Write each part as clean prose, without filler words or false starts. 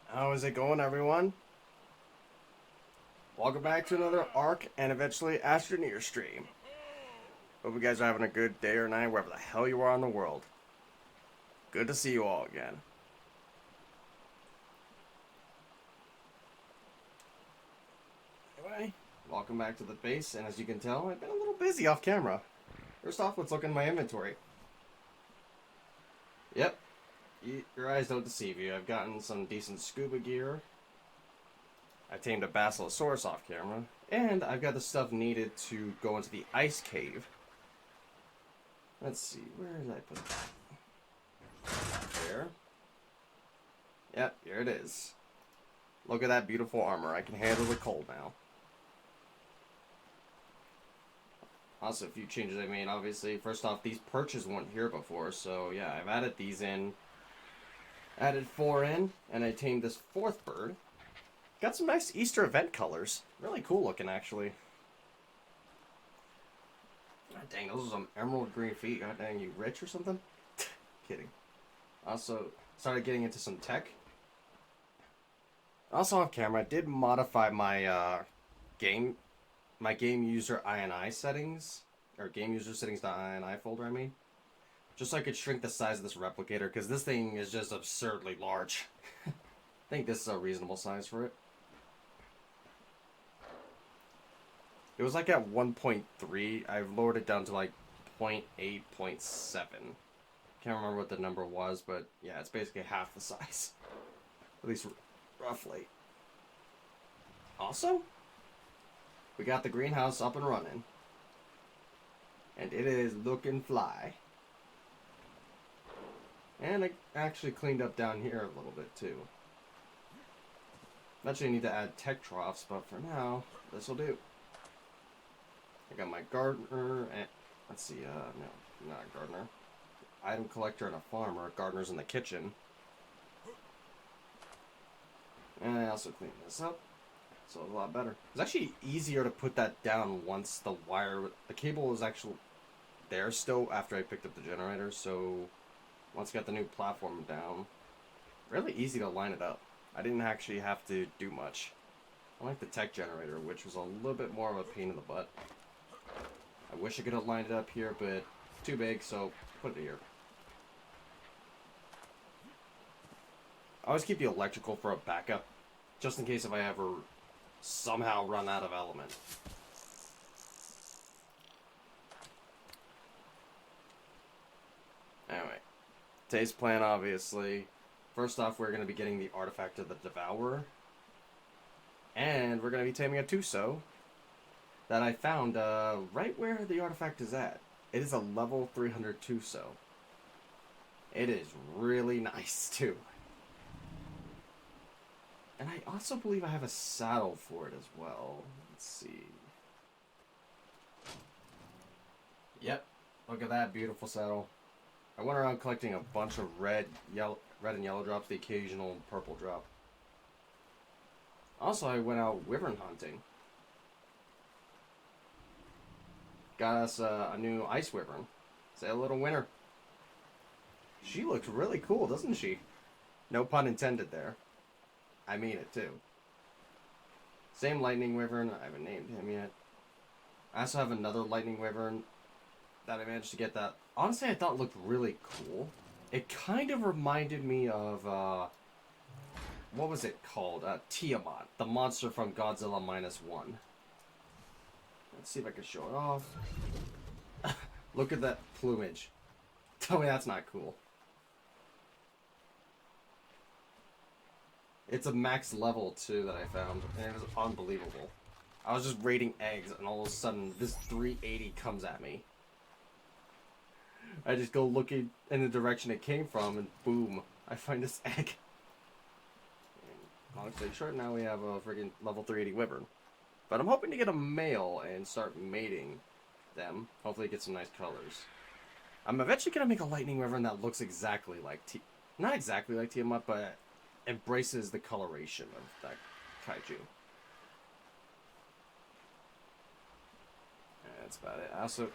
How is it going, everyone? Welcome back to another ARK and eventually Astroneer stream. Hope you guys are having a good day or night wherever the hell you are in the world. Good to see you all again. Anyway, welcome back to the base, and as you can tell, I've been a little busy off camera. First off, let's look in my inventory. Yep, your eyes don't deceive you. I've gotten some decent scuba gear. I tamed a Basilosaurus off camera, and I've got the stuff needed to go into the ice cave. Let's see, where did I put that? There. Yep, here it is. Look at that beautiful armor. I can handle the cold now. Also, a few changes I made, obviously. First off, these perches weren't here before, so yeah, I've added these in. Added 4 in, and I tamed this 4th bird. Got some nice Easter event colors. Really cool looking, actually. God dang, those are some emerald green feet. God dang, you rich or something? Kidding. Also, started getting into some tech. Also off camera, I did modify my game user INI settings, or game user settings.ini folder, I mean. Just so I could shrink the size of this replicator, because this thing is just absurdly large. I think this is a reasonable size for it. It was like at 1.3. I've lowered it down to like 0.8, 0.7. Can't remember what the number was, but yeah, it's basically half the size. At least roughly. Also, we got the greenhouse up and running. And it is looking fly. And I actually cleaned up down here a little bit too. Eventually I need to add tech troughs, but for now, this will do. I got my gardener and let's see, no, not a gardener. Item collector and a farmer. Gardener's in the kitchen. And I also cleaned this up, so it's a lot better. It's actually easier to put that down once the cable was actually there still after I picked up the generator, so once I got the new platform down, really easy to line it up. I didn't actually have to do much. Unlike the tech generator, which was a little bit more of a pain in the butt. I wish I could have lined it up here, but too big, so put it here. I always keep the electrical for a backup, just in case if I ever somehow run out of element. Anyway, today's plan, obviously. First off, we're going to be getting the artifact of the Devourer. And we're going to be taming a Tuso that I found right where the artifact is at. It is a level 300 Tuso. It is really nice, too. And I also believe I have a saddle for it as well. Let's see. Yep, look at that beautiful saddle. I went around collecting a bunch of red and yellow drops, the occasional purple drop. Also, I went out wyvern hunting. Got us a new ice wyvern. Say a little winner. She looks really cool, doesn't she? No pun intended there. I mean it too. Same lightning wyvern. I haven't named him yet. I also have another lightning wyvern that I managed to get that. Honestly, I thought looked really cool. It kind of reminded me of, what was it called? Tiamat, the monster from Godzilla -1. Let's see if I can show it off. Look at that plumage. Tell me that's not cool. It's a max level, too, that I found, and it was unbelievable. I was just raiding eggs, and all of a sudden, this 380 comes at me. I just go looking in the direction it came from, and boom, I find this egg. And honestly, sure, now we have a freaking level 380 wyvern. But I'm hoping to get a male and start mating them. Hopefully get some nice colors. I'm eventually going to make a lightning wyvern that looks exactly like not exactly like Tiamat, but embraces the coloration of that kaiju. And that's about it. Also,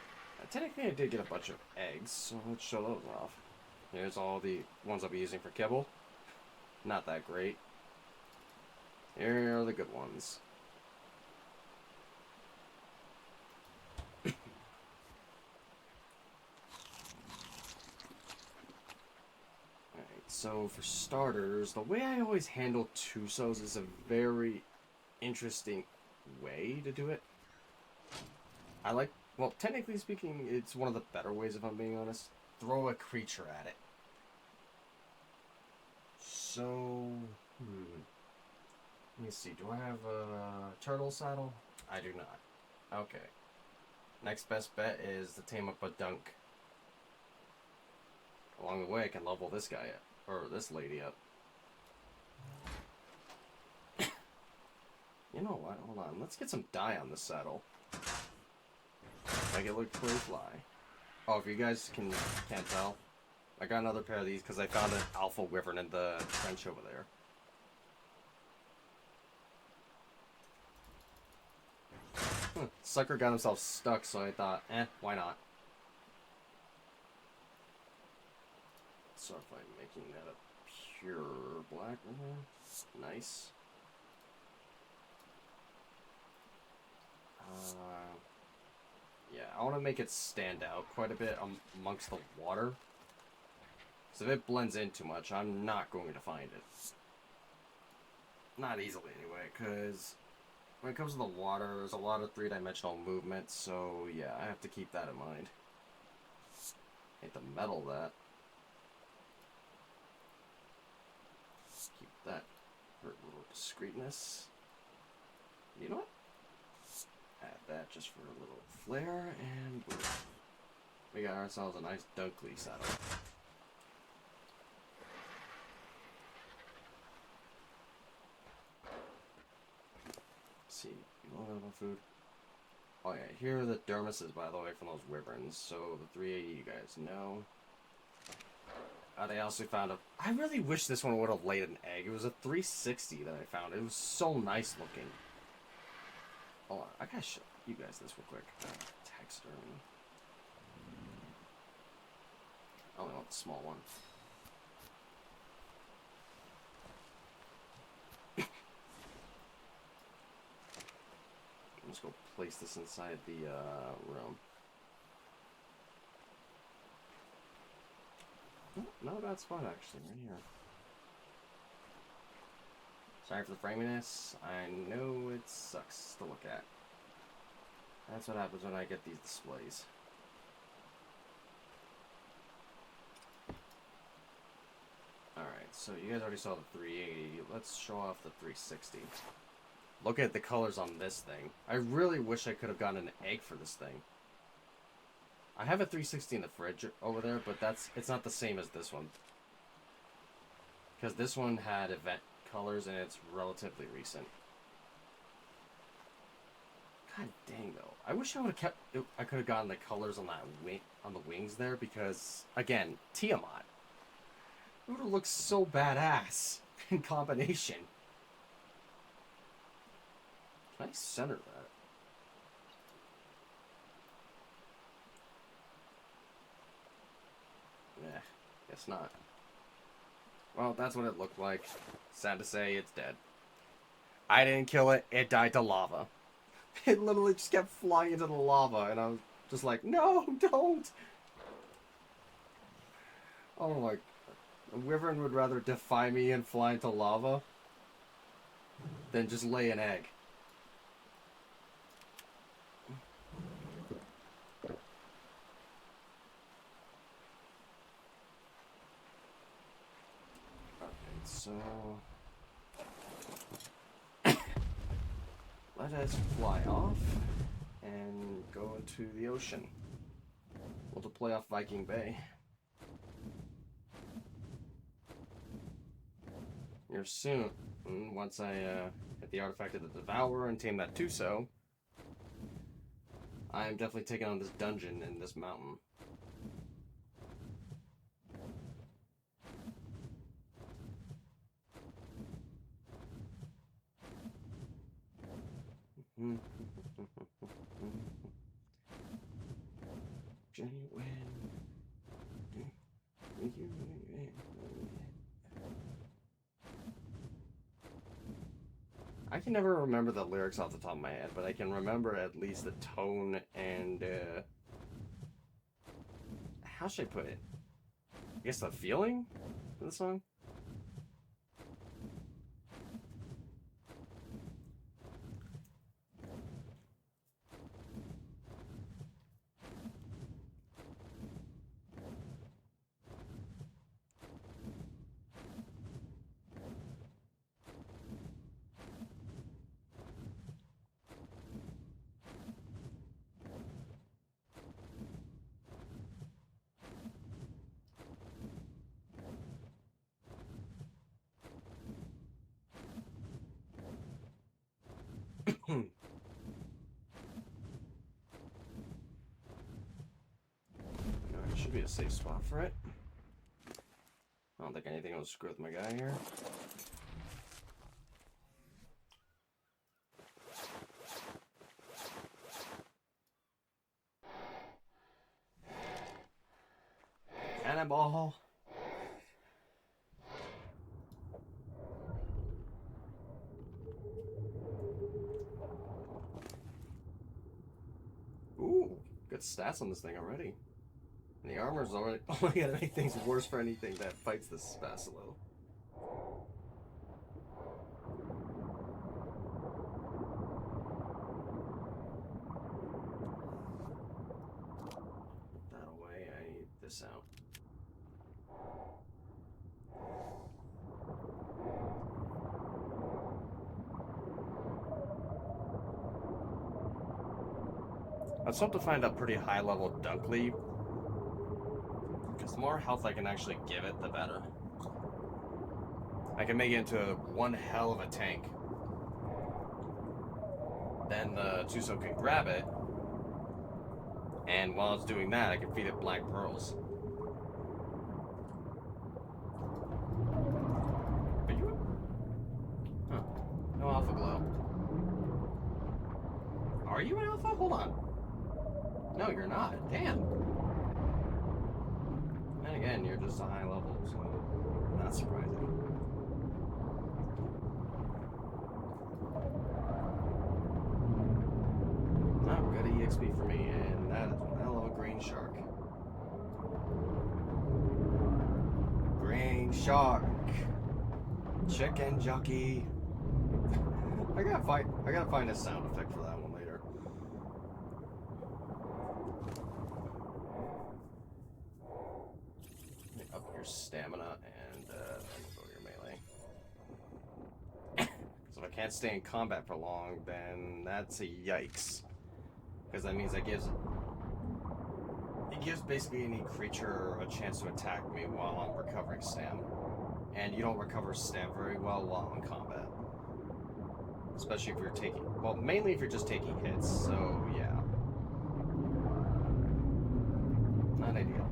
technically I did get a bunch of eggs, so let's show those off. Here's all the ones I'll be using for kibble. Not that great. Here are the good ones. Alright, so for starters, the way I always handle Tusos is a very interesting way to do it. I like, well, technically speaking, it's one of the better ways if I'm being honest. Throw a creature at it. So, let me see. Do I have a turtle saddle? I do not. Okay. Next best bet is to tame up a dunk. Along the way, I can level this guy up, or this lady up. You know what? Hold on. Let's get some dye on this saddle. Make it look pretty fly. Oh, if you guys can't tell, I got another pair of these because I found an alpha wyvern in the trench over there. Sucker got himself stuck, so I thought, why not? So if I'm making that a pure black in here, nice. Yeah, I want to make it stand out quite a bit amongst the water. So if it blends in too much, I'm not going to find it. Not easily anyway, because when it comes to the water, there's a lot of three-dimensional movement, so yeah, I have to keep that in mind. Hate to metal that. Keep that for a little discreetness. You know what? Add that just for a little flair, and boom. We got ourselves a nice Dunkley saddle. Let's see, you want a little food? Oh yeah, here are the dermises, by the way, from those wyverns. So the 380, you guys know. They also found a... I really wish this one would have laid an egg. It was a 360 that I found. It was so nice looking. Hold on, I gotta show you guys this real quick. Taxidermy. I only want the small one. Let's go place this inside the room. Oh, not a bad spot actually, right here. Sorry for the framiness. I know it sucks to look at. That's what happens when I get these displays. Alright, so you guys already saw the 380. Let's show off the 360. Look at the colors on this thing. I really wish I could have gotten an egg for this thing. I have a 360 in the fridge over there, but it's not the same as this one. Because this one had event colors and it's relatively recent. God dang though. I wish I would have kept I could have gotten the colors on that on the wings there because again, Tiamat. It would have looked so badass in combination. Can I center that? Yeah, guess not. Well, that's what it looked like. Sad to say, it's dead. I didn't kill it, it died to lava. It literally just kept flying into the lava, and I was just like, no, don't! Oh my... A wyvern would rather defy me and fly into lava than just lay an egg. So, let us fly off and go into the ocean. We'll deploy off Viking Bay. Here soon, once I hit the artifact of the Devourer and tame that Tuso, I am definitely taking on this dungeon in this mountain. I can never remember the lyrics off the top of my head, but I can remember at least the tone and how should I put it? I guess the feeling of the song. Should be a safe spot for it. I don't think anything will screw with my guy here. Cannonball. Ooh, good stats on this thing already. And the armor's already only gonna make things worse for anything that fights this Spasilo. Put that away, I need this out. Let's hope to find a pretty high level Dunkley. Because the more health I can actually give it, the better. I can make it into one hell of a tank. Then the Tuso can grab it, and while it's doing that, I can feed it black pearls. Are you? Huh. No alpha glow. Are you an alpha? Hold on. No, you're not. Damn. And again, you're just a high level, so not surprising. Not good EXP for me, and that is one hell of a green shark. Green shark. Chicken jockey. I gotta find a sound effect for that one later. Up your stamina and then we'll go to your melee. So if I can't stay in combat for long, then that's a yikes. Because that means it gives basically any creature a chance to attack me while I'm recovering stam. And you don't recover stam very well while in combat. Especially if you're taking, well, mainly if you're just taking hits, so yeah. Not ideal.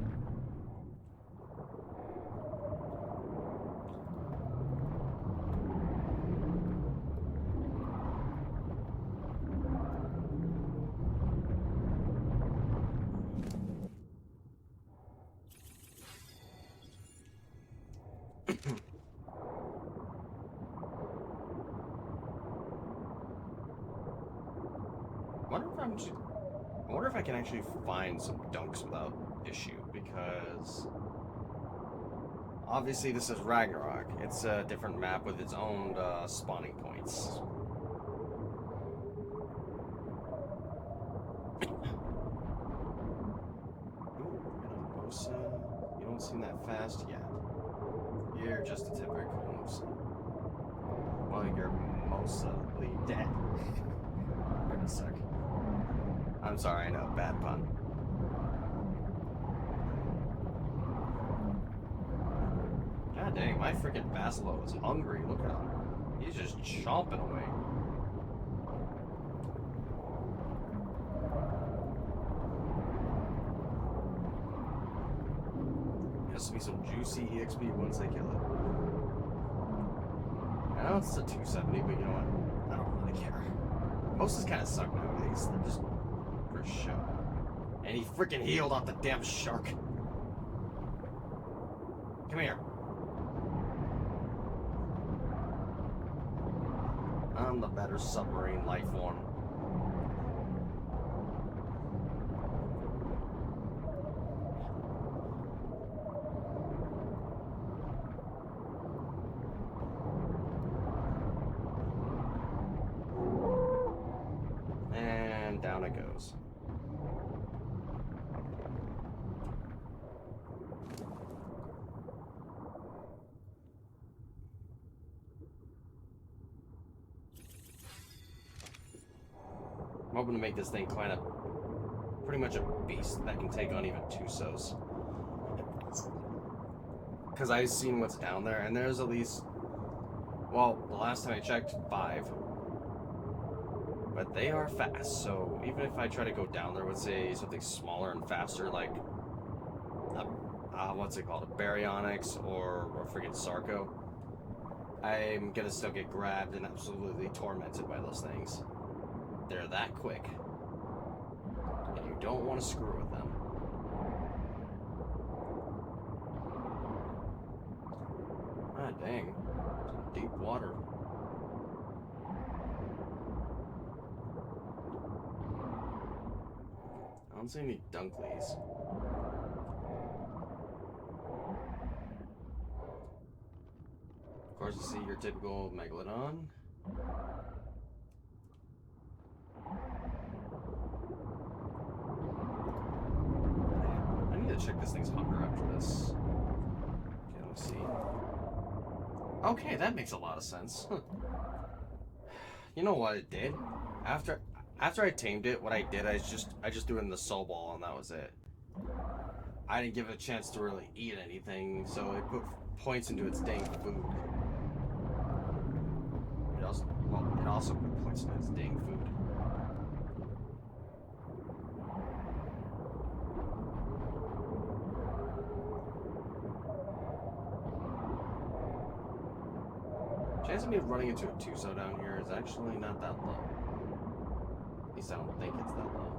I wonder if I can actually find some dunks without issue, because obviously this is Ragnarok. It's a different map with its own spawning points. Ooh, Mosa. You don't seem that fast yet. You're just a typical Mosa. Well, you're mostly dead. Wait a sec. I'm sorry, I know, bad pun. God dang, my freaking Basilo is hungry. Look at him. He's just chomping away. Has to be some juicy EXP once they kill it. I know it's a 270, but you know what? I don't really care. Most of kind of suck nowadays. They're just for show. And he freaking healed off the damn shark. Come here. found the better submarine life form. And down it goes. I'm hoping to make this thing kind of pretty much a beast that can take on even Tusos. Because I've seen what's down there, and there's at least, well, the last time I checked, 5. But they are fast, so even if I try to go down there with, say, something smaller and faster, like, what's it called, a Baryonyx or a friggin' Sarco, I'm gonna still get grabbed and absolutely tormented by those things. They're that quick, and you don't want to screw with them. Ah, dang. Deep water. I don't see any dunkleys. Of course, you see your typical Megalodon. Check this thing's hunger after this. Okay, let's see. Okay, that makes a lot of sense. You know what it did? After I tamed it, what I did, I just threw it in the soul ball and that was it. I didn't give it a chance to really eat anything, so it put points into its dang food. It also put points into its dang food. Chance of me running into a Tuso down here is actually not that low. At least I don't think it's that low.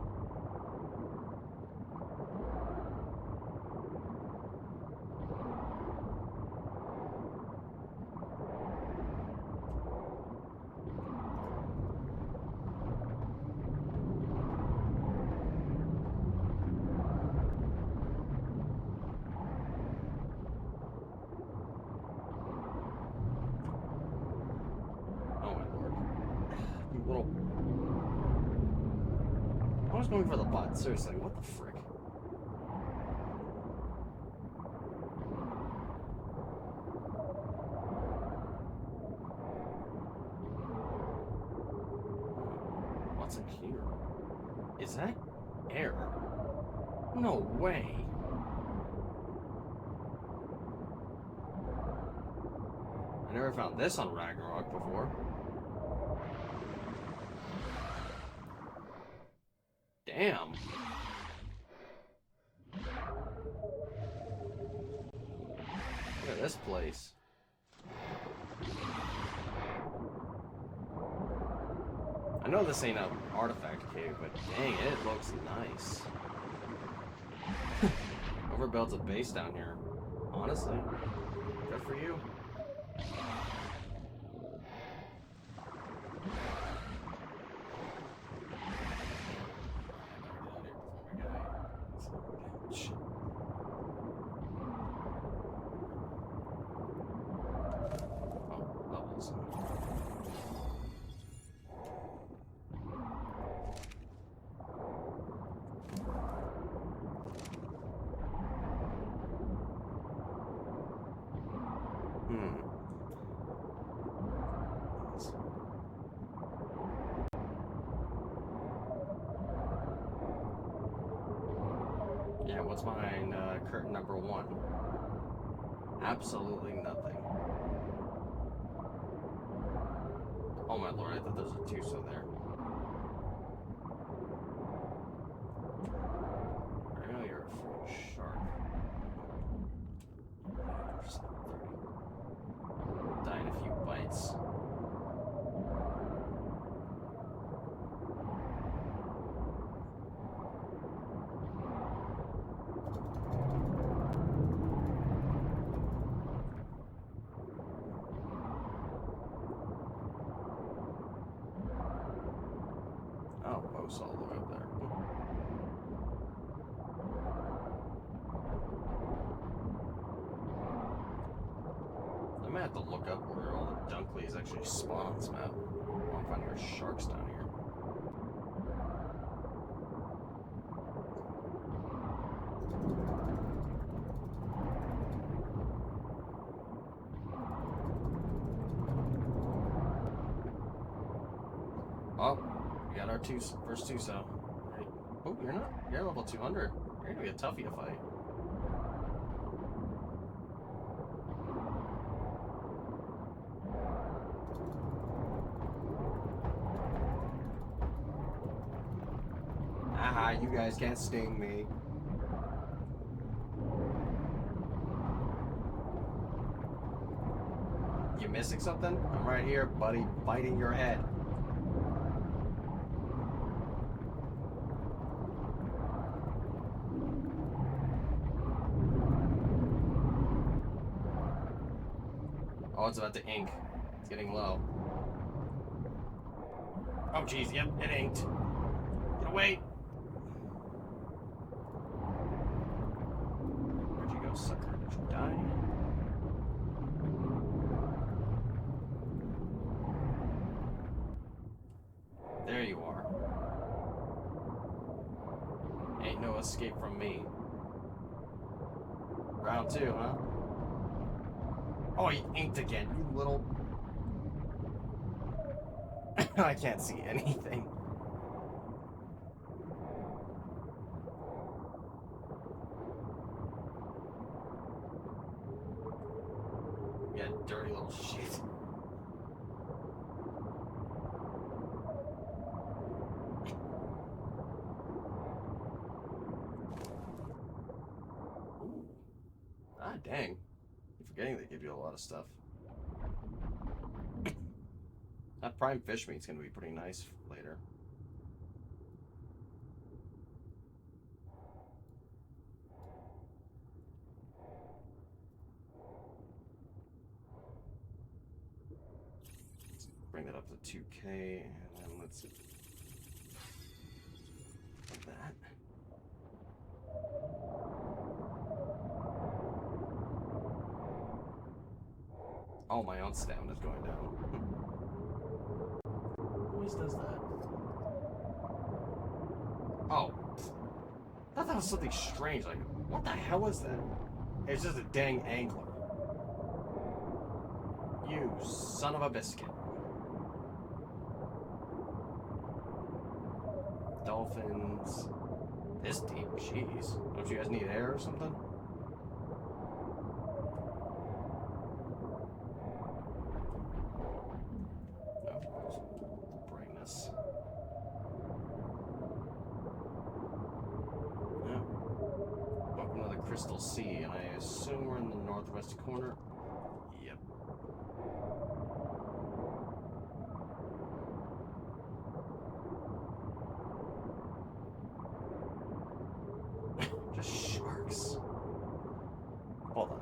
I was going for the butt. Seriously, what the frick? What's in here? Is that air? No way. I never found this on Ragnarok before. Damn. Look at this place. I know this ain't an artifact cave, but dang, it looks nice. Whoever builds a base down here, honestly, good for you. Yeah, what's behind curtain number 1? Absolutely nothing. Oh my lord, I thought there was a Tuso there. I know you're a freaking shark. You're just 30. Die in a few bites. Oh, boat's all the way up there. I might have to look up where all the Dunkleys actually spawn on this map. Oh, I'm finding there's sharks down here. Oh, we got our first two, so. Right. Oh, you're not. You're level 200. You're gonna be a toughie to fight. Aha, you guys can't sting me. You missing something? I'm right here, buddy, biting your head. Oh, it's about to ink. It's getting low. Oh, jeez, yep, it inked. Get away! Where'd you go, sucker? Did you die? There you are. Ain't no escape from me. Round 2, huh? Oh, he inked again, you little... I can't see anything. Yeah, dirty little shit. Ooh. Ah, dang. You're forgetting they give you a lot of stuff. That prime fish meat's gonna be pretty nice later. Let's bring that up to 2K, and then let's put that. Oh, my own stamina's going down. Always does that. Oh. I thought that was something strange. Like, what the hell is that? It's just a dang angler. You son of a biscuit. Dolphins. This deep, jeez. Don't you guys need air or something? No, brightness. Yeah. Welcome to the Crystal Sea, and I assume we're in the northwest corner. Yep. Just sharks. Hold on.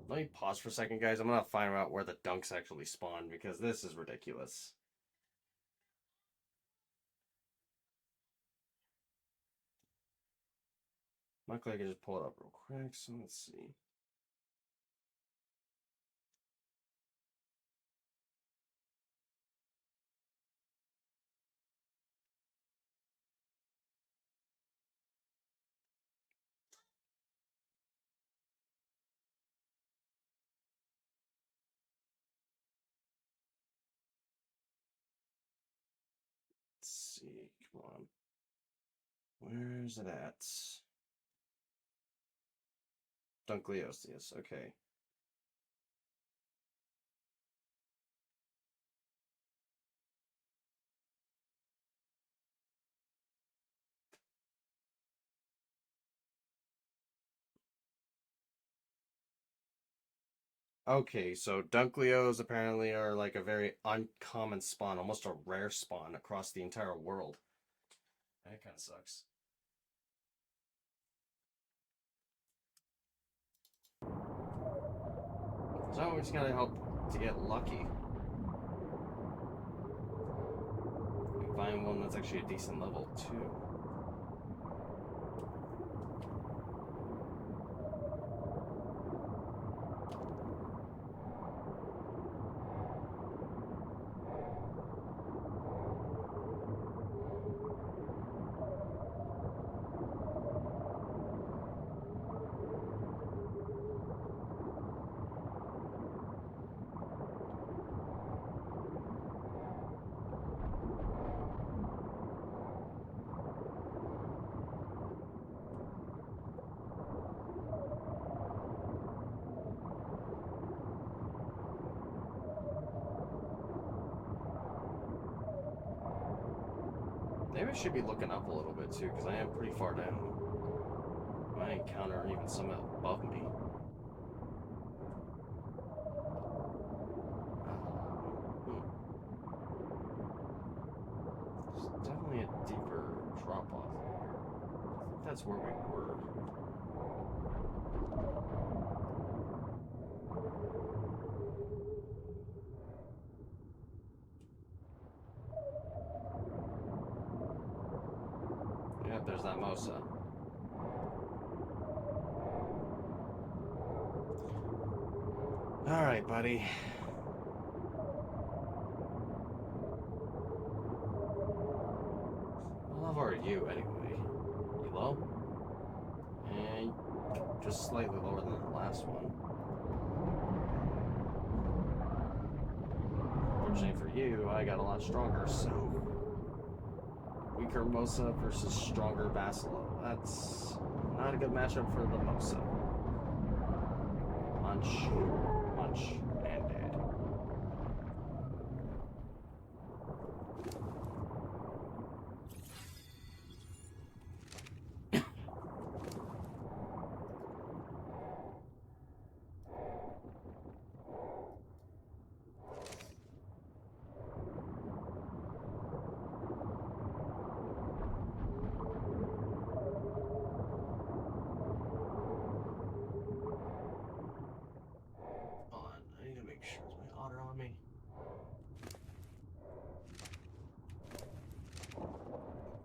Let me pause for a second, guys. I'm gonna find out where the dunks actually spawn, because this is ridiculous. Luckily, I can just pull it up real quick, so let's see. Let's see, come on. Where's it at? Dunkleosteus, okay. Okay, so Dunkleos apparently are like a very uncommon spawn, almost a rare spawn across the entire world. That kind of sucks. So we just gotta hope to get lucky. find one that's actually a decent level, too. Maybe I should be looking up a little bit too, because I am pretty far down. I encounter even some above me. There's definitely a deeper drop off here. I think that's where we were. Yep, there's that Mosa. Alright, buddy. How level are you, anyway? You low? And just slightly lower than the last one. Fortunately for you, I got a lot stronger, so... Weaker Mosa versus stronger Basilo. That's not a good matchup for the Mosa. Munch, and dead.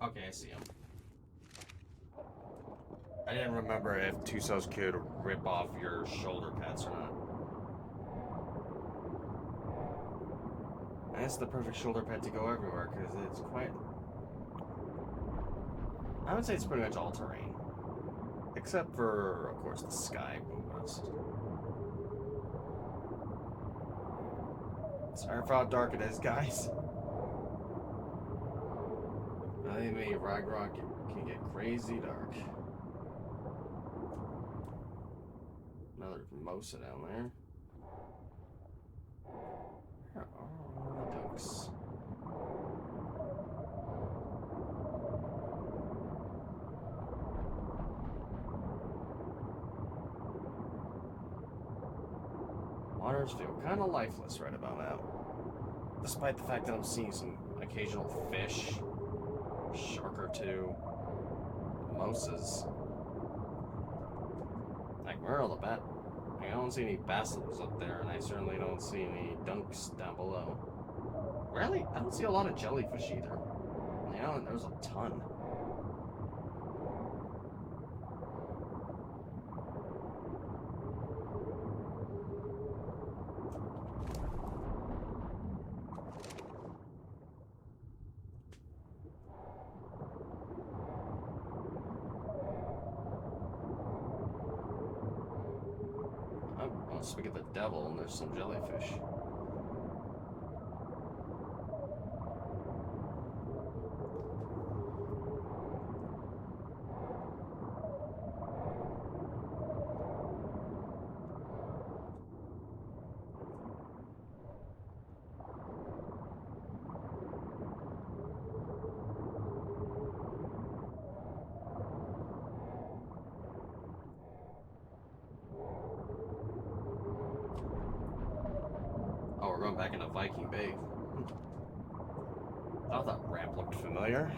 Okay, I see him. I didn't remember if Tusos could rip off your shoulder pads or not. And it's the perfect shoulder pad to go everywhere, because it's quite... I would say it's pretty much all terrain. Except for, of course, the sky, but what else? Sorry for how dark it is, guys. I mean, Ragnarok can get crazy dark. Another Mosa down there. Where are the ducks? Waters feel kind of lifeless right about now. Despite the fact that I'm seeing some occasional fish. Shark or two. Mosas. Like, where are the bat? I don't see any basilos up there, and I certainly don't see any dunks down below. Really? I don't see a lot of jellyfish either. You know, there's a ton. Once we get the devil, and there's some jellyfish. Oh, we're going back into Viking Bay. I thought that ramp looked familiar.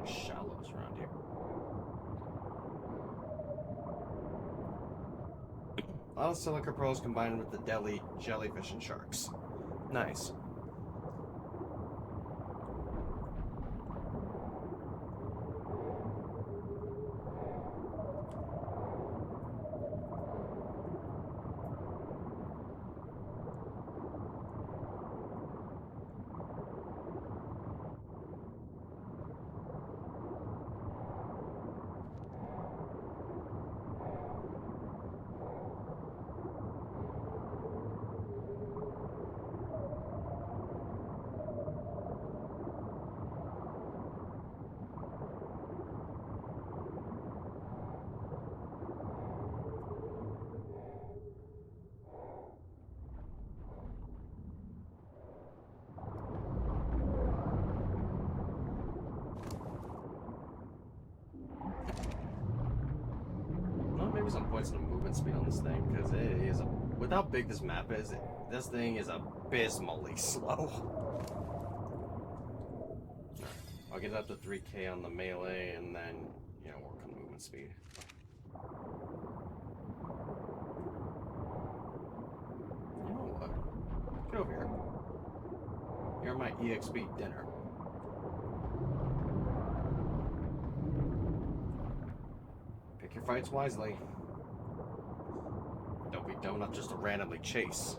much shallows around here. A lot of silica pearls combined with the deli jellyfish and sharks. Nice. Maybe some points in the movement speed on this thing, because it is with how big this map is, this thing is abysmally slow. I'll get up to 3K on the melee and then, you know, work on movement speed. You know what? Get over here. You're my EXP dinner. Pick your fights wisely. Don't be dumb enough just to randomly chase.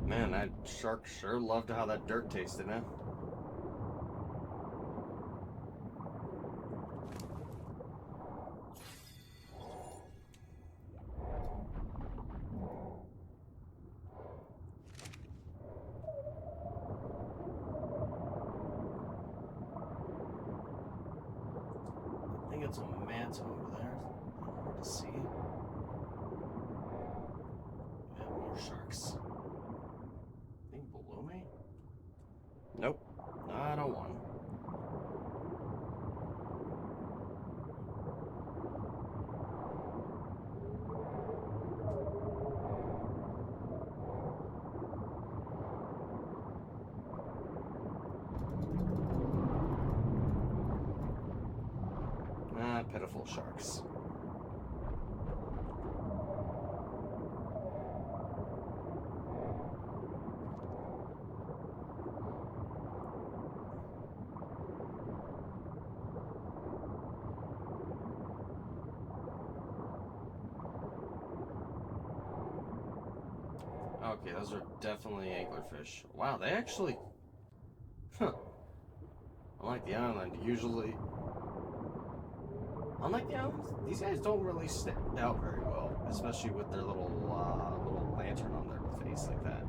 Man, that shark sure loved how that dirt tasted, huh? I think it's a mantle over there. Hard to see. We have more sharks. Below me? Nope. Not a one. Ah, pitiful sharks. Okay, those are definitely anglerfish. Wow, they actually... Huh. Unlike the island, usually... Unlike the island, these guys don't really stand out very well. Especially with their little lantern on their face like that.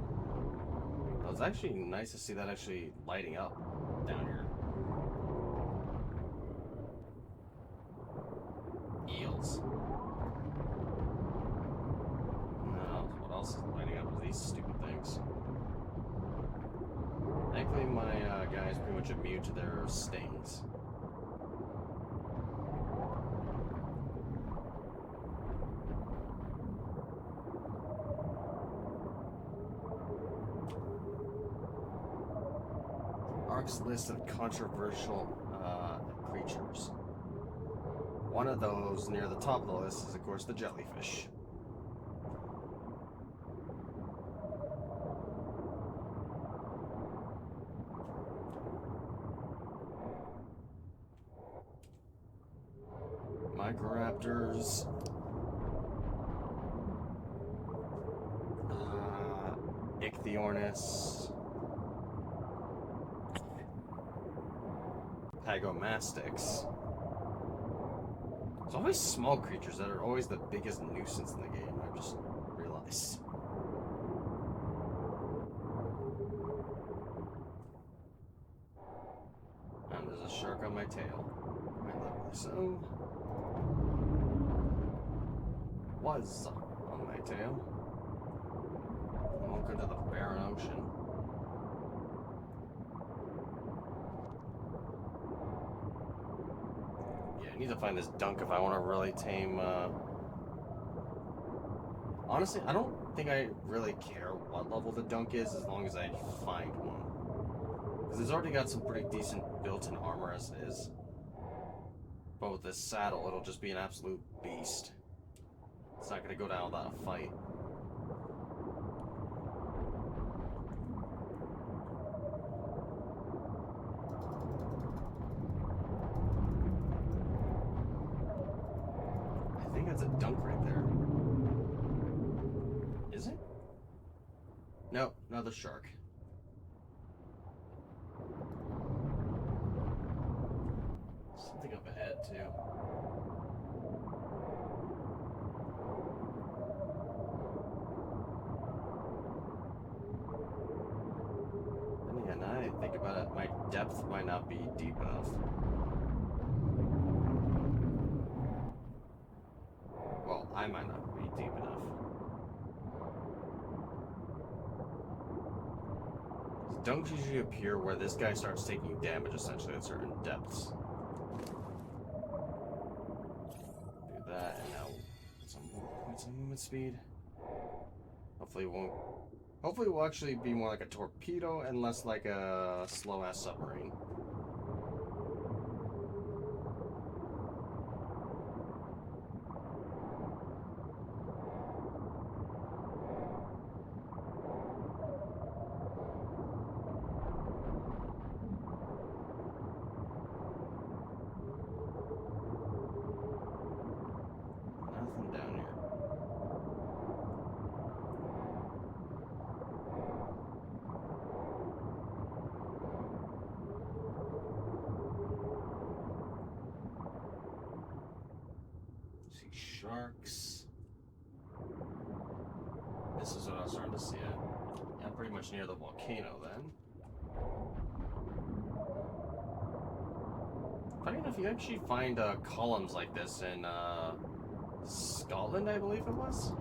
It was actually nice to see that actually lighting up down here. Eels. What else is lighting up with these stupid things? Thankfully, my guy is pretty much immune to their stings. ARK's list of controversial creatures. One of those near the top of the list is, of course, the jellyfish. Microraptors. Ichthyornis. Pagomastics. It's always small creatures that are always the biggest nuisance in the game, I've just realized. And there's a shark on my tail. Quite literally so. Was on my tail. Welcome to the barren ocean. Yeah, I need to find this dunk if I want to really tame, Honestly, I don't think I really care what level the dunk is as long as I find one. Because it's already got some pretty decent built-in armor as it is. But with this saddle, it'll just be an absolute beast. It's not going to go down without a fight. I think that's a dunk right there. Is it? No, another shark. Something up ahead, too. And again, now that I think about it, my depth might not be deep enough. Well, I might not be deep enough. Dunks usually appear where this guy starts taking damage, essentially, at certain depths. Do that, and now some points of movement speed. Hopefully it won't... Hopefully it will actually be more like a torpedo and less like a slow-ass submarine. Nothing down here. See sharks. This is what I was starting to see it. Yeah, pretty much near the volcano then. Funny enough, you actually find columns like this in Scotland, I believe it was.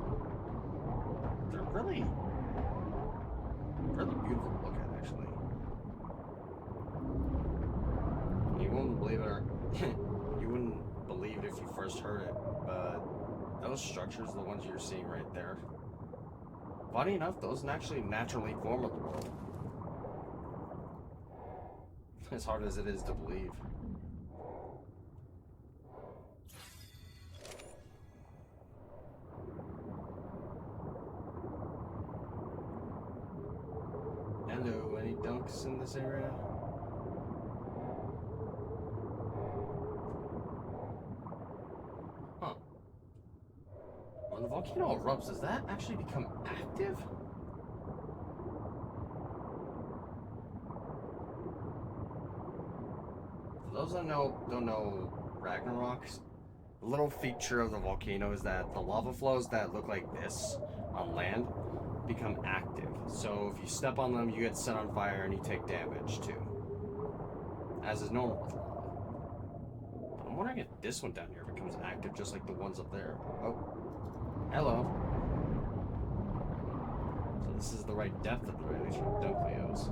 They're really beautiful to look at, actually. You wouldn't believe it, or you wouldn't believe it if you first heard it, but those structures, the ones you're seeing right there, funny enough, those actually naturally form of the world. As hard as it is to believe. Hello, any dunks in this area? Huh. When the volcano erupts, does that actually become active? For those that don't know Ragnarok's, the little feature of the volcano is that the lava flows that look like this on land become active. So if you step on them, you get set on fire and you take damage too. As is normal with lava. But I'm wondering if this one down here becomes active just like the ones up there. Oh. Hello. So this is the right depth at the very least for dunk videos.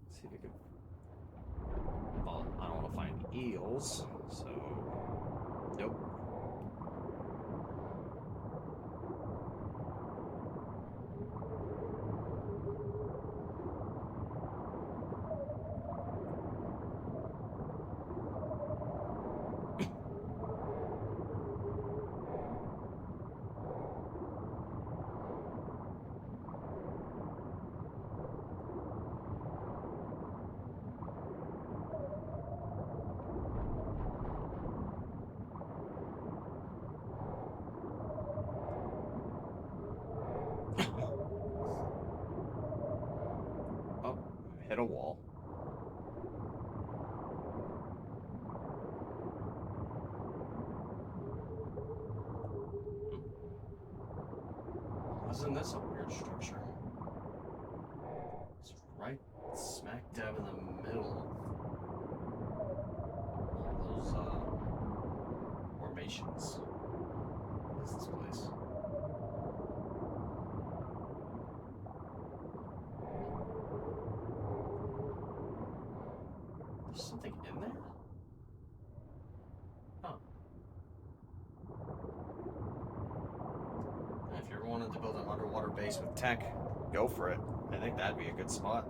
Let's see if we can... Well, I don't want to find eels, so... Nope. Oh, hit a wall. isn't this a weird structure? It's right smack dab in the middle of all those formations. What is this place? There's something in there? Huh. If you ever wanted to build an underwater base with tech, go for it. I think that'd be a good spot.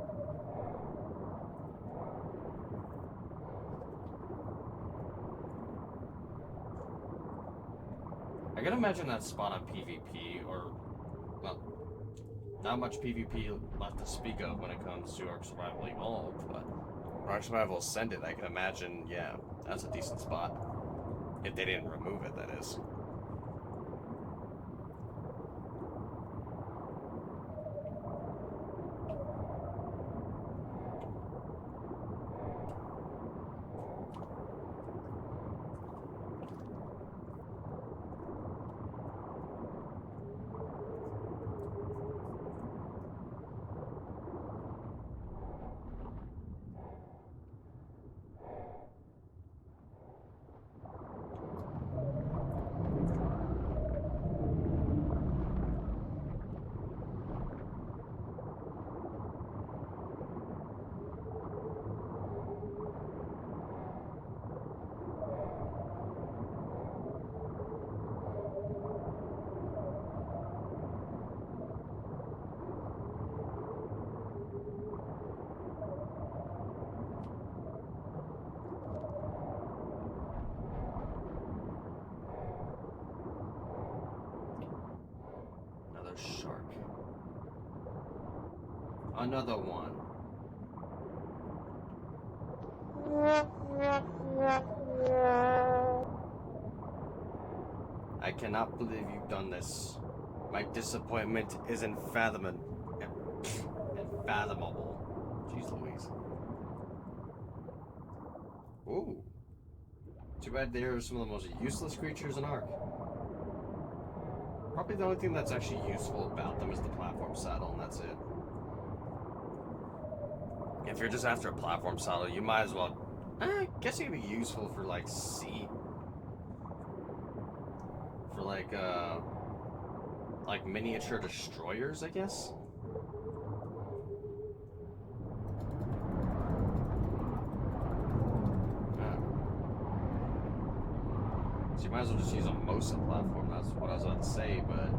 I can imagine that spot on PvP, or, well, not much PvP left to speak of when it comes to ARK Survival Evolved, but ARK Survival Ascended, I can imagine, yeah, that's a decent spot. If they didn't remove it, that is. Shark. Another one. I cannot believe you've done this. My disappointment is unfathomable. Jeez Louise. Ooh. Too bad they are some of the most useless creatures in ARK. Probably the only thing that's actually useful about them is the platform saddle, and that's it. If you're just after a platform saddle, you might as well... I guess it could be useful for, like, sea... For, like, miniature destroyers, I guess? So you might as well just use a MOSA platform, that's what I was about to say, but...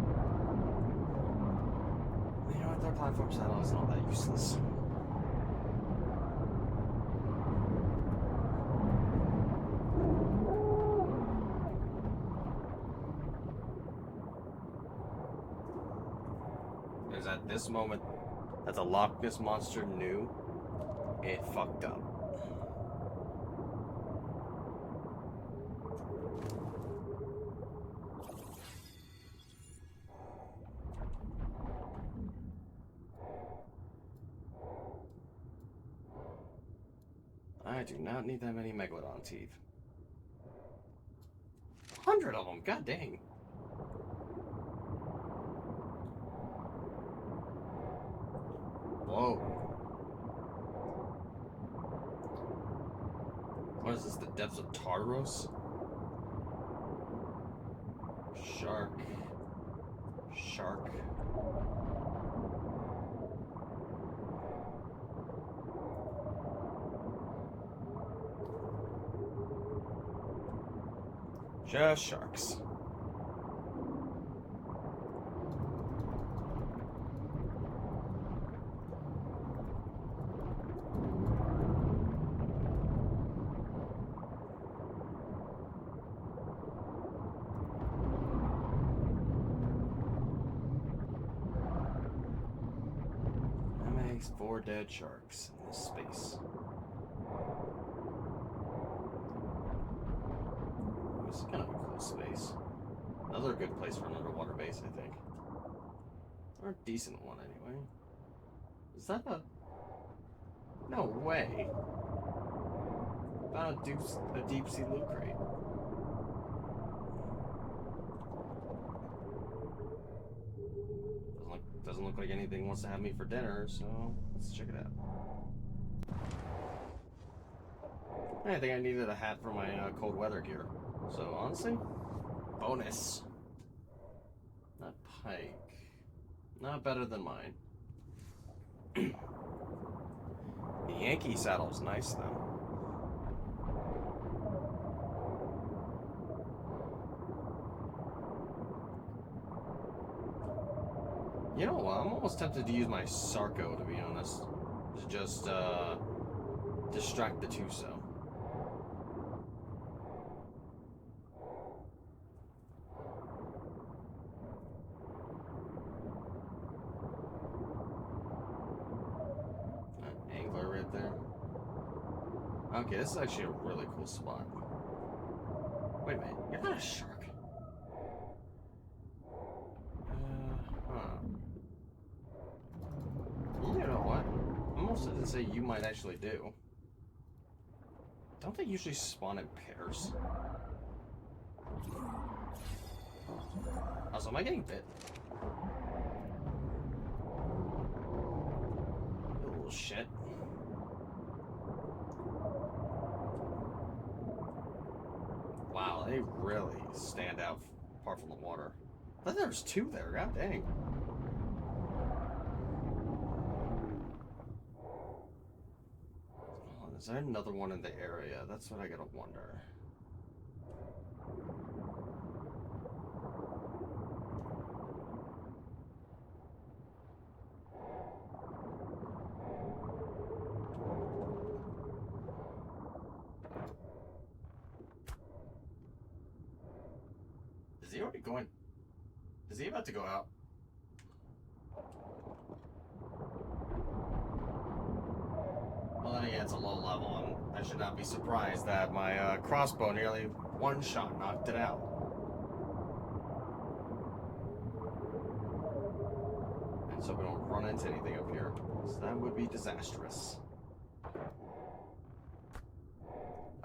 You know what, their platform saddle is not that useless. Because at this moment, that the Loch Ness Monster knew, it fucked up. I do not need that many Megalodon teeth. 100 of them, god dang. Whoa. What is this, the depths of Tartaros? Shark. Shark. Just sharks. That makes 4 dead sharks in this space. This is kind of a cool space. Another good place for an underwater base, I think. Or a decent one, anyway. Is that a... No way. Found a deep sea loot crate. Doesn't Doesn't look like anything wants to have me for dinner, so let's check it out. I think I needed a hat for my cold weather gear. So honestly, bonus. Not pike. Not better than mine. The Yankee saddle's nice though. You know what? I'm almost tempted to use my Sarco, to be honest. To just distract the Tuso. Angler right there. Okay, this is actually a really cool spot. Wait a minute, you're not a shark. You know what? I'm almost going to say you might actually do. Don't they usually spawn in pairs? Also, am I getting bit? Oh, shit. Wow, they really stand out apart from the water. I thought there was two there, god dang. Oh, is there another one in the area? That's what I gotta wonder. Is he already going? Is he about to go out? Well, then again, it's a low level, and I should not be surprised that my crossbow nearly one shot knocked it out. And so we don't run into anything up here, so that would be disastrous.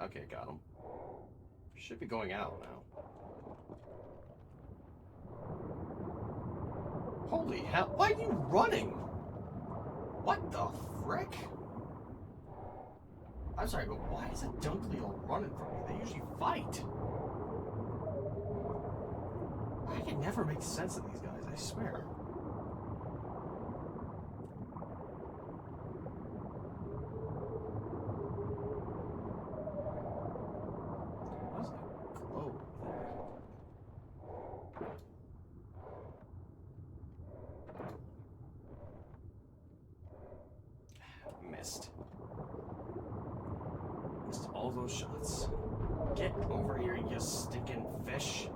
Okay, got him. Should be going out now. Holy hell, why are you running? What the frick? I'm sorry, but why is a Dunkleo running from me? They usually fight. I can never make sense of these guys, I swear. What's that globe there? Missed. Missed all those shots. Get over here, you stinking fish.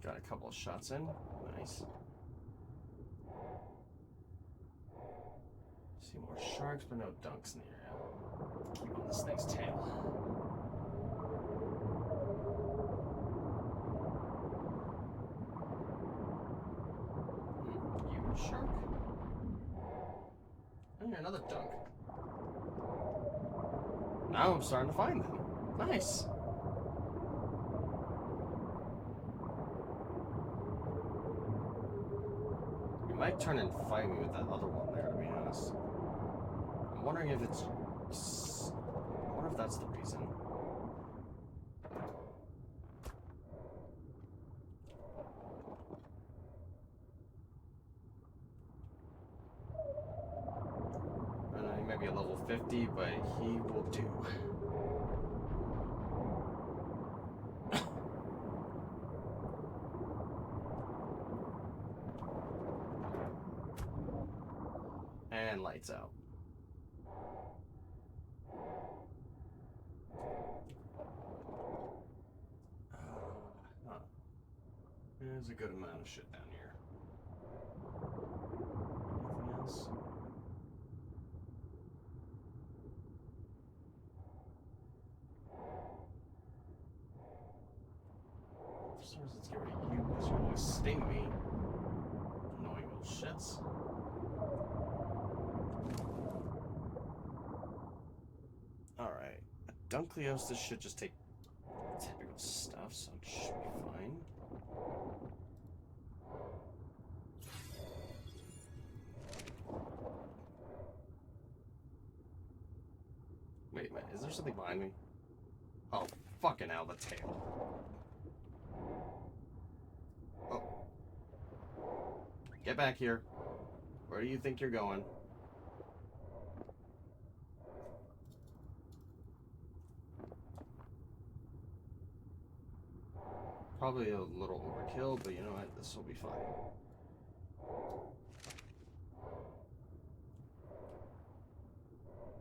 Got a couple of shots in. Nice. See more sharks, but no dunks in the area. Keep on this thing's tail. You shark? And you're another dunk. Now I'm starting to find them. Nice. You might turn and fight me with that other one there, to be honest. I'm wondering if it's... I wonder if that's the reason. I don't know, he might be a level 50, but he will do. And lights out. There's a good amount of shit down here. Anything else? For some reason, let's get rid of you because you always sting me. Annoying little shits. Dunkleosis should just take typical stuff, so it should be fine. Wait a minute, is there something behind me? Oh, fucking hell, the tail. Oh. Get back here. Where do you think you're going? Probably a little overkill, but you know what? This will be fine.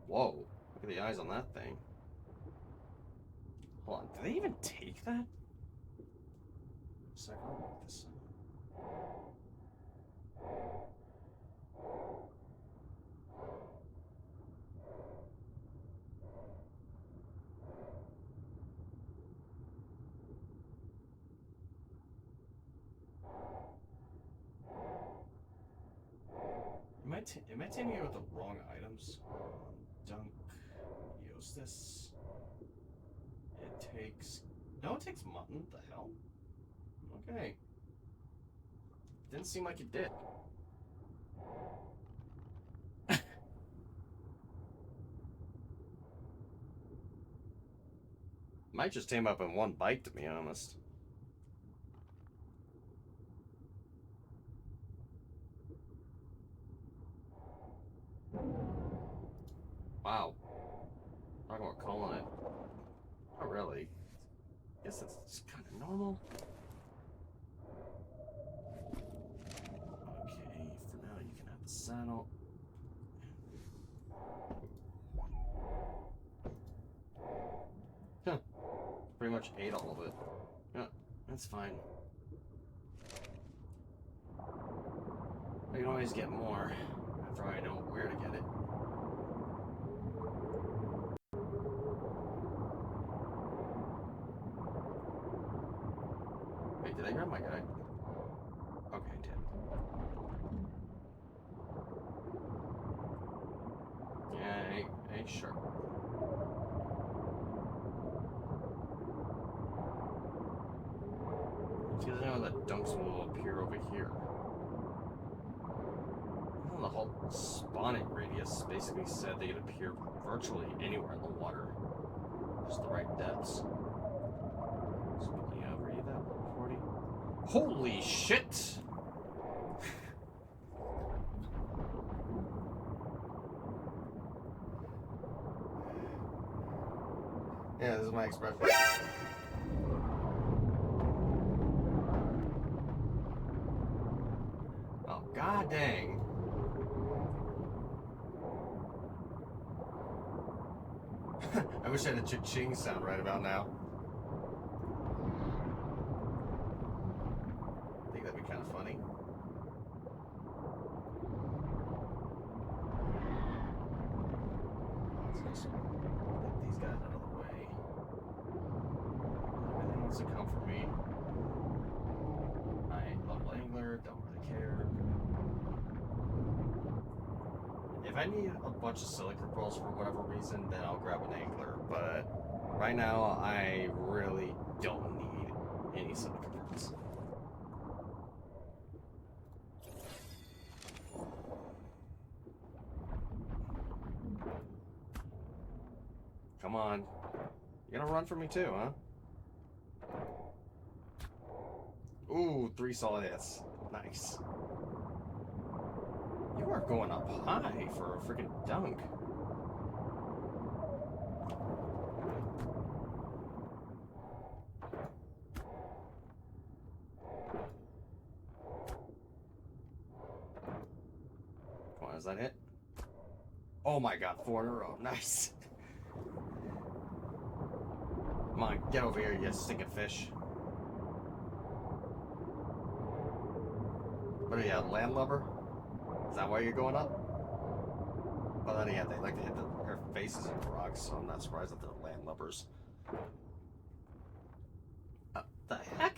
Whoa. Look at the eyes on that thing. Hold on. Do they even take that? Second, I'll look this up. It might take me with the wrong items. Dunk. Eostis. It takes... No, it takes mutton. The hell? Okay. Didn't seem like it did. Might just tame up in one bite, to be honest. Wow. Talk about calling it. Not really. Guess that's just kind of normal. Okay, for now you can have the saddle. Huh. Pretty much ate all of it. Yeah, that's fine. I can always get more after I know where to get it. Wait, did I grab my guy? Okay, I did. Yeah, I ain't sure. Because I know that dunks will appear over here. Well, the whole spawning radius basically said they could appear virtually anywhere in the water. Just the right depths. Speaking of, are you that 40? Holy shit! Yeah, this is my expression. Oh, god dang. I wish I had a cha-ching sound right about now. I think that'd be kind of funny. Let's just get these guys out of the way. Everything wants to come for me. I ain't level angler, don't really care. If I need a bunch of silica pearls for whatever reason, then I'll grab an angler. But right now, I really don't need any silica pearls. Come on. You're gonna run for me too, huh? Ooh, 3 solid hits. Nice. You are going up high for a freaking dunk. Come on, is that it? Oh my god, 4 in a row. Nice. Come on, get over here, you stinking fish. What are you, a landlubber? Is that why you're going up? Well, then yeah, they like to hit their faces into rocks, so I'm not surprised that they're landlubbers. The heck?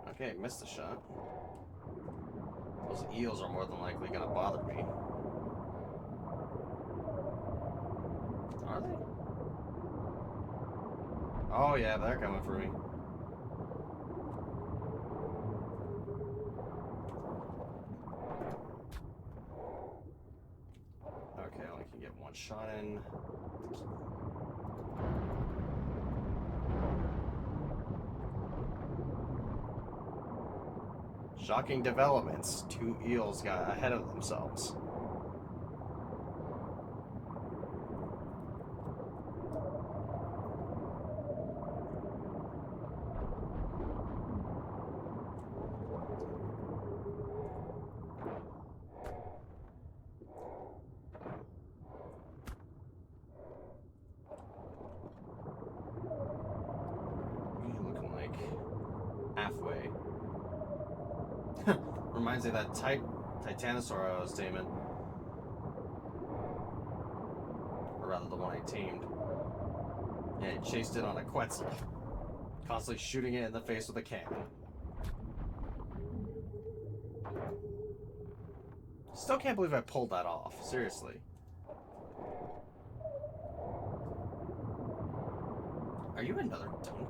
Okay, missed a shot. Those eels are more than likely gonna bother me. Are they? Oh yeah, they're coming for me. Okay, I only can get one shot in. Shocking developments. 2 eels got ahead of themselves. Looking like halfway. Reminds me of that Titanosaur I was taming. Or rather, the one I tamed. Yeah, he chased it on a Quetzal. Constantly shooting it in the face with a cannon. Still can't believe I pulled that off. Seriously. Are you another dunk?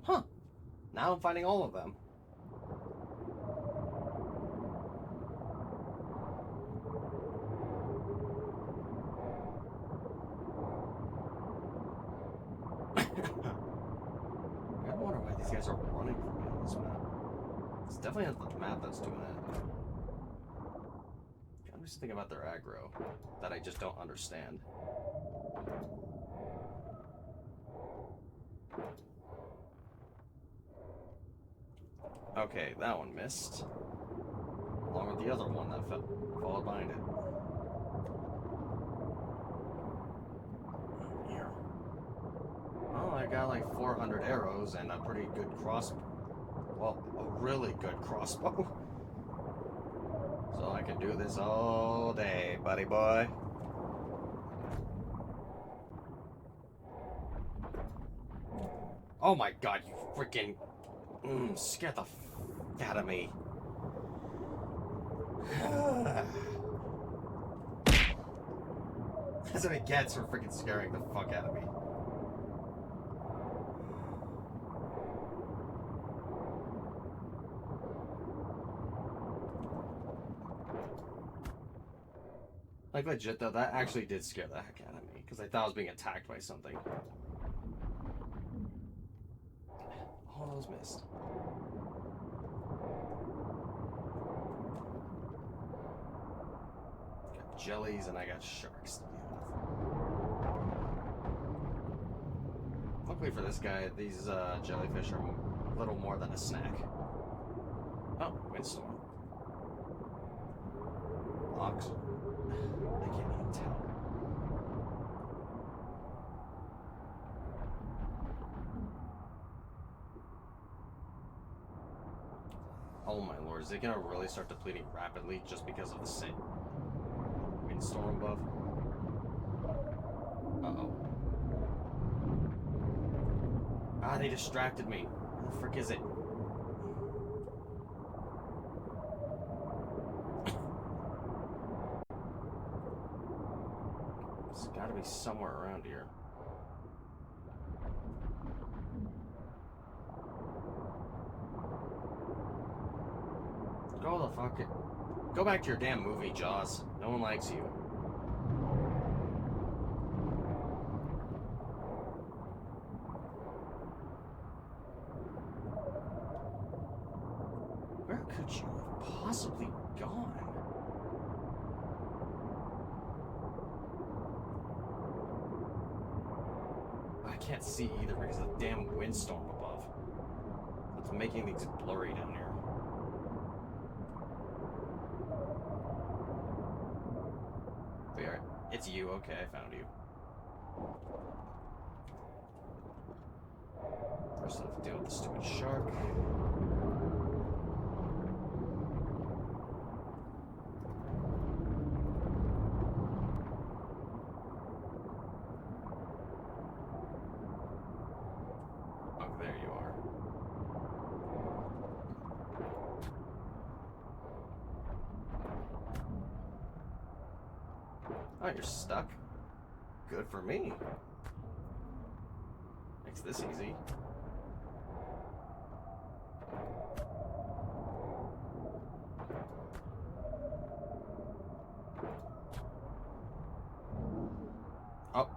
Huh. Now I'm finding all of them. I wonder why these guys are running from me on this map. It's definitely not the map that's doing it. I'm just thinking about their aggro that I just don't understand. Okay, that one missed. Along with the other one that followed behind it. Here. Well, I got like 400 arrows and a pretty good crossbow. Well, a really good crossbow. So I can do this all day, buddy boy. Oh my god, you freaking... scared the f*** out of me. That's what it gets for freaking scaring the fuck out of me. Like, legit, though, that actually did scare the heck out of me, because I thought I was being attacked by something. All those missed. Got jellies, and I got sharks to deal with. Luckily for this guy, these jellyfish are a little more than a snack. Oh, windstorm. Ox. I can't even tell. Oh my lord, is it gonna really start depleting rapidly just because of the same windstorm above? Uh-oh. Ah, they distracted me. Where the frick is it? It's gotta be somewhere around here. Go the fuck it. Go back to your damn movie, Jaws. No one likes you. Where could you have possibly gone? I can't see either because of the damn windstorm above. It's making things blurry down here. It's you. Okay, I found you. First, I have to deal with the stupid shark. Oh, there you are. Oh, you're stuck? Good for me. Makes this easy. Oh,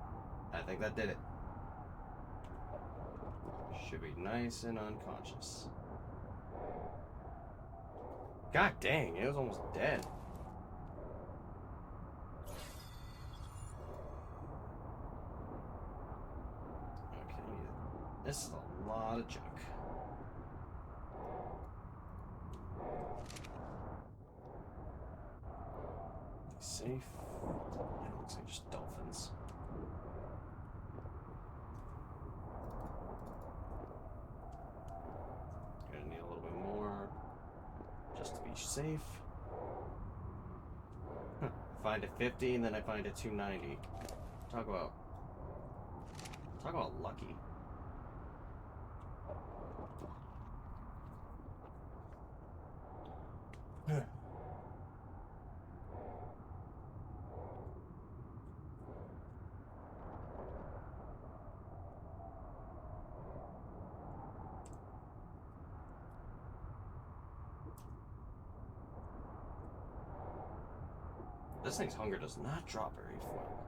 I think that did it. Should be nice and unconscious. God dang, it was almost dead. Okay, this is a lot of junk. Safe. Yeah, it looks like just dolphins. Gonna need a little bit more just to be safe. Huh. Find a 50 and then I find a 290. Talk about lucky. This thing's hunger does not drop very well.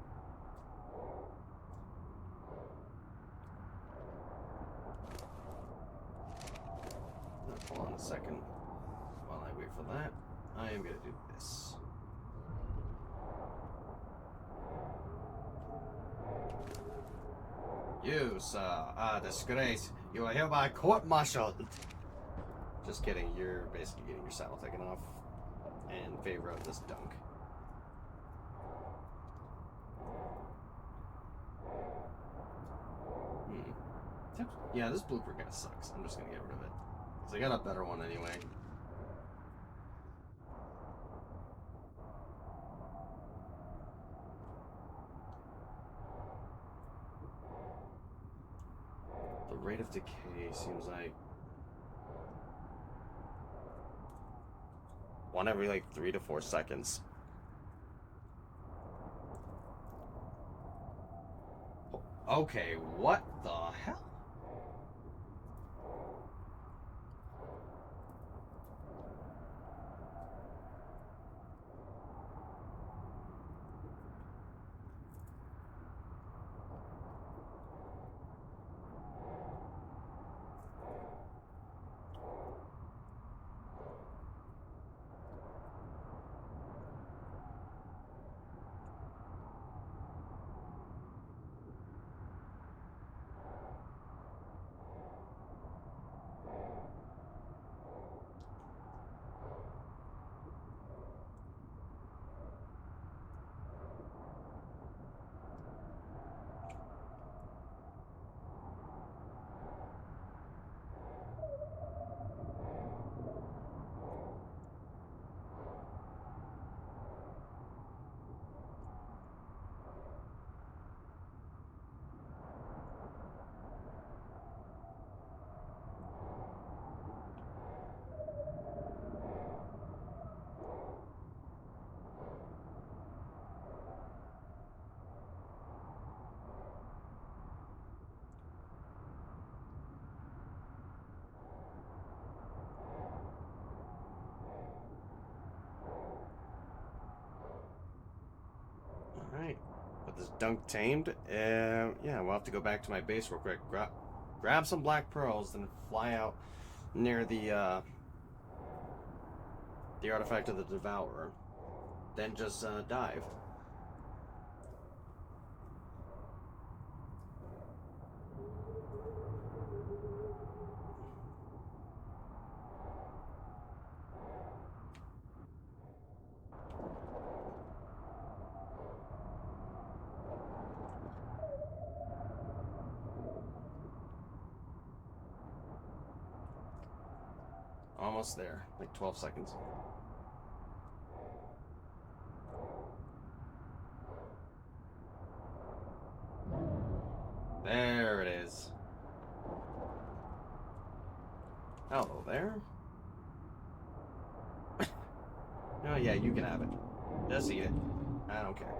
Hold on a second. While I wait for that, I am going to do this. You, sir, are a disgrace. You are hereby court-martialed. Just kidding. You're basically getting your saddle taken off in favor of this dunk. Yeah, this blueprint kind of sucks. I'm just going to get rid of it. Because I got a better one anyway. The rate of decay seems like one every like 3 to 4 seconds. Okay, what the hell? Alright. But this dunk tamed. Yeah, we'll have to go back to my base real quick. Grab some black pearls, then fly out near the artifact of the Devourer. Then just dive. Almost there, like 12 seconds. There it is. Hello there. Oh yeah, you can have it. Just eat it. I don't care.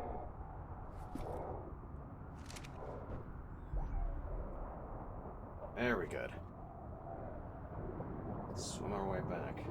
Very good. Swim our way back.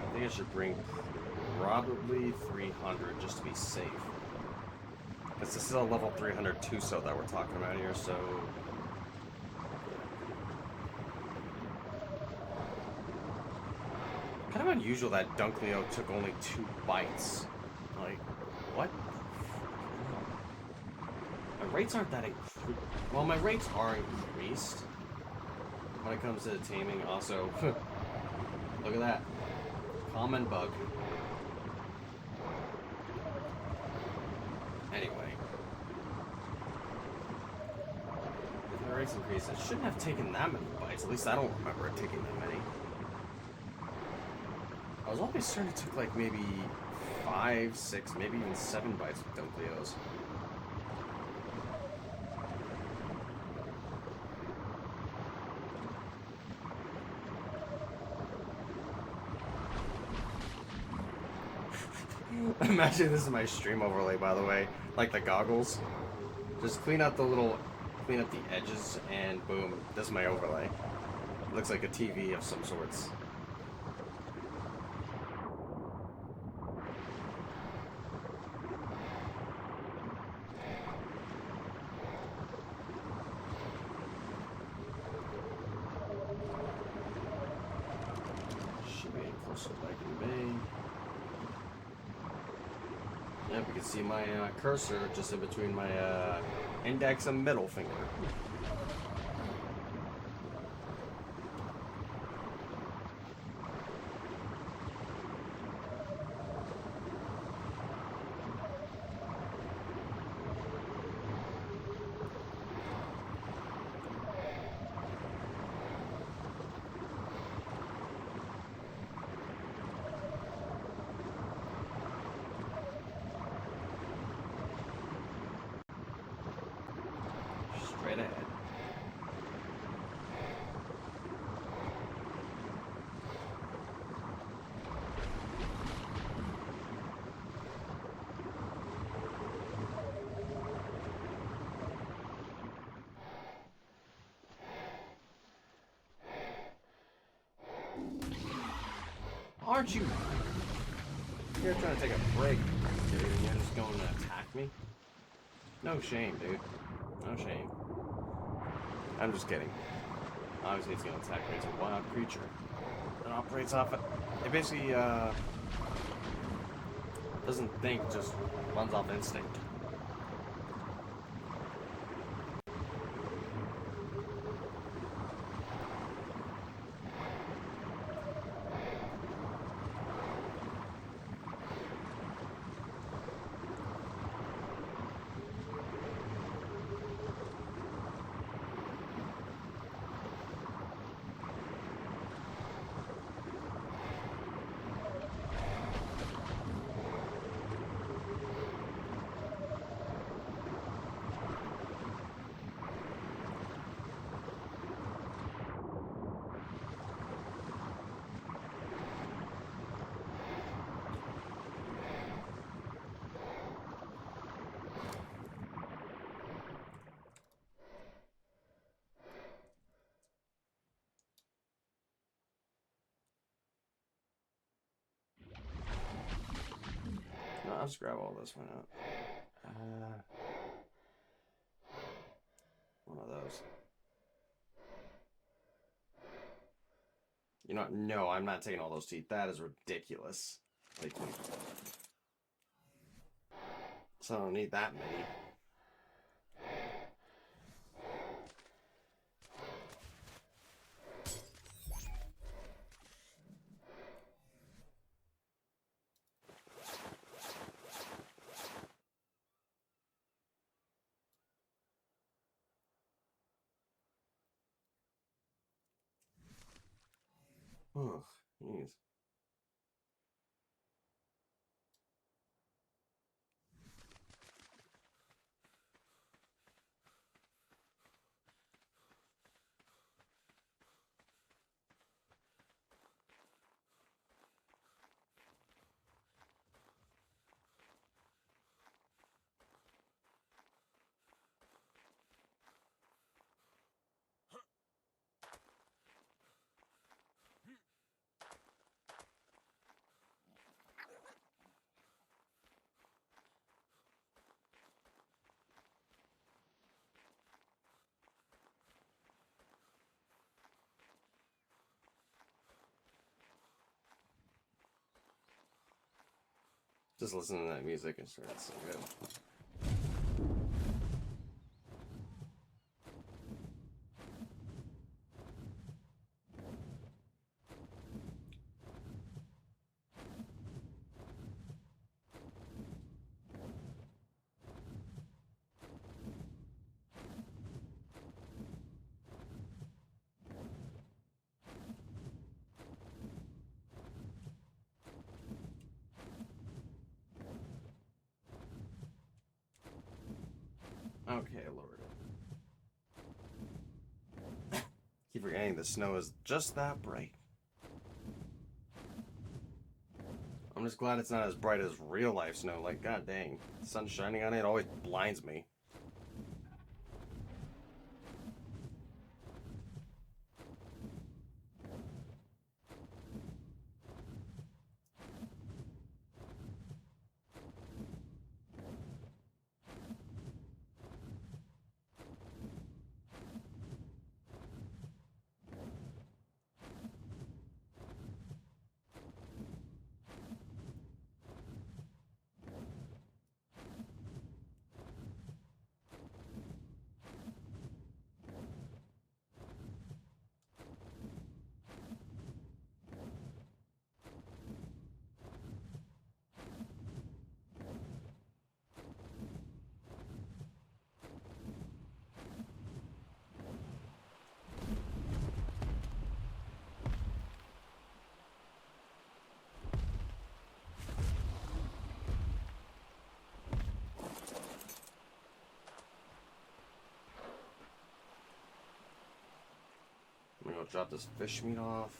I think I should bring probably 300 just to be safe. Because this is a level 300 Tuso that we're talking about here, so... Kind of unusual that Dunkleo took only 2 bites. Like, what? My rates aren't that increased. Well, my rates are increased when it comes to the taming. Also, look at that. Common bug. Anyway. If my rates increased, it shouldn't have taken that many bites. At least I don't remember it taking that many. I was always certain it took like maybe 5, 6, maybe even 7 bites with Dunkleos. Imagine this is my stream overlay, by the way. Like the goggles. Just clean up the edges, and boom, this is my overlay. It looks like a TV of some sorts. Should be closer to Viking Bay. Yep, you can see my cursor just in between my index and middle finger. Straight ahead. Aren't you? You're trying to take a break, dude, and you're just going to attack me? No shame, dude. No shame. I'm just kidding. Obviously, it's going to attack me. It's a wild creature. It operates off it. It basically, doesn't think, just runs off instinct. just grab all this. Why not? One of those. You know what? No, I'm not taking all those teeth. That is ridiculous. Like, so I don't need that many. Oh, jeez. Just listening to that music and sure, that's so good. Okay, I lowered it. Keep forgetting the snow is just that bright. I'm just glad it's not as bright as real life snow. Like, god dang, the sun's shining on it always blinds me. I'm gonna go drop this fish meat off.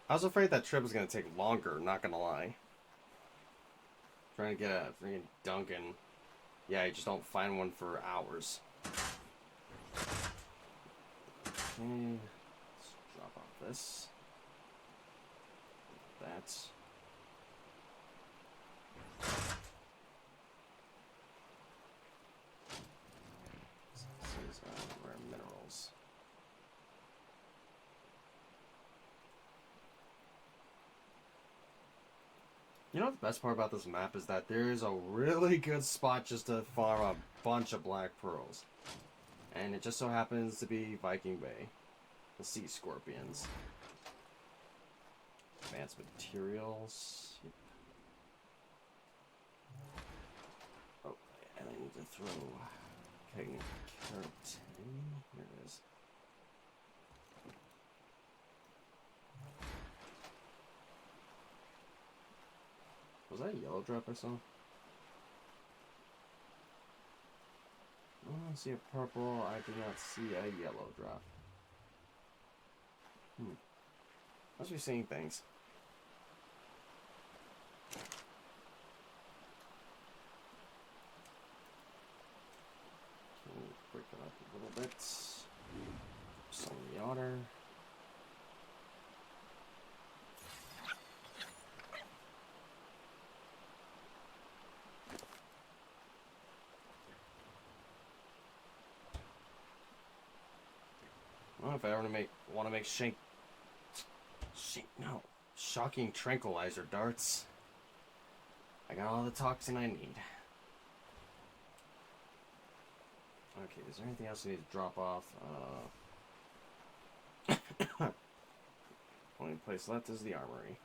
I was afraid that trip was gonna take longer, not gonna lie. Trying to get a freaking Dunkin'. Yeah, you just don't find one for hours. Okay, let's drop off this. That. This is rare minerals. You know what the best part about this map is that there is a really good spot just to farm a bunch of black pearls. And it just so happens to be Viking Bay. The sea scorpions. Advanced materials. Oh, and I need to throw keratin. Here it is. Was that a yellow drop I saw? Oh, I see a purple. I do not see a yellow drop. Must be seeing things. Break it up a little bit. Some of the otter. Well, if I ever want to make shocking tranquilizer darts, I got all the toxin I need. Okay, is there anything else I need to drop off? Only place left is the armory.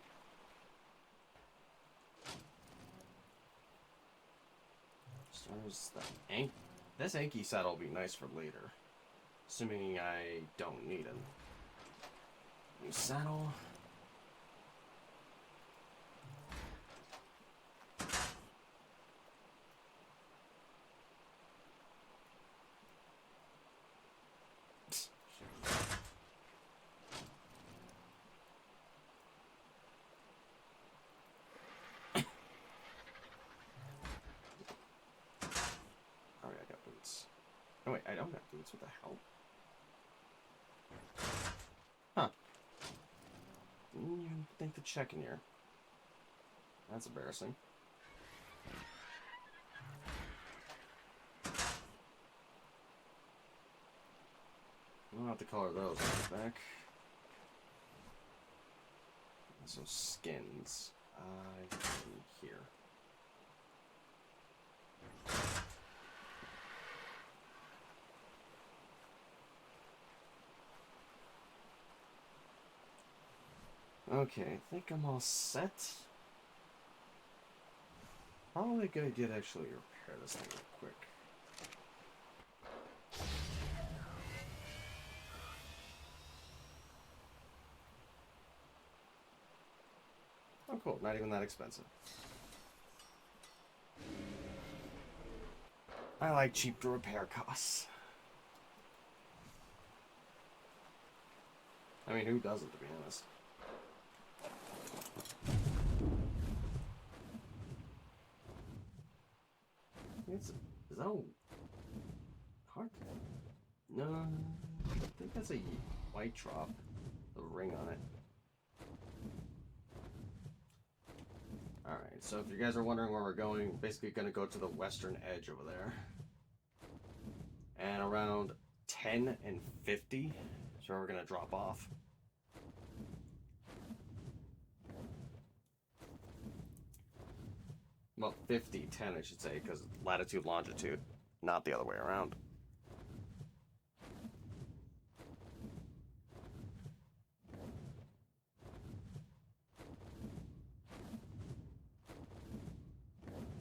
Stars the this Anki saddle will be nice for later. Assuming I don't need him. New saddle. Alright, I got boots. Oh wait, I don't have boots. What the hell? Huh. Didn't even think to check in here. That's embarrassing. I don't have to color those on the back. So skins. Here. Okay, I think I'm all set. Probably a good idea to actually repair this thing real quick. Oh cool, not even that expensive. I like cheap to repair costs. I mean, who doesn't, to be honest? Is that a heart? No, I think that's a white drop. The ring on it. Alright, so if you guys are wondering where we're going, we're basically going to go to the western edge over there. And around 10 and 50 is where we're going to drop off. Well, 50, 10 I should say, because latitude, longitude, not the other way around.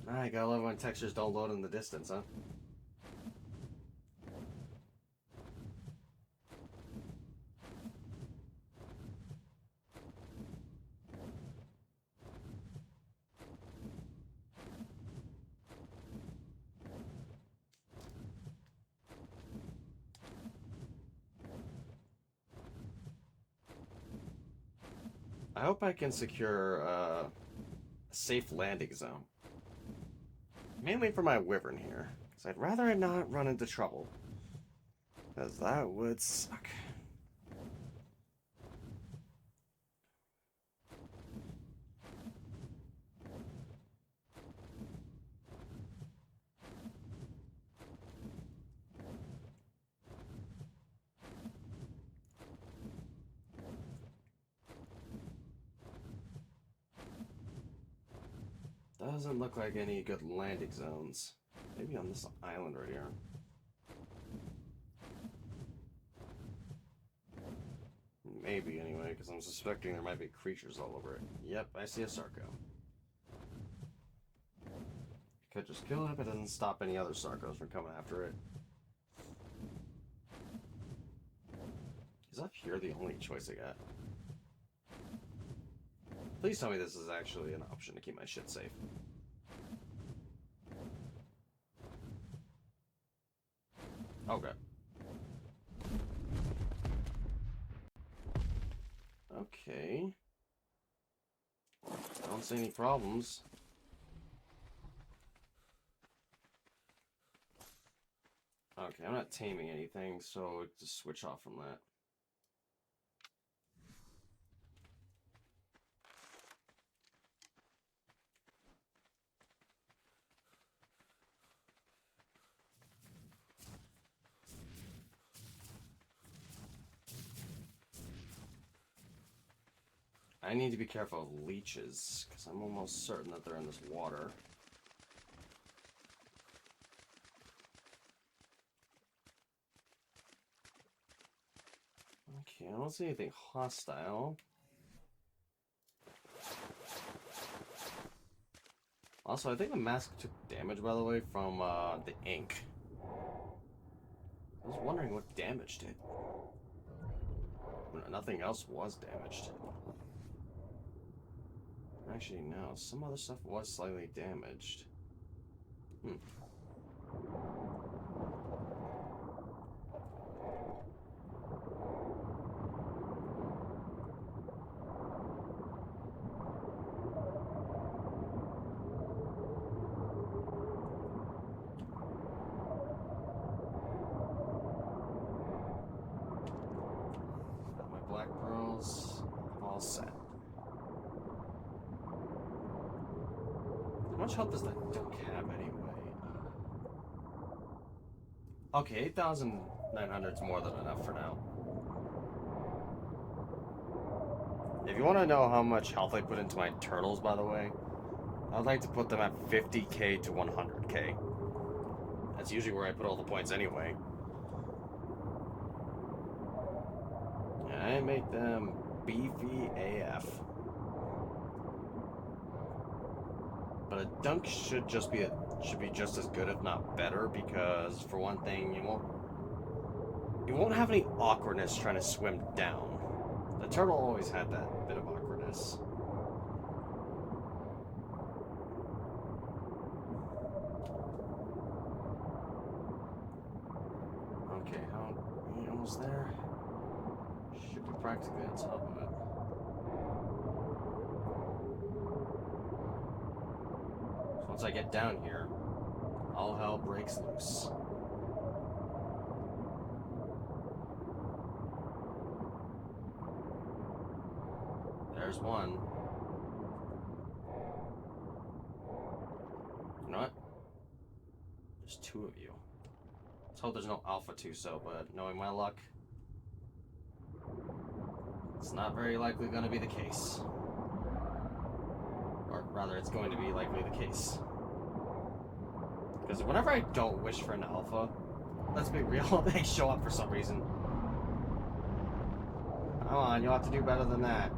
I gotta love when textures don't load in the distance, huh? I hope I can secure a safe landing zone. Mainly for my wyvern here, because I'd rather it not run into trouble. Because that would suck. Doesn't look like any good landing zones. Maybe on this island right here. Maybe, anyway, because I'm suspecting there might be creatures all over it. Yep, I see a Sarco. Could just kill it, but it doesn't stop any other Sarcos from coming after it. Is up here the only choice I got? Please tell me this is actually an option to keep my shit safe. Okay. Okay. Okay. I don't see any problems. Okay, I'm not taming anything, so just switch off from that. I need to be careful of leeches, because I'm almost certain that they're in this water. Okay, I don't see anything hostile. Also, I think the mask took damage, by the way, from the ink. I was wondering what damaged it. Nothing else was damaged. Actually, no. Some other stuff was slightly damaged. Got my black pearls all set. How much health does that dunk have anyway? Okay, 8,900 is more than enough for now. If you want to know how much health I put into my turtles, by the way, I'd like to put them at 50k to 100k. That's usually where I put all the points anyway. I make them beefy AF. But a dunk should be just as good, if not better, because for one thing, you won't have any awkwardness trying to swim down. The turtle always had that bit of awkwardness. Okay, how are you almost there? Should be practically on top of it. So once I get down here, all hell breaks loose. There's one. You know what? There's two of you. Let's hope there's no Alpha 2-so, but knowing my luck, it's not very likely going to be the case. Or rather, it's going to be likely the case. Because whenever I don't wish for an Alpha, let's be real, they show up for some reason. Come on, you'll have to do better than that.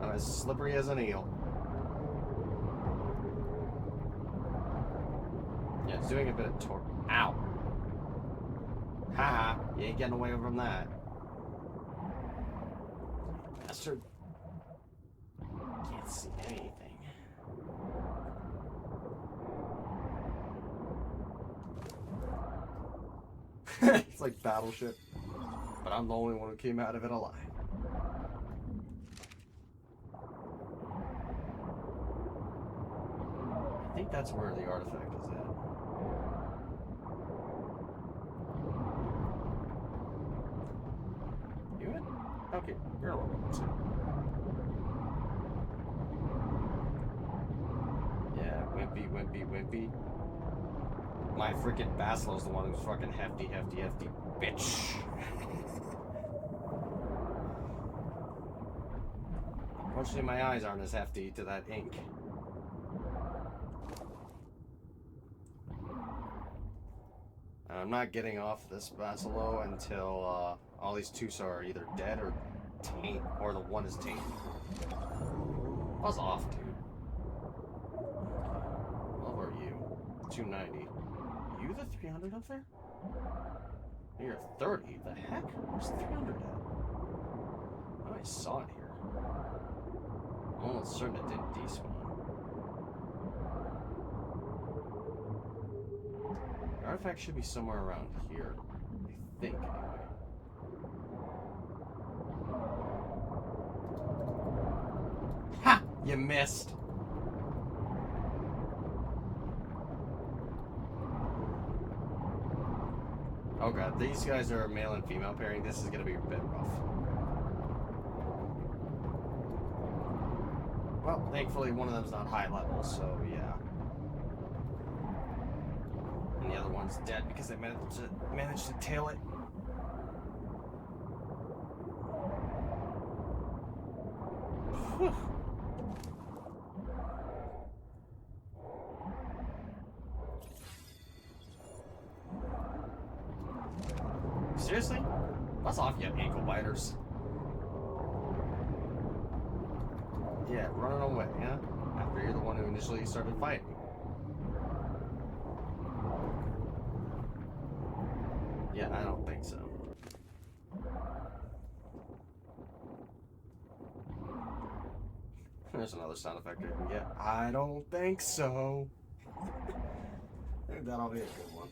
I'm as slippery as an eel. Yeah, it's doing a bit of torque. Ow! Haha, you ain't getting away from that. Bastard. Can't see anything. It's like Battleship. But I'm the only one who came out of it alive. I think that's where the artifact is at. You in? Okay, you're welcome. Yeah, wimpy. My freaking Basilo's the one who's fucking hefty, bitch. Unfortunately, my eyes aren't as hefty to that ink. I'm not getting off this Basilo until all these 2-so are either dead or taint, or the one is tainted. Buzz off, dude. What are you? 290. You the 300 up there? You're 30. The heck? Where's 300 at? Oh, I saw it here. I'm almost certain it didn't despawn. The artifact should be somewhere around here. I think, anyway. You missed. Oh god, these guys are a male and female pairing. This is gonna be a bit rough. Well, thankfully one of them's not high level, so yeah. And the other one's dead because they managed to tail it. Whew. Seriously? Buzz off, you ankle biters. Yeah, running away, huh? After you're the one who initially started fighting. Yeah, I don't think so. There's another sound effect I can get. I don't think so. I think that'll be a good one.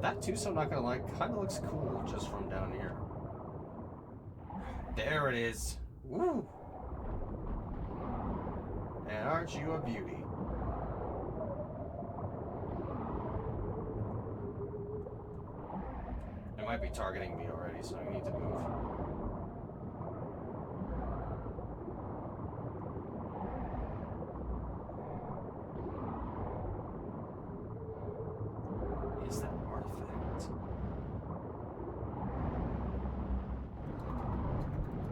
That Tuso, I'm not gonna lie, kind of looks cool just from down here. There it is. Woo! And aren't you a beauty? It might be targeting me already, so I need to move. Is that artifact?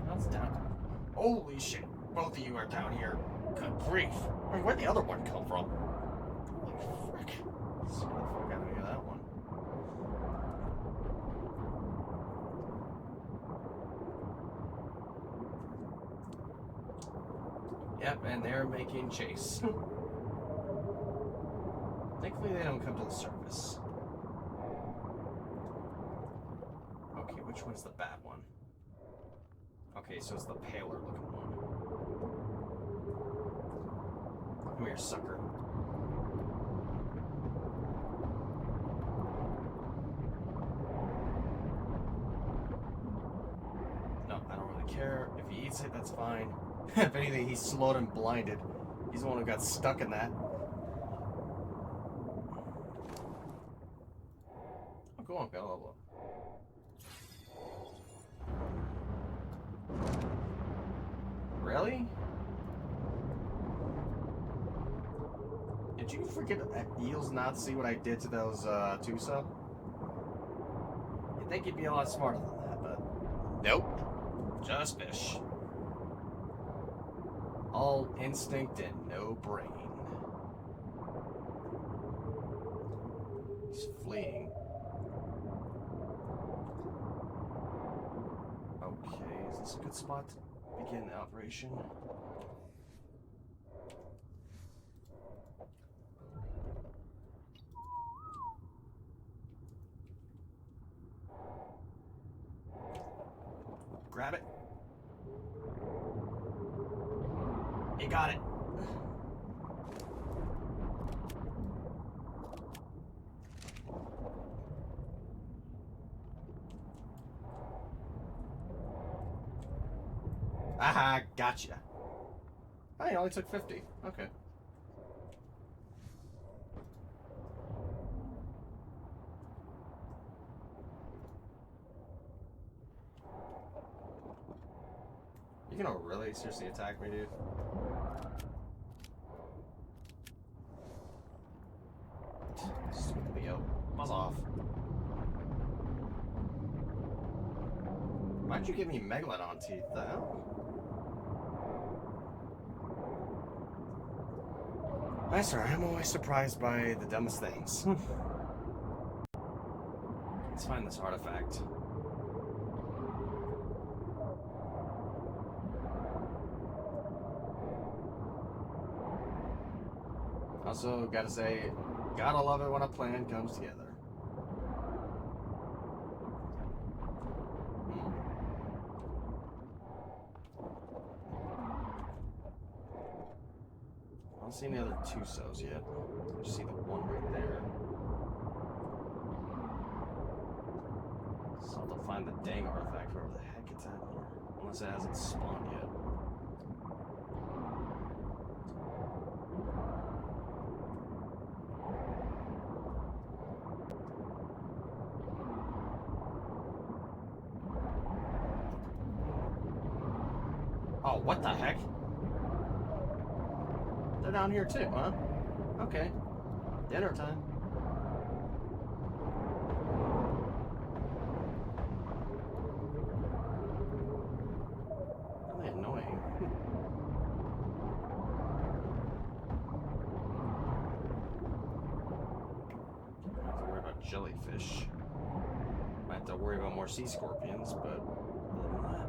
That's down. Holy shit! Both of you are down here. Good grief! Where'd the other one come from? Holy frick! Let's get the fuck out of here, that one. Yep, and they're making chase. Thankfully they don't come to the surface. Okay, which one's the bad one? Okay, so it's the paler looking one. Come here, sucker. No, I don't really care. If he eats it, that's fine. If anything, he's slowed and blinded. He's the one who got stuck in that. Oh, go on, go level up. Really? Did you forget that eels not see what I did to those Tuso? You'd think you'd be a lot smarter than that, but nope. Just fish. All instinct and no brain. He's fleeing. Okay, is this a good spot to begin the operation? Grab it. You got it. Aha, gotcha. Oh, you only took 50. Okay. You gonna really seriously attack me, dude? Stupid Leo. Buzz off. Why'd you give me Megalodon teeth, the hell? That's right, I'm always surprised by the dumbest things. Let's find this artifact. Also, gotta say, gotta love it when a plan comes together. I don't see any other Tusos yet. I just see the one right there. So I'll have to find find the dang artifact, wherever the heck it's at here. Unless it hasn't spawned yet. Oh, what the heck? They're down here too, huh? Okay. Dinner time. Really annoying. Don't have to worry about jellyfish. Might have to worry about more sea scorpions, but other than that.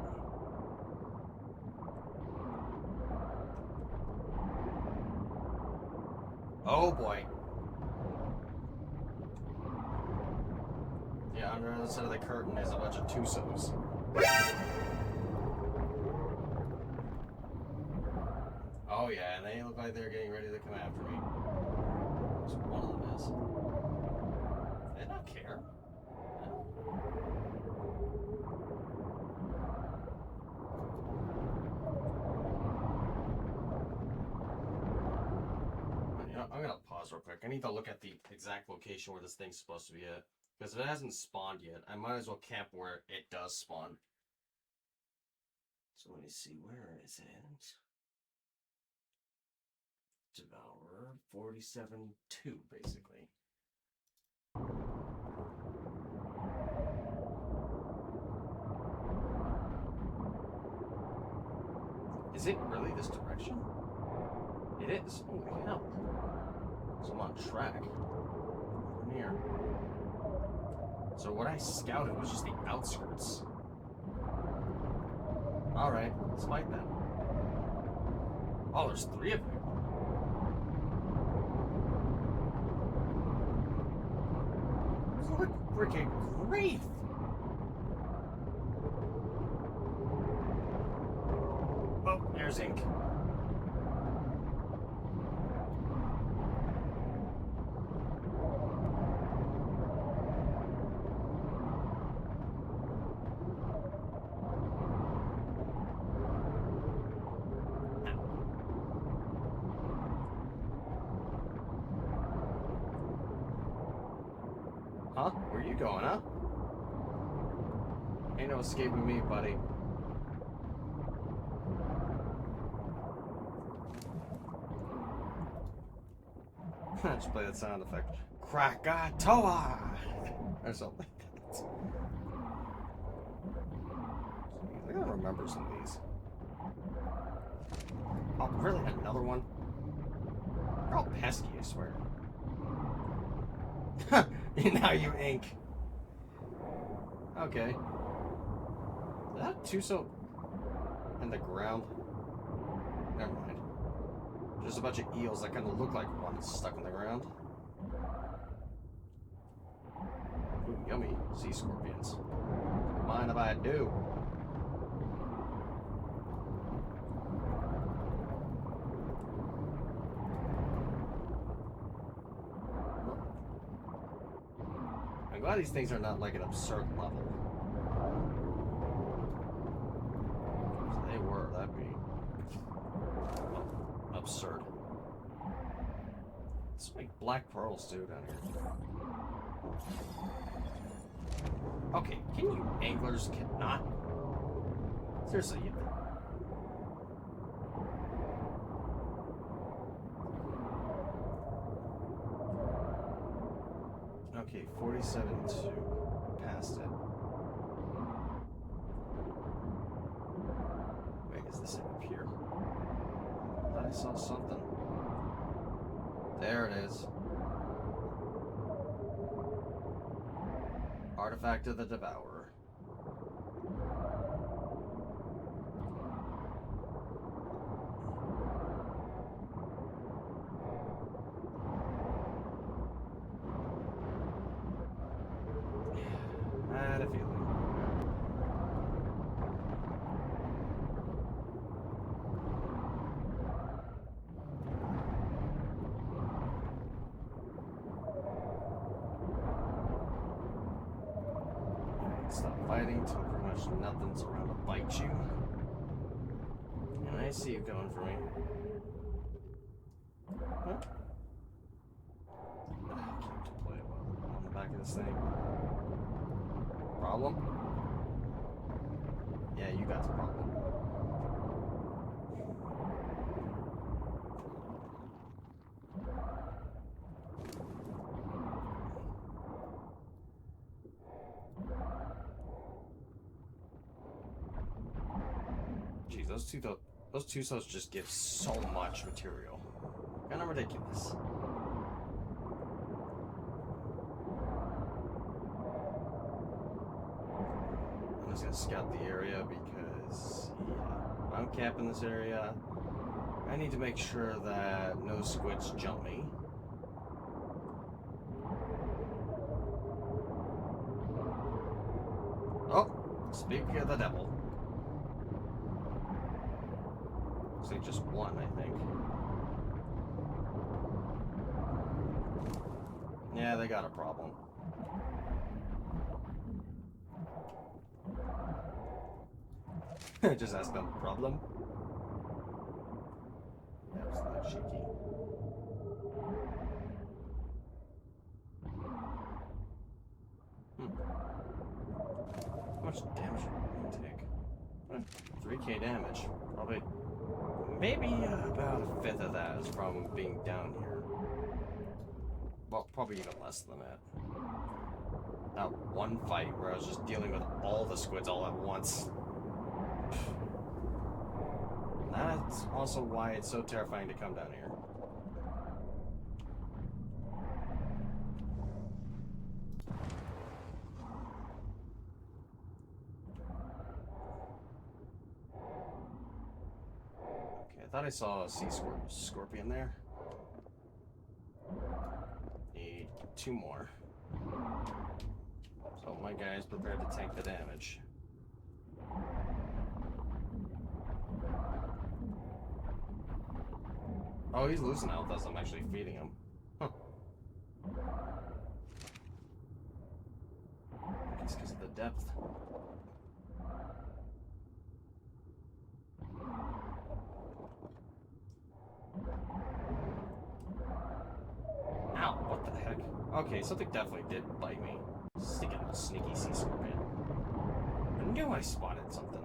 Oh boy. Yeah, under the side of the curtain is a bunch of Tusos. Oh yeah, and they look like they're getting ready to come after me. Just one of them is. They don't care. I'm gonna pause real quick. I need to look at the exact location where this thing's supposed to be at. Because if it hasn't spawned yet, I might as well camp where it does spawn. So let me see, where is it? Devourer 47-2, basically. Is it really this direction? It is. Holy hell. So I'm on track. Over near. So what I scouted was just the outskirts. Alright, let's fight then. Oh, there's 3 of them. Good freaking grief! Oh, there's ink. Huh? Where you going, huh? Ain't no escaping me, buddy. Just play that sound effect. Krakatoa! Or something like that. I gotta remember some of these. Oh, really? Another one? They're all pesky, I swear. Now you ink. Okay. Is that Tuso in the ground? Never mind. There's a bunch of eels that kind of look like one that's stuck in the ground. Ooh, yummy sea scorpions. Mind if I do? I'm glad these things are not like an absurd level. If they were, that'd be absurd. It's like black pearls, dude, down here. Okay, can you anglers not? Seriously, you... Okay, 47-2. Past it. Wait, is this it up here? I thought I saw something. There it is. Artifact of the Devourer. I had a feeling. Yikes. fighting till pretty much nothing's around to bite you. And I see you coming for me. Huh? I can't deploy it well on the back of this thing. Problem? Yeah, you got the problem. Jeez, those two cells just give so much material. Kind of ridiculous. I'm just gonna scout the area because, yeah, I'm camping this area. I need to make sure that no squids jump me. Oh, speaking of the devil. Looks like just one, I think. Yeah, they got a problem. Just ask them, problem? Absolute cheeky. How much damage did we take? 3k damage. Probably. Maybe about a fifth of that is from being down here. Well, probably even less than that. That one fight where I was just dealing with all the squids all at once. That's also why it's so terrifying to come down here. Okay, I thought I saw a sea scorpion there. Need 2 more. So my guy's prepared to tank the damage. Oh, he's losing health as I'm actually feeding him. Huh. I guess because of the depth. Ow, what the heck? Okay, something definitely did bite me. Sneaky sea scorpion. I knew I spotted something.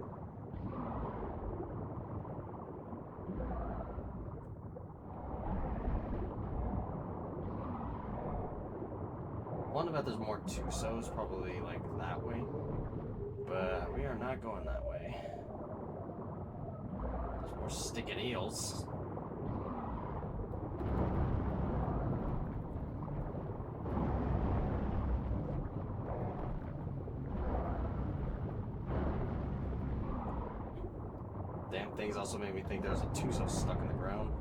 One about there's more Tusos, probably like that way. But we are not going that way. There's more sticking eels. Damn things also made me think there was a Tuso stuck in the ground.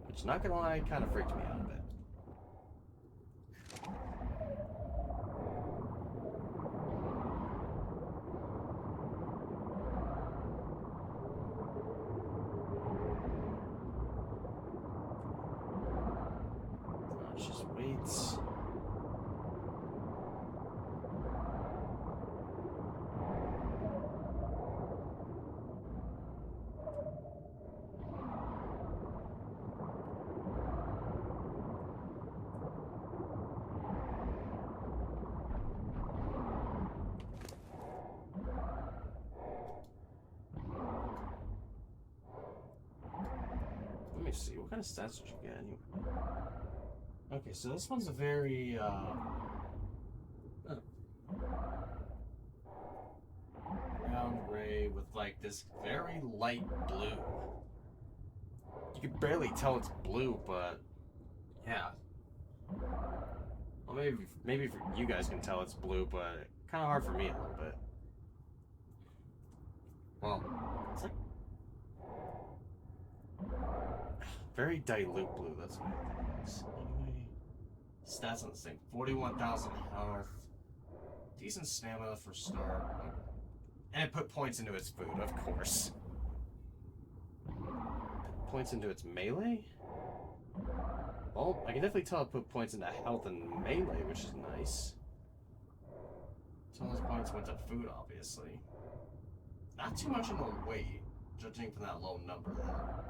Which, not gonna lie, kind of freaked me out a bit. Let's just wait. Let me see, what kind of stats did you get anyway? Okay, so this one's a very, brown gray with like this very light blue. You can barely tell it's blue, but yeah. Well, maybe for you guys can tell it's blue, but kind of hard for me a little bit. Well, it's like very dilute blue. That's what it is. Anyway, stats on this thing: 41,000 health, decent stamina for start, and it put points into its food, of course. Points into its melee. Well, I can definitely tell I put points into health and melee, which is nice. Some of those points went to food, obviously. Not too much in the weight, judging from that low number there.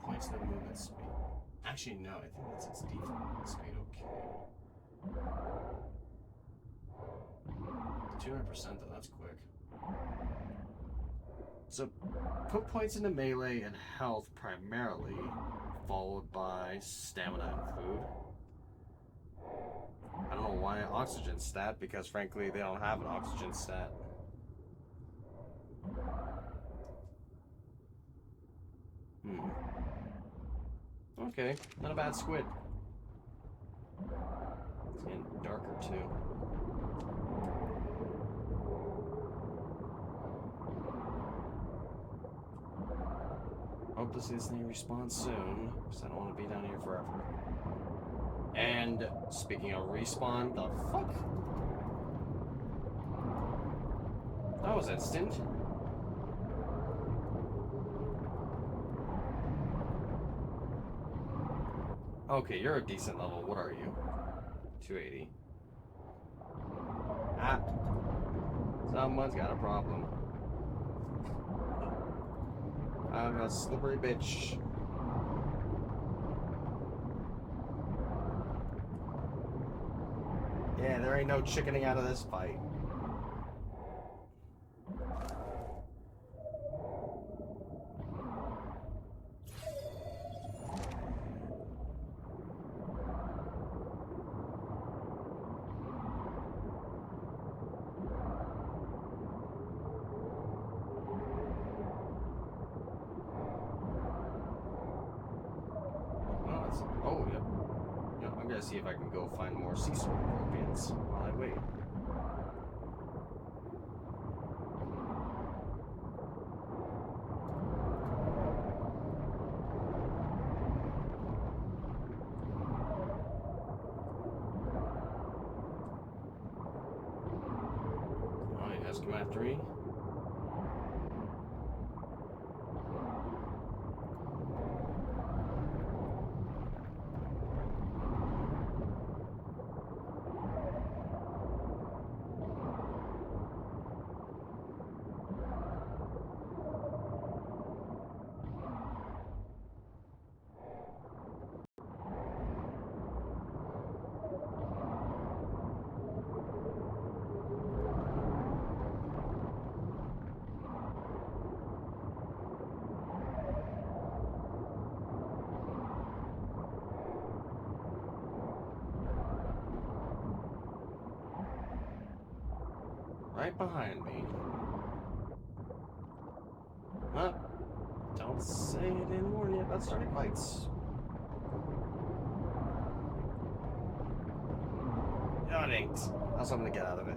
Points to movement speed. Actually, no, I think that's its default movement speed. Okay. 200% though, that's quick. So, put points into melee and health primarily, followed by stamina and food. I don't know why oxygen stat, because frankly they don't have an oxygen stat. Okay, not a bad squid. It's getting darker too. Hope to see this thing respawn soon, because I don't want to be down here forever. And speaking of respawn, the fuck? That was instant. Okay, you're a decent level. What are you? 280. Ah. Someone's got a problem. I'm a slippery bitch. Yeah, there ain't no chickening out of this fight. Oh, yep. Yeah, I'm gonna see if I can go find more sea scorpions while I wait. Oh, he has come after me. Right behind me. Huh? Don't say I didn't warn you about starting fights. Oh, it ain't. That's what I'm gonna get out of it.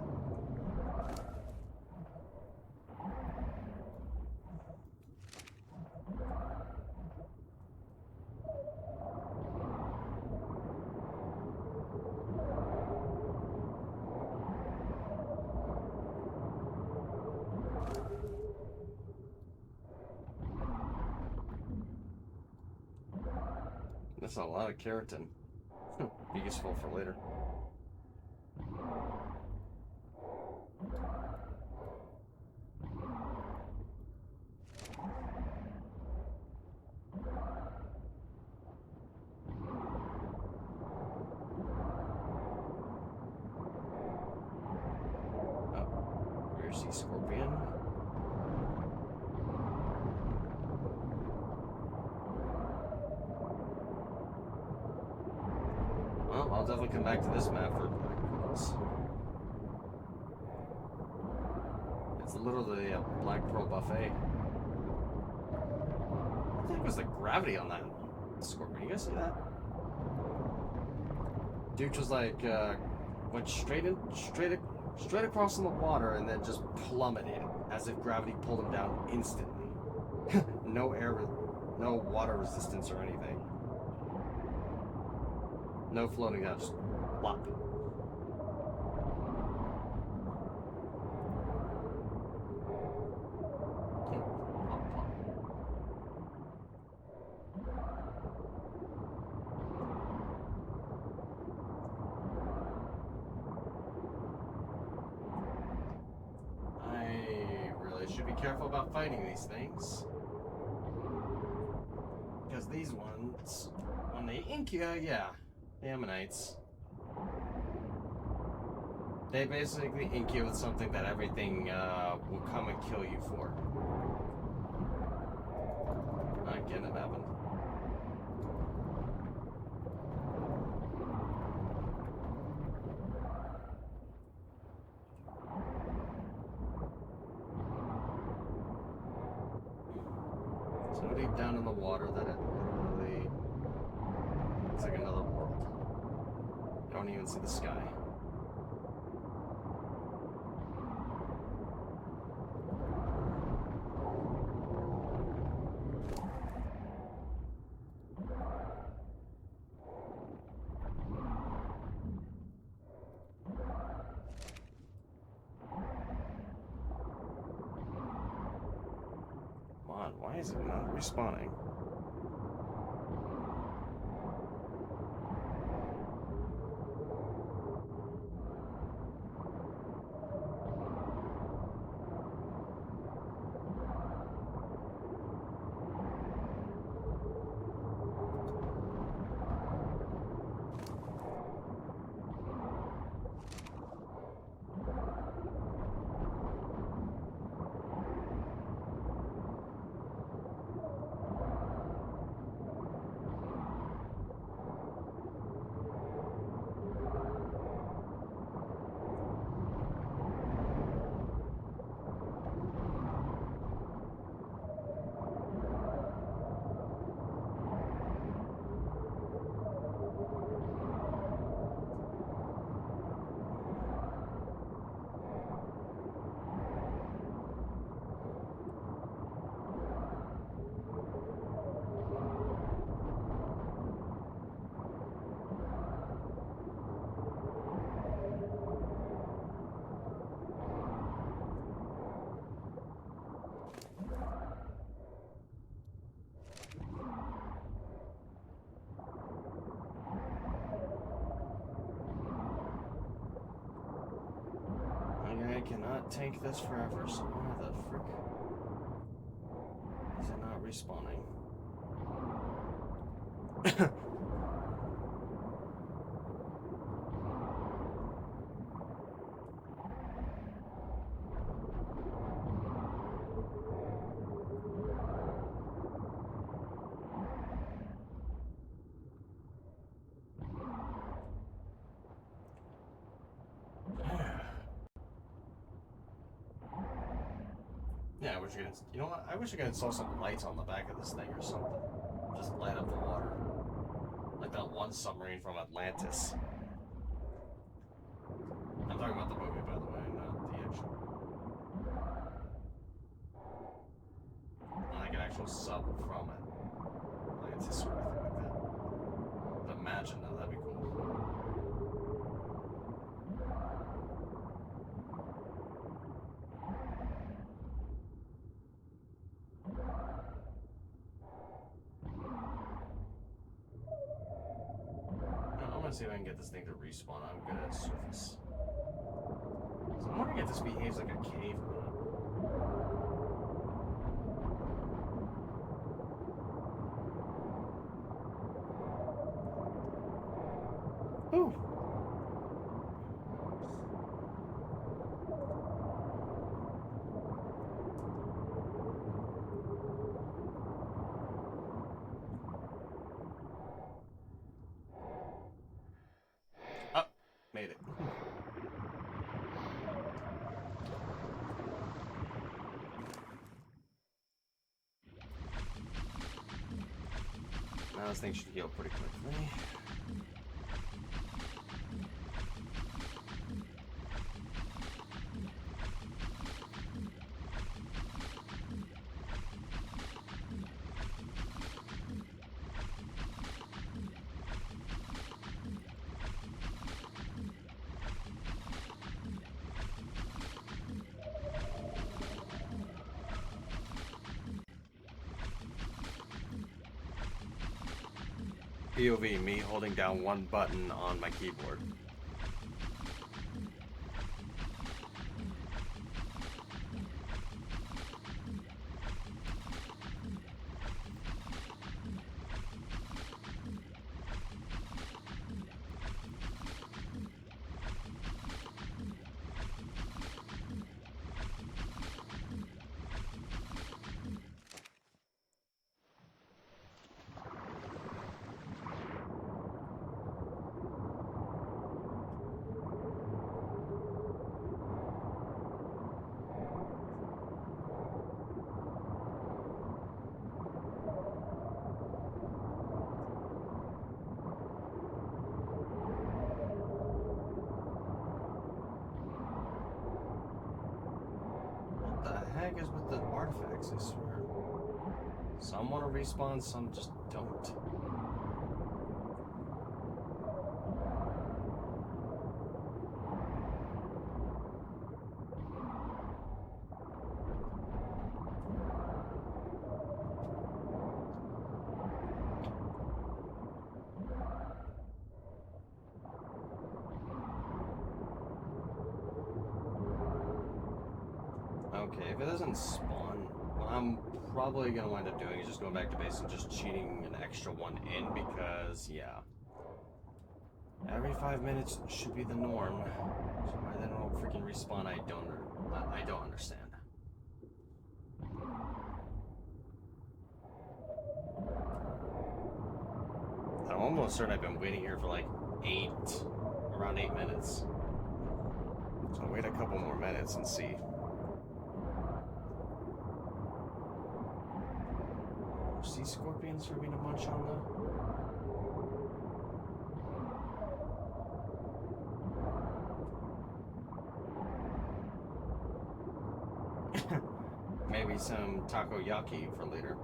That's a lot of keratin. Be useful for later. Oh, here's sea scorpion. Well, I'll definitely come back to this map for this. It's literally a Black Pearl buffet. What the heck was the gravity on that scorpion? You guys see that? Dude was like, went straight across in the water and then just plummeted as if gravity pulled him down instantly. No no water resistance or anything. No floating down, just plop. should be careful about fighting these things. Because these ones, when they ink you, yeah, the ammonites, they basically ink you with something that everything will come and kill you for. Not getting it happened. So deep down in the water that it literally, it's like another world. You don't even see the sky. Why is it not respawning? I cannot tank this forever, so why the frick is it not respawning? Yeah, I wish I could. You know what? I wish I could install some lights on the back of this thing or something. Just light up the water, like that one submarine from Atlantis. I'm talking about the movie, by the way, not the actual. Not like an actual sub from Atlantis or anything like that. But imagine though, that'd be cool. See if I can get this thing to respawn. I'm good at surface. So I'm wondering if this behaves like a cave or not. Ooh. Made it. Now this thing should heal pretty quickly. POV, me holding down one button on my keyboard. heck is with the artifacts, I swear. Some want to respawn, some just don't. Okay, if it doesn't spawn, what I'm probably going to wind up doing is just going back to base and just cheating an extra one in because, yeah. Every 5 minutes should be the norm. So why they don't freaking respawn, I don't understand. I'm almost certain I've been waiting here for like around 8 minutes. So I'll wait a couple more minutes and see. Sea scorpions for me to munch on though? Maybe some takoyaki for later.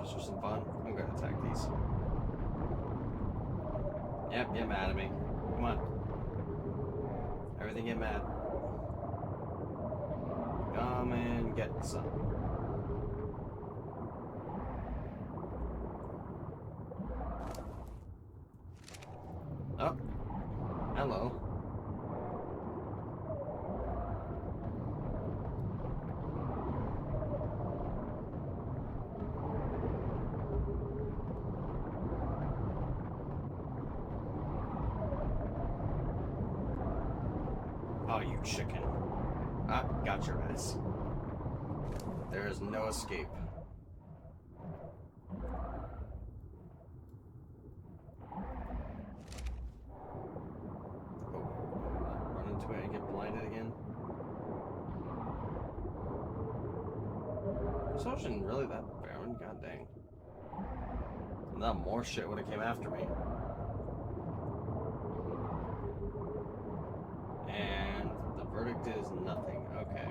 Just for some fun. I'm gonna attack these. Yep, get mad at me. Come on. Everything get mad. Come and get some. Oh. Hello. Oh, you chicken. Ah, got your ass. There is no escape. Oh, run into it and get blinded again. This ocean really that barren? God dang. Not more shit would have came after me. And the verdict is nothing. Okay.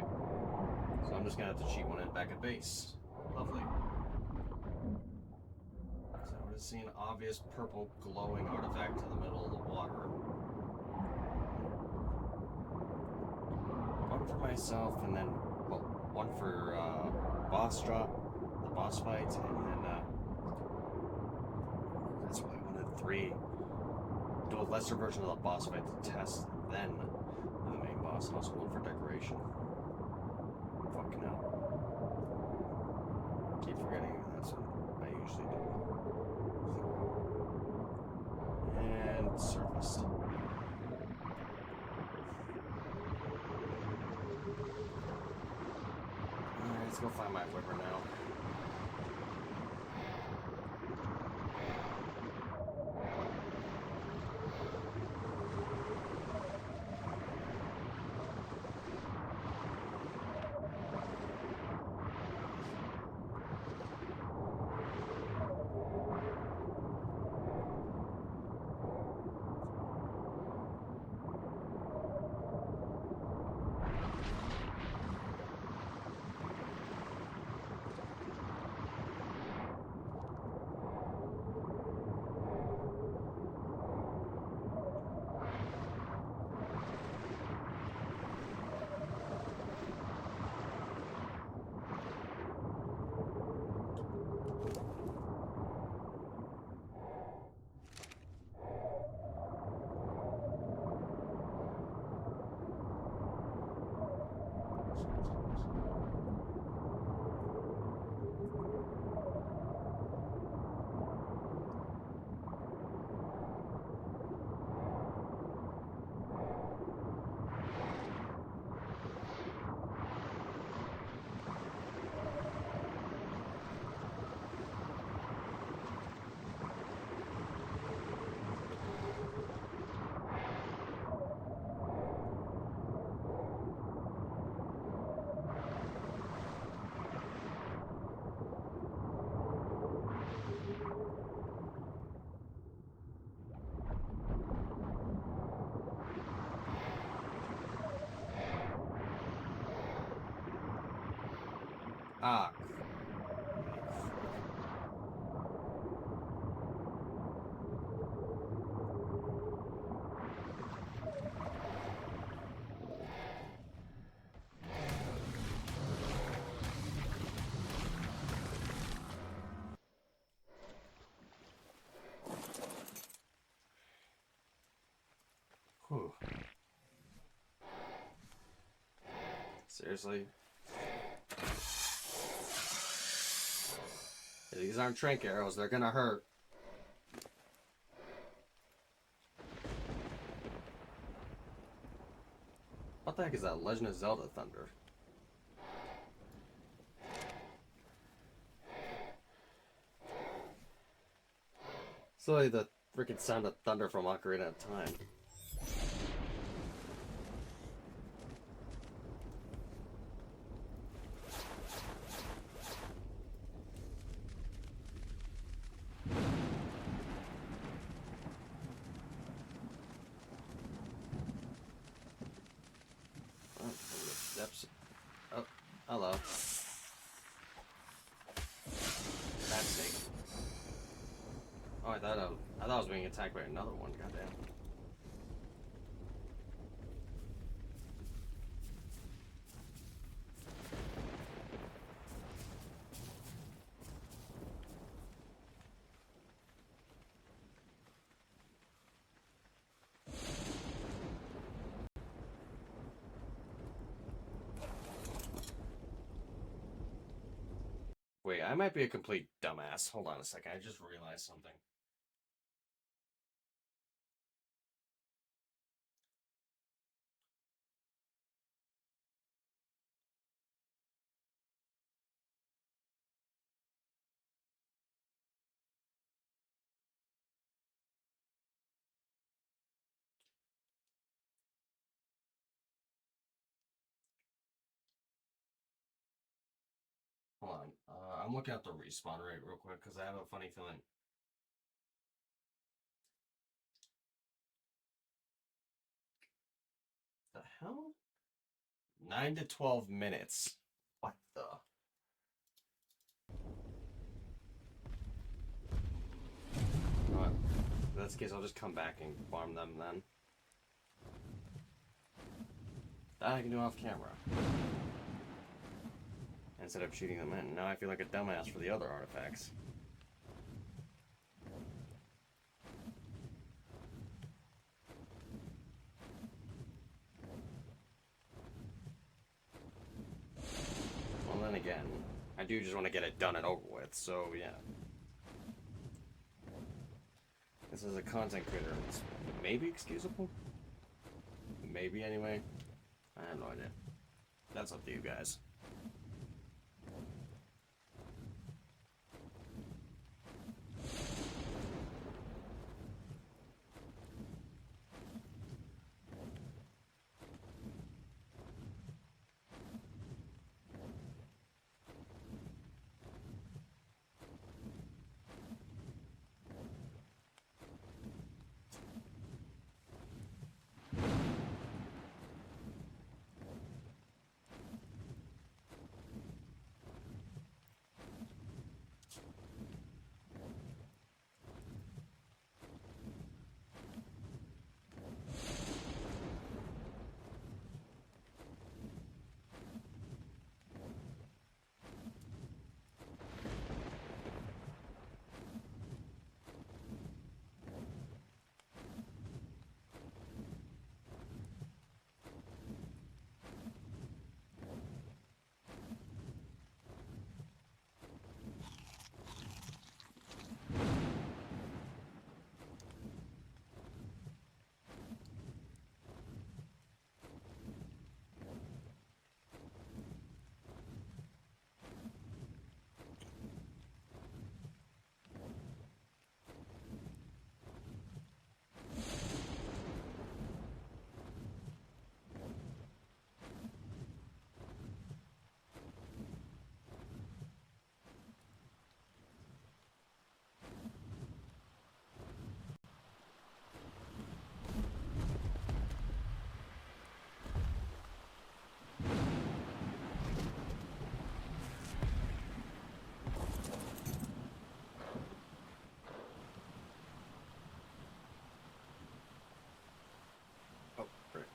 So I'm just gonna have to cheat one in back at base. Lovely. So I would have seen obvious purple glowing artifact in the middle of the water. One for myself, and then, well, one for boss drop, the boss fight, and then that's what I wanted. 3. Do a lesser version of the boss fight to test, then the main boss, and also one for decoration. Fucking hell. Keep forgetting that's what I usually do. And surfaced. Alright, let's go find my whipper now. Ah. Whew. Seriously? These aren't trank arrows, they're gonna hurt. What the heck is that Legend of Zelda thunder? It's like the freaking sound of thunder from Ocarina of Time. Oh, hello. That snake. Oh, I thought I was being attacked by another one. Goddamn. Wait, I might be a complete dumbass. Hold on a second. I just realized something. Hold on. I'm looking at the respawn rate real quick because I have a funny feeling. The hell? 9 to 12 minutes. What the? You know what? In this case, I'll just come back and farm them then. That I can do off camera. Instead of shooting them in. Now I feel like a dumbass for the other artifacts. Well, then again, I do just want to get it done and over with, so yeah. This is a content creator. It's maybe excusable? Maybe anyway. I have no idea. That's up to you guys.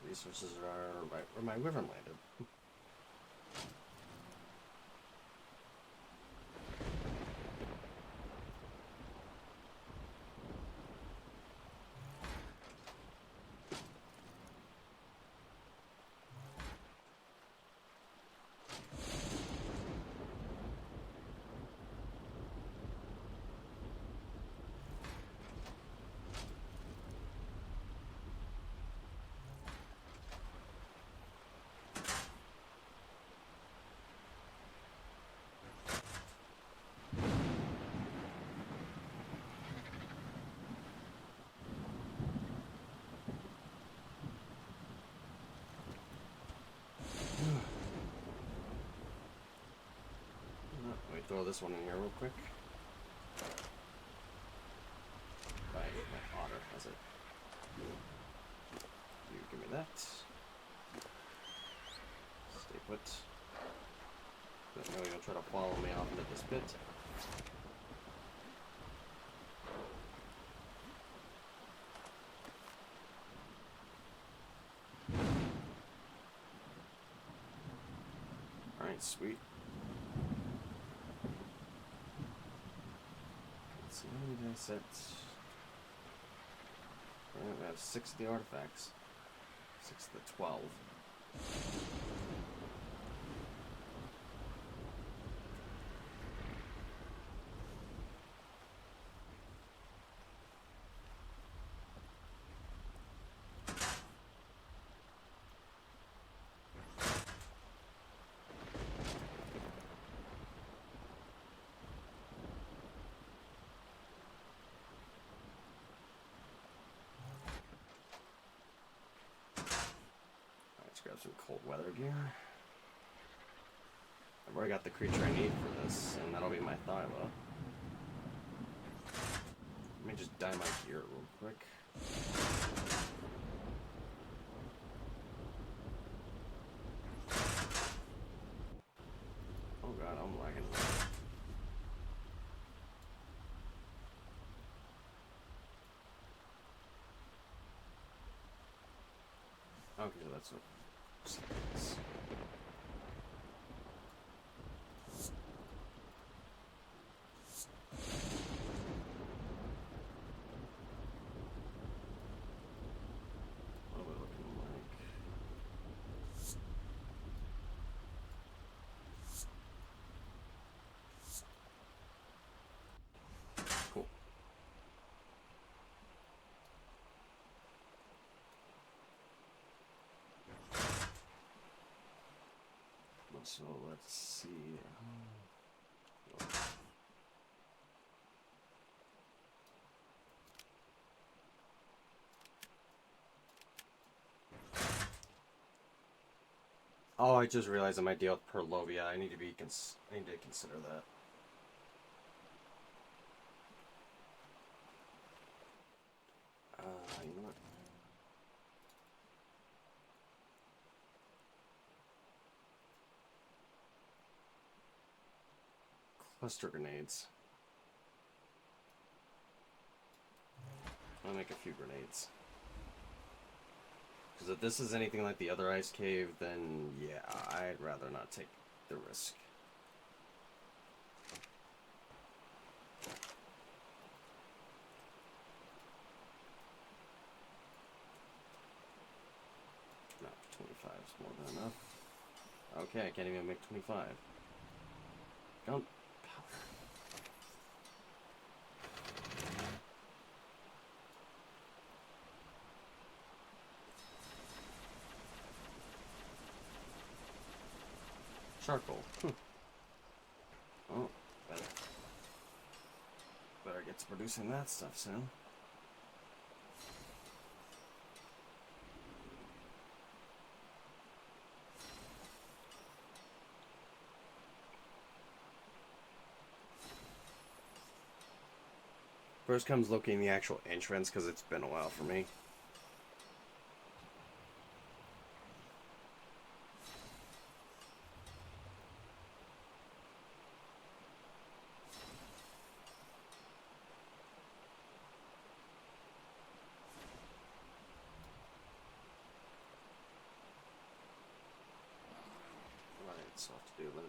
resources are right where my wyvern landed. Let me throw this one in here real quick. My otter has it. You give me that. Stay put. Don't know you'll try to follow me off into this pit. Alright, sweet. Let's see, how many did I set? Alright, we have 6 of the artifacts. 6 of the 12. Let's grab some cold weather gear. I've already got the creature I need for this, and that'll be my Thyla. Let me just dye my gear real quick. Oh god, I'm lagging. Okay, so that's what. What are we looking like? Cool. So let's see. Oh, I just realized I might deal with Perlovia. I need to consider that. You know what? Cluster grenades. I'll make a few grenades. Because if this is anything like the other ice cave, then yeah, I'd rather not take the risk. No, 25 is more than enough. Okay, I can't even make 25. Gunpowder. Charcoal. Oh, better get to producing that stuff soon. First comes locating the actual entrance, because it's been a while for me. still have to do then.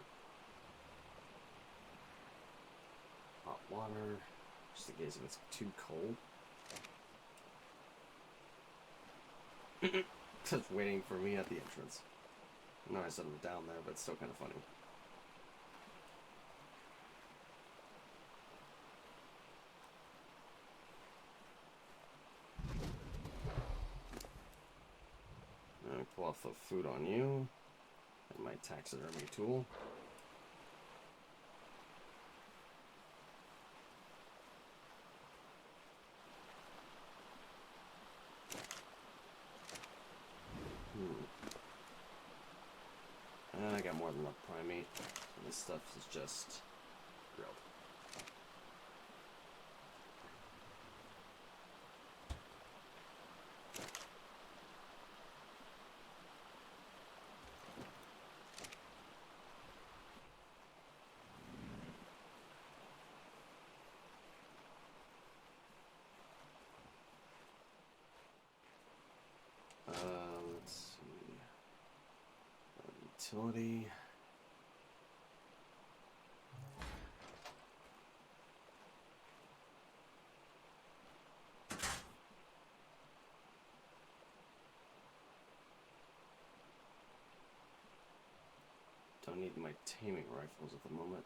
Hot water, just in case if it's too cold. Just waiting for me at the entrance. I know I said I'm down there, but it's still kind of funny. I'll pull off the food on you. And my taxidermy tool. I got more than enough primate. So this stuff is just grilled. Let's see. Utility. Don't need my taming rifles at the moment.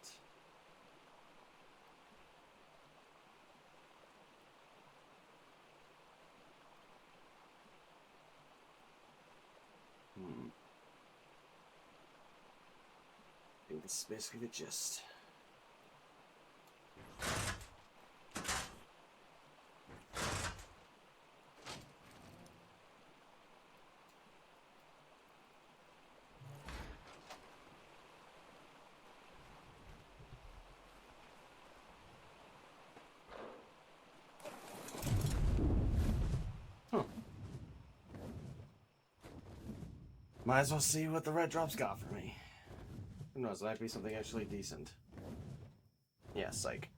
I think this is basically the gist. Might as well see what the red drops got for me. Who knows, it might be something actually decent. Yeah, psych.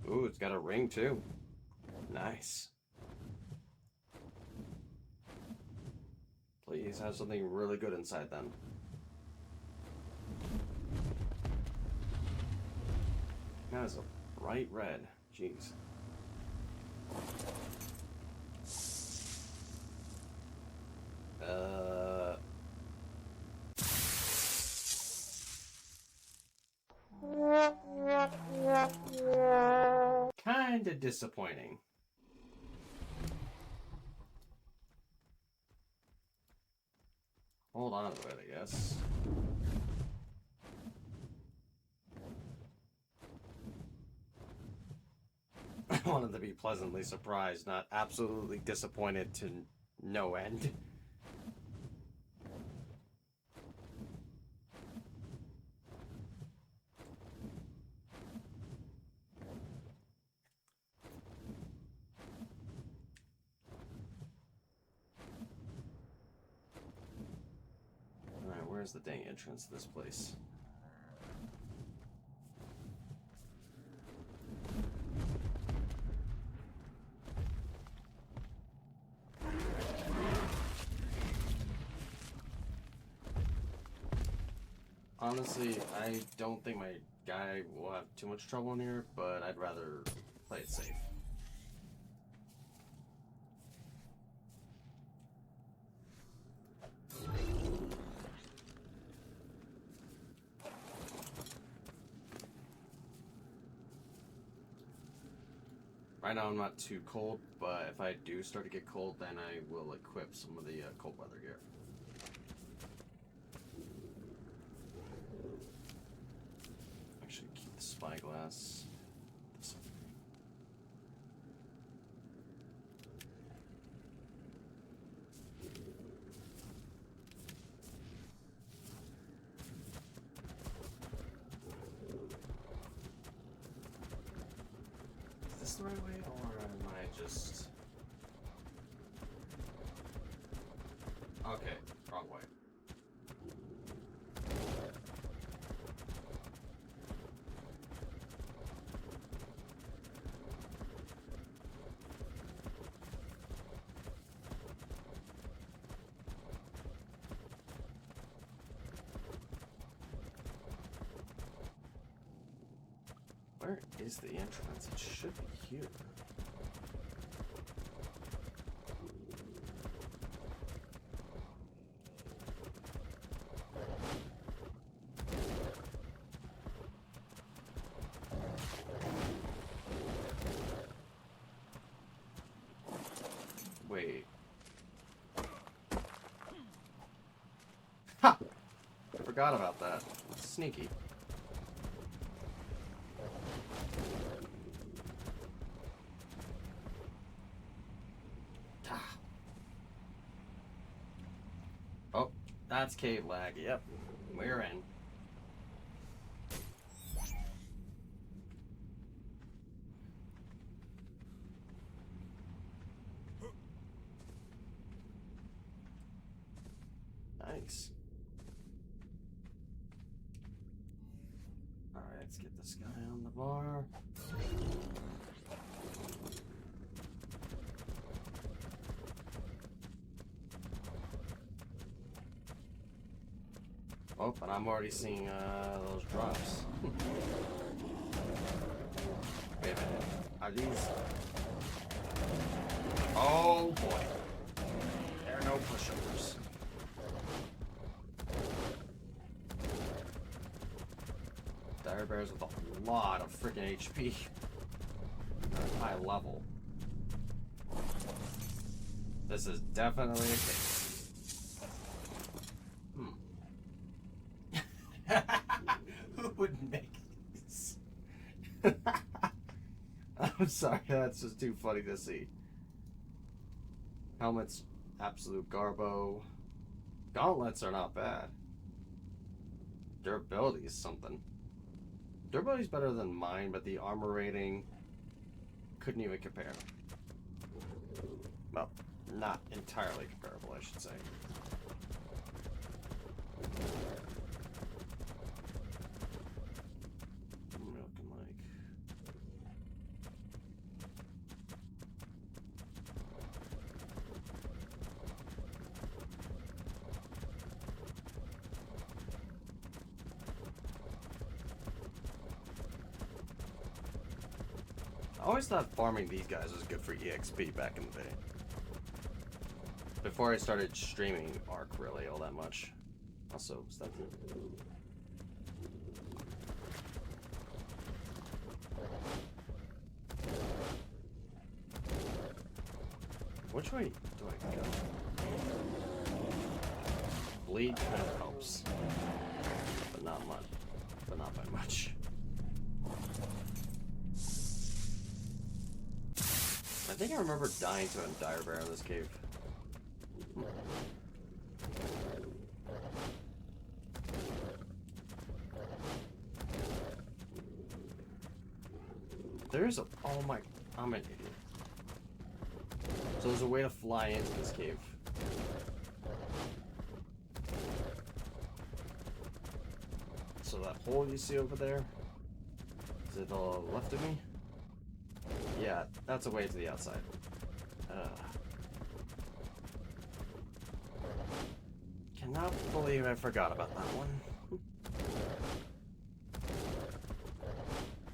Ooh, it's got a ring too. Nice. Please have something really good inside then. That is a bright red. Jeez. Kinda disappointing. Hold on to it, I guess. I wanted to be pleasantly surprised, not absolutely disappointed to no end. Alright, where's the dang entrance to this place? Honestly, I don't think my guy will have too much trouble in here, but I'd rather play it safe. Right now I'm not too cold, but if I do start to get cold, then I will equip some of the cold weather gear. Actually, keep the spyglass. this the right way, or am I just... Okay, wrong way. Where is the entrance? It should be here. Wait. Ha! Forgot about that. Sneaky. Oh, that's cave lag. Yep, we're in. Nice. All right, let's get this guy on the bar. Oh, but I'm already seeing those drops. Wait a minute. Are these... Oh boy. There are no pushovers. Dire bears with a lot of freaking HP. At a high level. This is definitely a case. Who would make this? I'm sorry, that's just too funny to see. Helmets, absolute garbo. Gauntlets are not bad. Durability is something. Durability is better than mine, but the armor rating couldn't even compare. Well, not entirely comparable, I should say. I always thought farming these guys was good for EXP back in the day. Before I started streaming ARK really all that much. Also, stuff. Which way do I go? Bleed kind of helps. But not much. But not by much. I think I remember dying to a dire bear in this cave. There's a... Oh my... I'm an idiot. So there's a way to fly into this cave. So that hole you see over there, is it all left of me? Yeah, that's a way to the outside. Cannot believe I forgot about that one.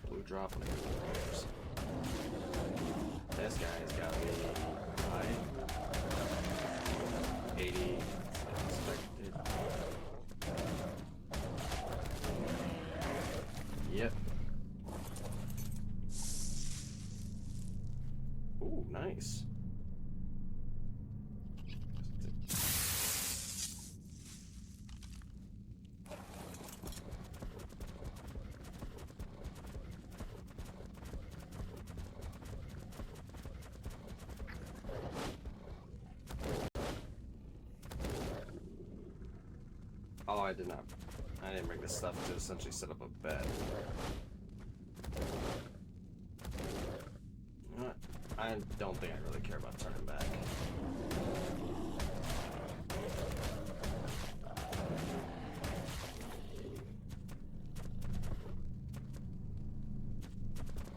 Blue drop and this guy's got me high. 80. Expected. Yep. Ooh, nice. Oh, I did not. I didn't bring this stuff to essentially set up a bed. I don't think I really care about turning back.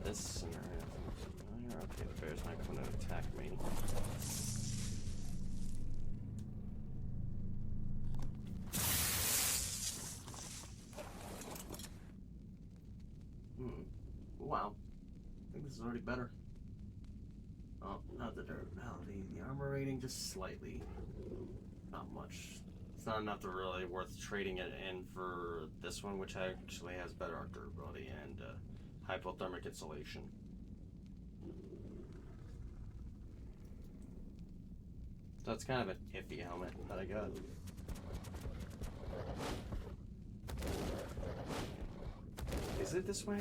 This scenario is familiar. Okay, the bear's not going to attack me. Wow. I think this is already better. Oh, not the durability. The armor rating just slightly. Not much. It's not enough to really worth trading it in for this one, which actually has better arc durability and hypothermic insulation. So it's kind of an iffy helmet that I got. Is it this way?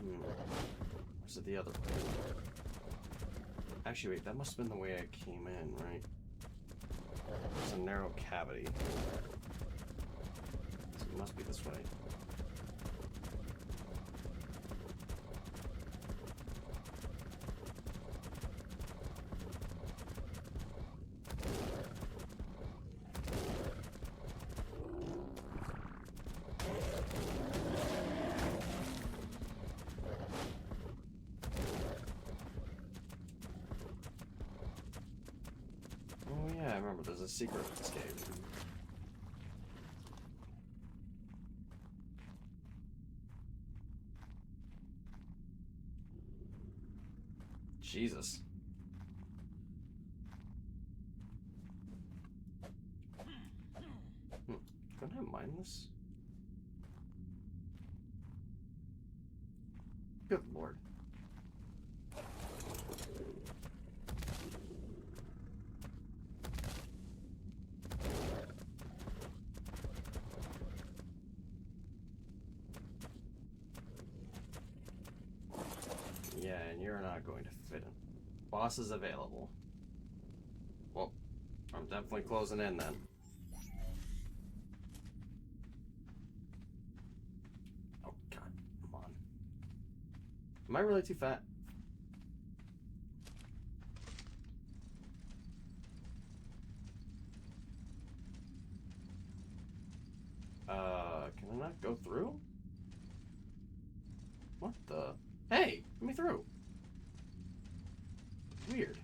Or is it the other way? Actually, wait, that must have been the way I came in, right? It's a narrow cavity. So it must be this way. Yeah, I remember there's a secret escape. Jesus. Couldn't I mine this? Good lord. Yeah, and you're not going to fit in. Boss is available. Well, I'm definitely closing in then. Oh god, come on. Am I really too fat? Can I not go through? What the? Hey, let me through. Weird.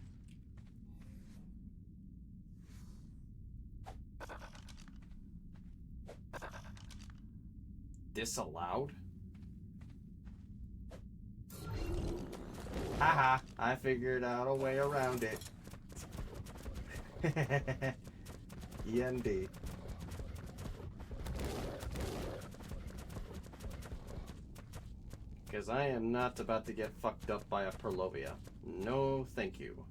Disallowed? Haha, I figured out a way around it. END. Because I am not about to get fucked up by a Perlovia. No, thank you.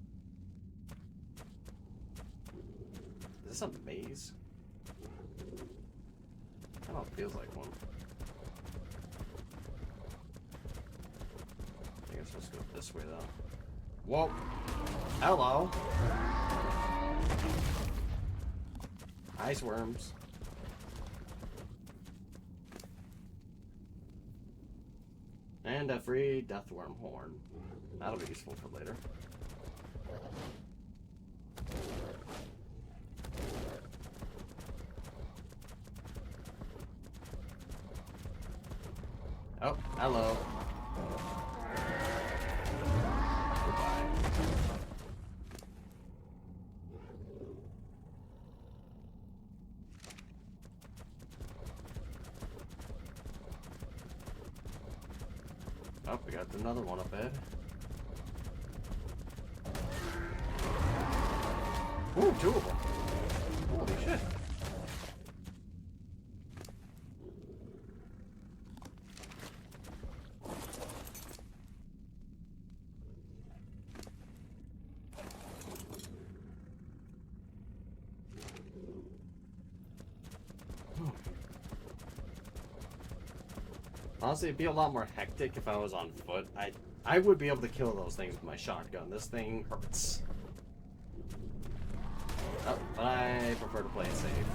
Is this a maze? I don't know, it feels like one. I guess let's go this way though. Whoa! Hello! Ice worms. And a free deathworm horn. That'll be useful for later. Oh, hello. Goodbye. Oh, we got another one up ahead. Ooh, two of them. Holy shit. Honestly, it'd be a lot more hectic if I was on foot. I would be able to kill those things with my shotgun. This thing hurts. Oh, but I prefer to play it safe.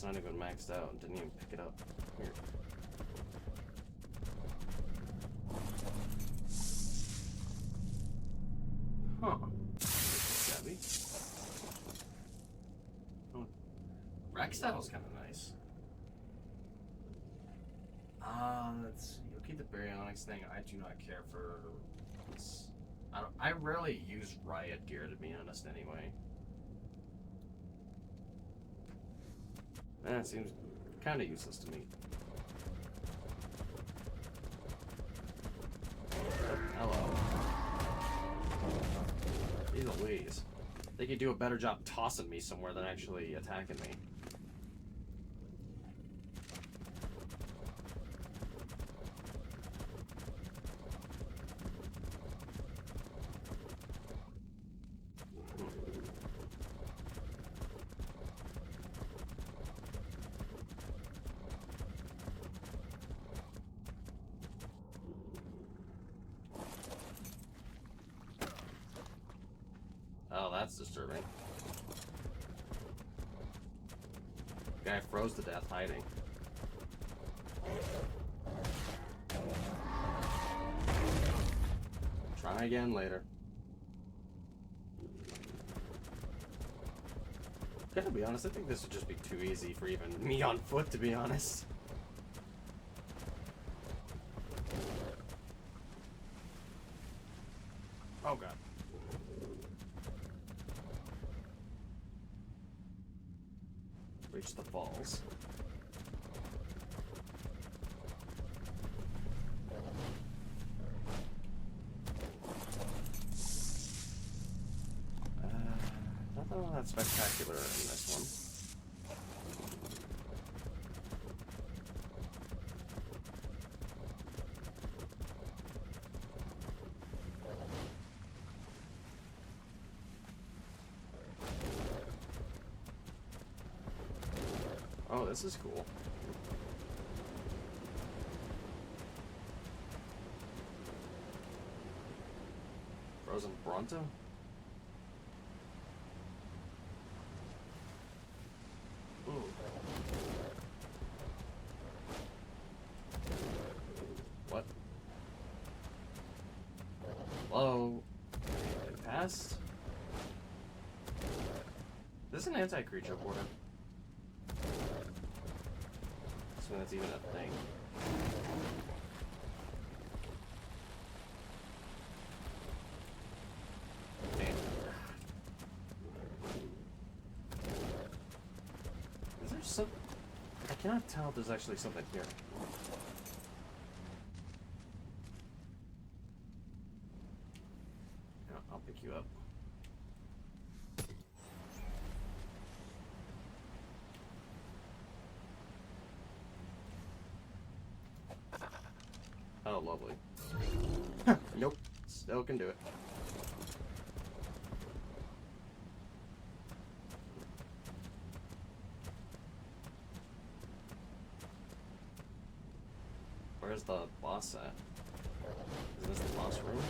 it's not even maxed out. Didn't even pick it up. Weird. Huh. Savvy. Oh. Rack saddle's kind of nice. Let's see. Okay, the baryonics thing. I do not care for this. I rarely use riot gear, to be honest, anyway. That seems kind of useless to me. Hello. These Louise. They could do a better job tossing me somewhere than actually attacking me. Oh, that's disturbing. Guy froze to death hiding. Try again later. Gotta be honest, I think this would just be too easy for even me on foot, to be honest. Oh god. Reach the falls. Nothing all that spectacular in this one. Oh, this is cool. Frozen Bronto? Ooh. What? Hello? It passed? This is an anti-creature border. So that's even a thing. Damn. Is there some... I cannot tell if there's actually something here. Yeah, I'll pick you up. Oh, lovely. Nope. Still can do it. Where's the boss at? Is this the boss room?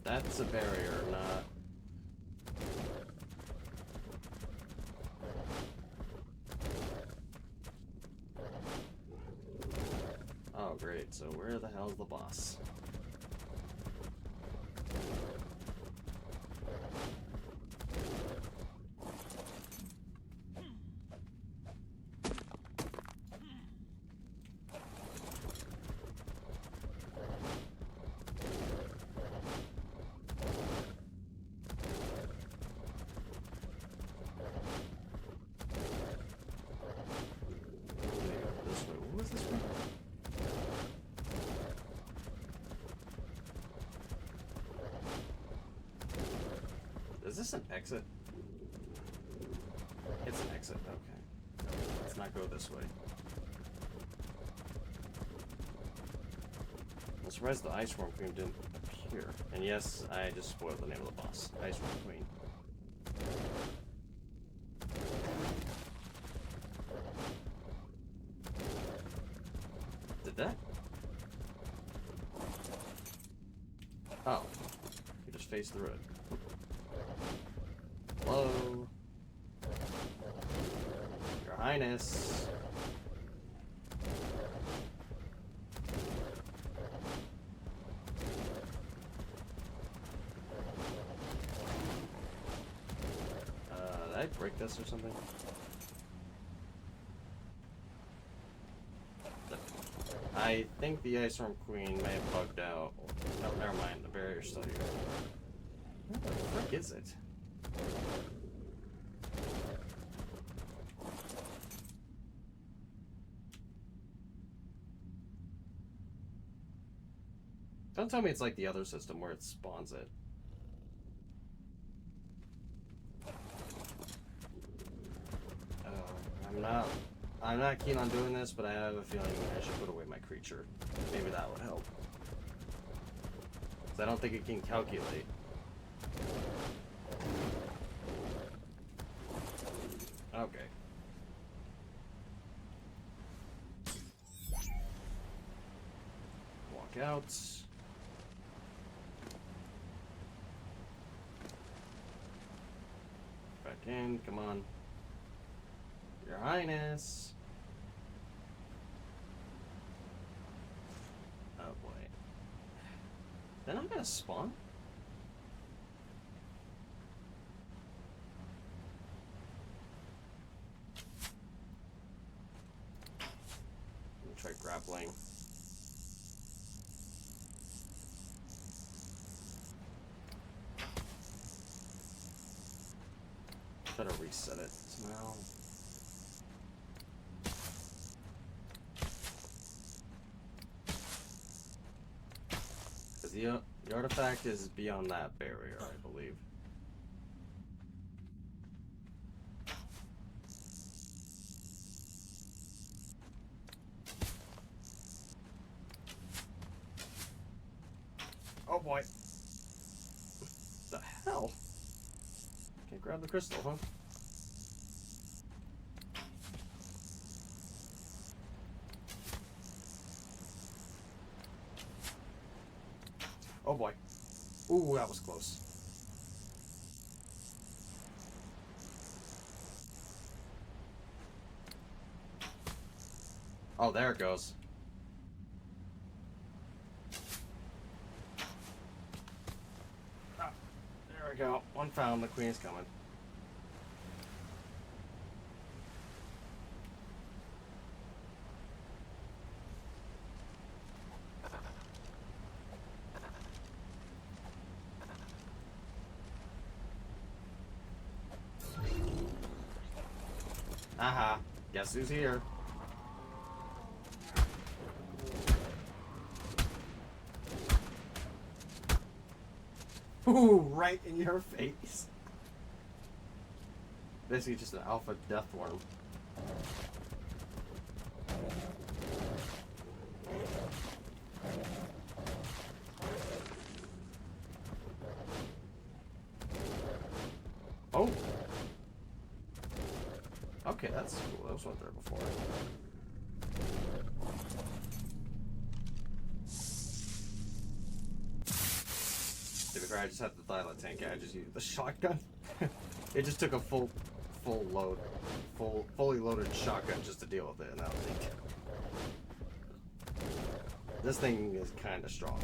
That's a barrier, not... Oh, great. So where the hell's the boss? This way. What was this one? Is this an exit? It's an exit, okay. Let's not go this way. I'm surprised the Ice Worm Queen didn't appear. And yes, I just spoiled the name of the boss. Ice Worm Queen. Did that? Oh. just phase through it. Hello? Your Highness. Did I break this or something? I think the Ice Storm Queen may have bugged out. Oh, never mind. The barrier's still here. What the frick is it? Don't tell me it's like the other system where it spawns it. I'm not keen on doing this, but I have a feeling I should put away my creature. Maybe that would help. 'Cause I don't think it can calculate. Okay. Walk out. Back in, come on. Your Highness. Oh boy. Then I'm gonna spawn? Let me try grappling. Better reset it somehow. The artifact is beyond that barrier, I believe. Oh boy. The hell? Can't grab the crystal, huh? Oh boy. Ooh, that was close. Oh, there it goes. Ah, there we go. One found. The queen's coming. Aha. Guess who's here? Ooh, right in your face. Basically just an alpha death worm. Oh. Okay, that's cool. Those weren't there before. To be fair, I just had the Thyla tank. I just used the shotgun. It just took a fully loaded shotgun just to deal with it, and that was it. This thing is kind of strong.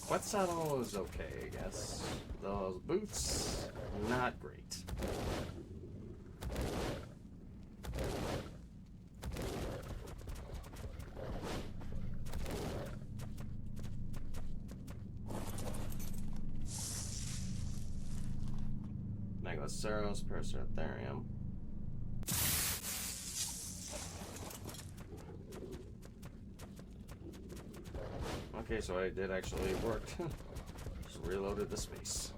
Quetzalcoatl is okay, I guess. Those boots, not great. Megaloceros, Paracertherium. Okay, so I did actually work. Just reloaded the space.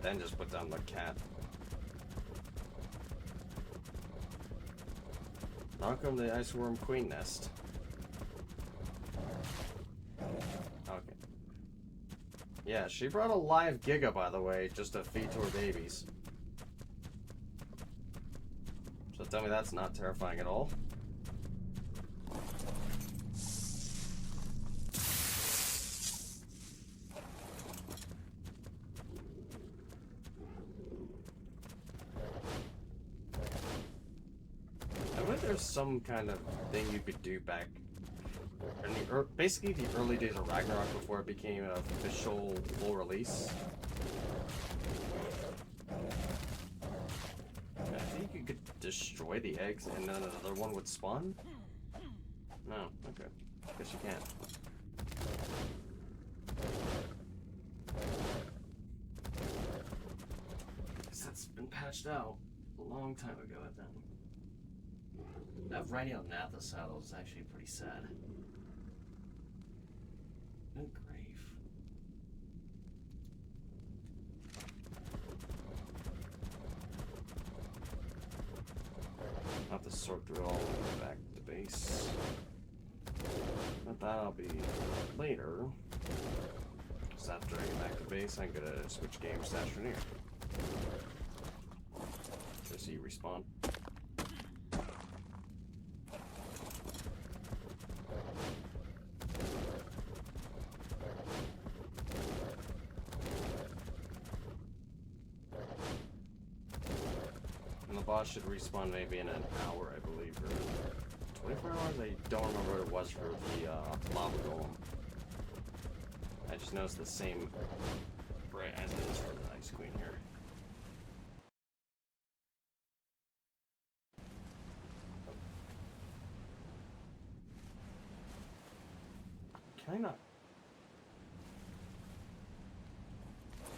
Then just put down the cat. Welcome to the Iceworm Queen Nest. Okay. Yeah, she brought a live Giga, by the way, just to feed to her babies. So tell me that's not terrifying at all. some kind of thing you could do back in the basically the early days of Ragnarok before it became an official full release. I think you could destroy the eggs and then another one would spawn? No, okay. Guess you can't. Guess that's been patched out a long time ago, I think. That writing on Natha's saddle is actually pretty sad. Good grief. I'll have to sort through all the way back to base. But that'll be later. Just after I get back to base, I'm gonna switch games to Astroneer. So see you respawn. And the boss should respawn maybe in an hour, I believe, or 24 hours? I don't remember what it was for the lava golem. I just noticed the same right as it is for the Ice Queen here. Can I not?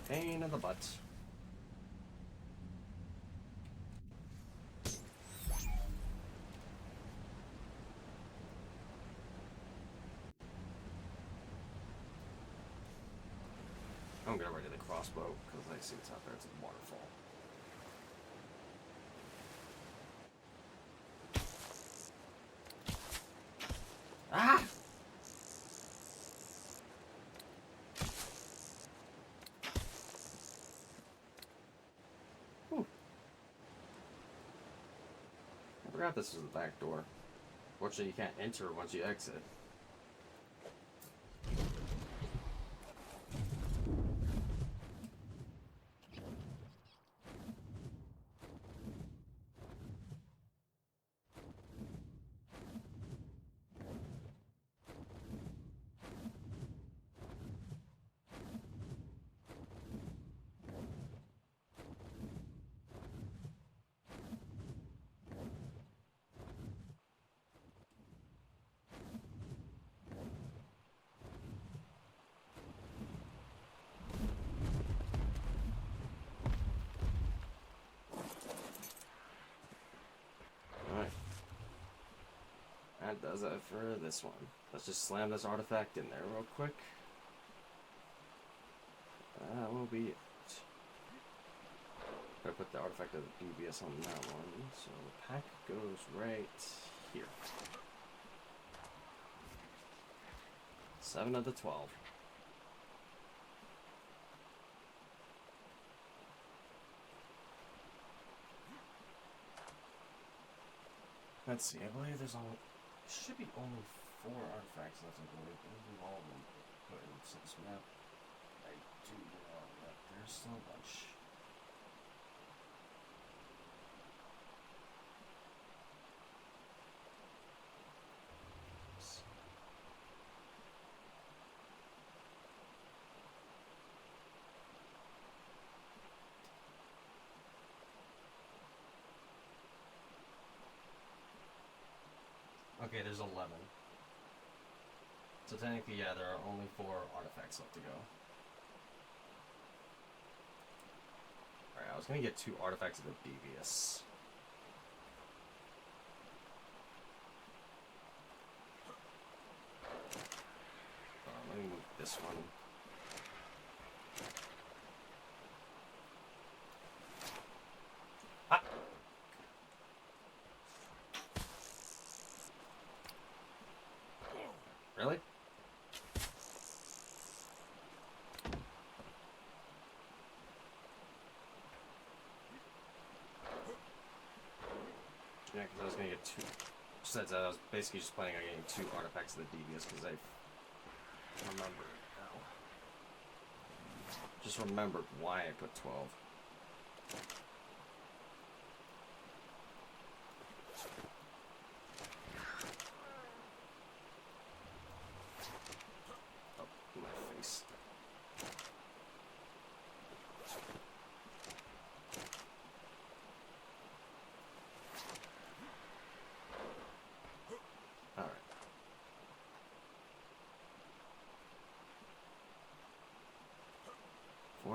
Pain in the butt. I'm gonna ready the crossbow because I see what's out there. It's a waterfall. Ah! Whew. I forgot this was the back door. Fortunately, you can't enter once you exit. That does it for this one. Let's just slam this artifact in there real quick. That will be it. I put the artifact of dubious on that one, so the pack goes right here. 7 of the 12. Let's see, I believe there's only... should be only 4 artifacts left, I believe. Maybe all of them put in 6 map. I do know that there's so much. Okay, there's 11. So technically, yeah, there are only 4 artifacts left to go. Alright, I was gonna get 2 artifacts of the devious. Let me move this one. Really? Yeah, because I was going to get 2. Besides, I was basically just planning on getting 2 artifacts of the devious because I remember it now. Just remembered why I put 12.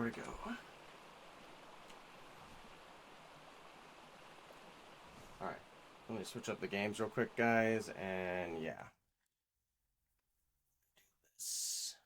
we go. Alright. Let me switch up the games real quick, guys, and yeah. This.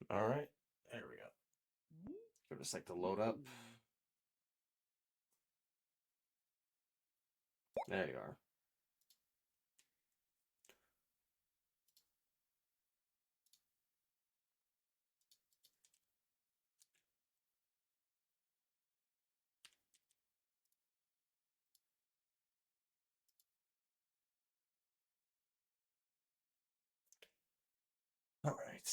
Alright. There we go. Give it a sec to load up. There you are. Alright.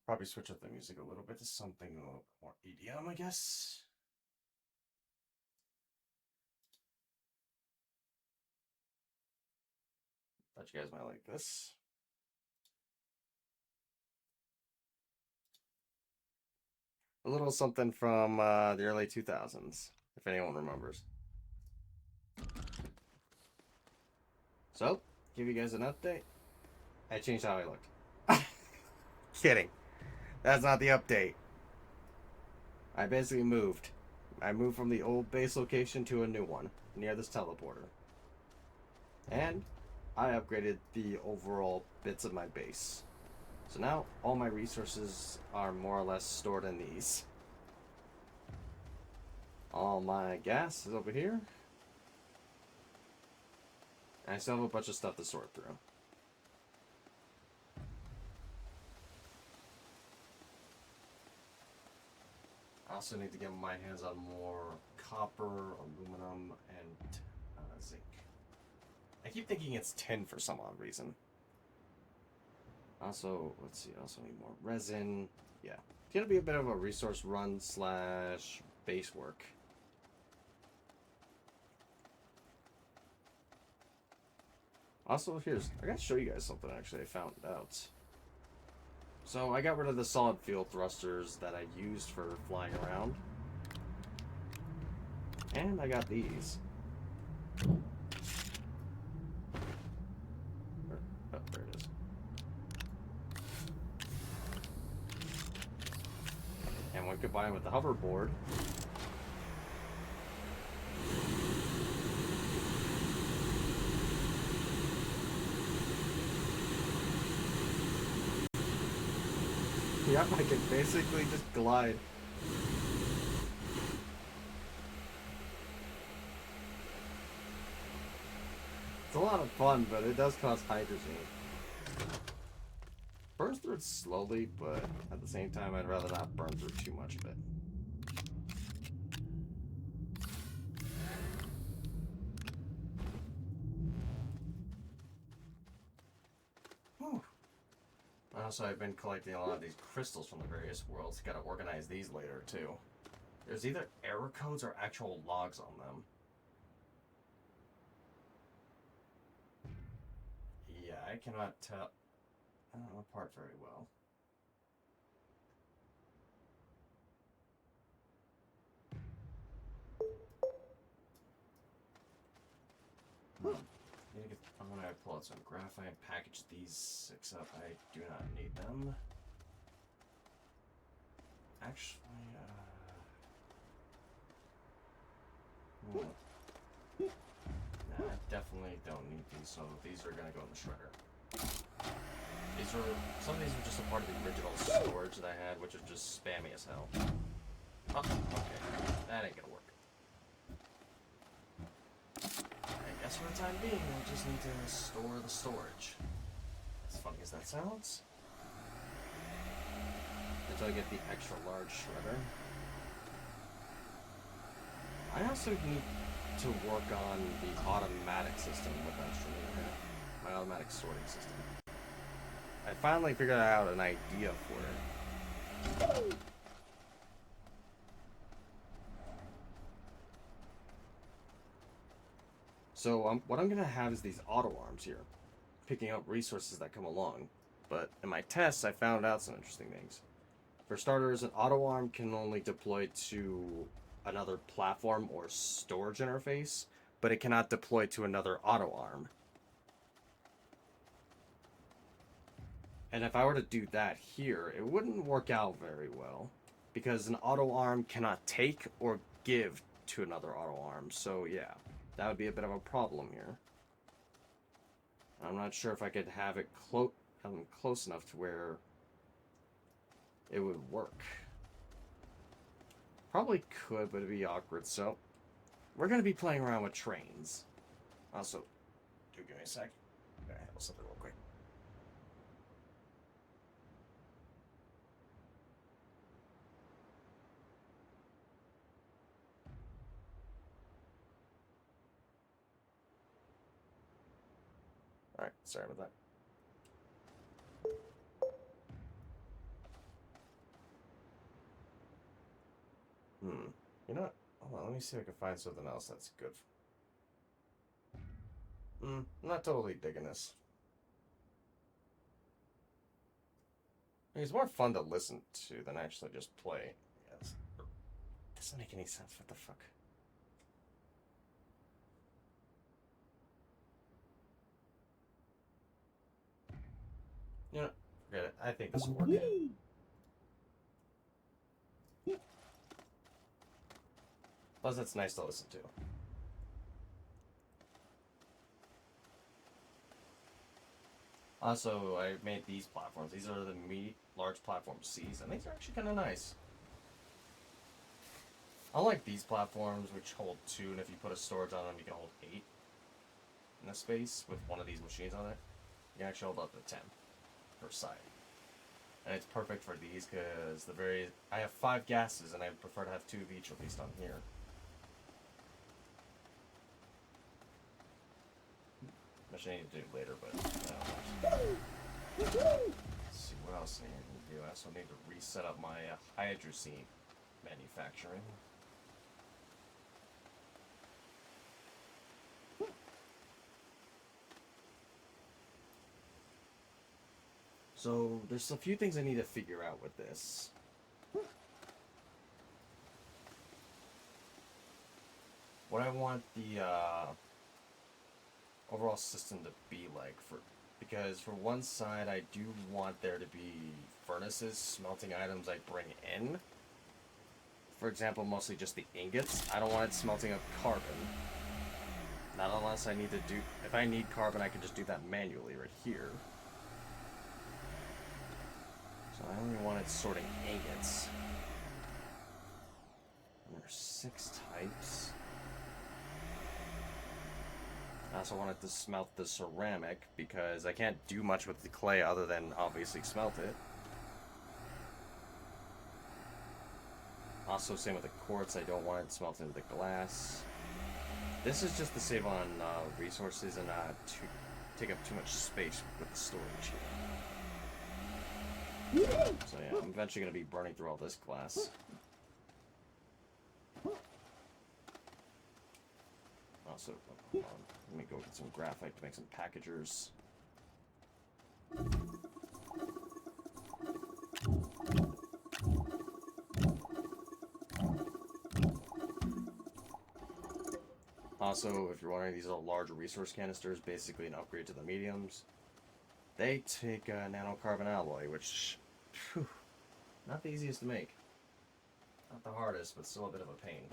Probably switch up the music a little bit to something a little bit more EDM, I guess. Thought you guys might like this. A little something from the early 2000s, if anyone remembers. So, give you guys an update. I changed how I looked. Kidding. That's not the update. I basically moved. I moved from the old base location to a new one, near this teleporter. And I upgraded the overall bits of my base. So now, all my resources are more or less stored in these. All my gas is over here. And I still have a bunch of stuff to sort through. I also need to get my hands on more copper, aluminum, and zinc. I keep thinking it's tin for some odd reason. Also, let's see, I also need more resin. Yeah, it's gonna be a bit of a resource run slash base work. Also, I gotta show you guys something actually I found out. So I got rid of the solid fuel thrusters that I used for flying around. And I got these. Oh, there it is. And when combined with the hoverboard, yeah, I can basically just glide. It's a lot of fun, but it does cost hydrogen. Burns through it slowly, but at the same time, I'd rather not burn through too much of it. Whew. Also, I've been collecting a lot of these crystals from the various worlds. Gotta organize these later, too. There's either error codes or actual logs on them. Yeah, I cannot tell apart very well. I'm gonna pull out some graphite, package these 6 up. I do not need them. Actually, definitely don't need these, so these are gonna go in the shredder. Some of these are just a part of the original storage that I had, which is just spammy as hell. Oh, okay. That ain't gonna work. I guess for the time being, we'll just need to store the storage. As funny as that sounds. Until I get the extra large shredder. I also need to work on the automatic system with Astroneer. My automatic sorting system. I finally figured out an idea for it. So what I'm going to have is these auto arms here, picking up resources that come along. But in my tests, I found out some interesting things. For starters, an auto arm can only deploy to another platform or storage interface, but it cannot deploy to another auto arm. And if I were to do that here, it wouldn't work out very well, because an auto arm cannot take or give to another auto arm. So yeah, that would be a bit of a problem here. I'm not sure if I could have it close enough to where it would work. Probably could, but it'd be awkward. So we're gonna be playing around with trains. Also, give me a sec. I gotta handle something real quick. Alright, sorry about that. You know what? Hold on, let me see if I can find something else that's good. I'm not totally digging this. I mean, it's more fun to listen to than actually just play. Yes. Doesn't make any sense. What the fuck? You know, forget it. I think this will work. Plus, it's nice to listen to. Also, I made these platforms. These are the large platform C's, and these are actually kind of nice. Unlike these platforms, which hold 2, and if you put a storage on them, you can hold 8 in a space with one of these machines on it. You can actually hold up to 10 per side. And it's perfect for these because I have 5 gases, and I prefer to have 2 of each, at least on here. Which I need to do later, but let's see what else I need to do. I also need to reset up my hydrazine manufacturing. So there's a few things I need to figure out with this. What I want the overall system to be like, because for one side I do want there to be furnaces smelting items I bring in. For example, mostly just the ingots. I don't want it smelting up carbon. Not unless I need to do... If I need carbon, I can just do that manually right here. So I only want it sorting ingots. And there's 6 types. I also wanted to smelt the ceramic because I can't do much with the clay other than obviously smelt it. Also, same with the quartz, I don't want it smelted into the glass. This is just to save on resources and not to take up too much space with the storage here. So yeah, I'm eventually going to be burning through all this glass. Also, hold on. Let me go get some graphite to make some packagers. Also, if you're wondering, these are large resource canisters, basically an upgrade to the mediums. They take nanocarbon alloy, which, phew, not the easiest to make. Not the hardest, but still a bit of a pain.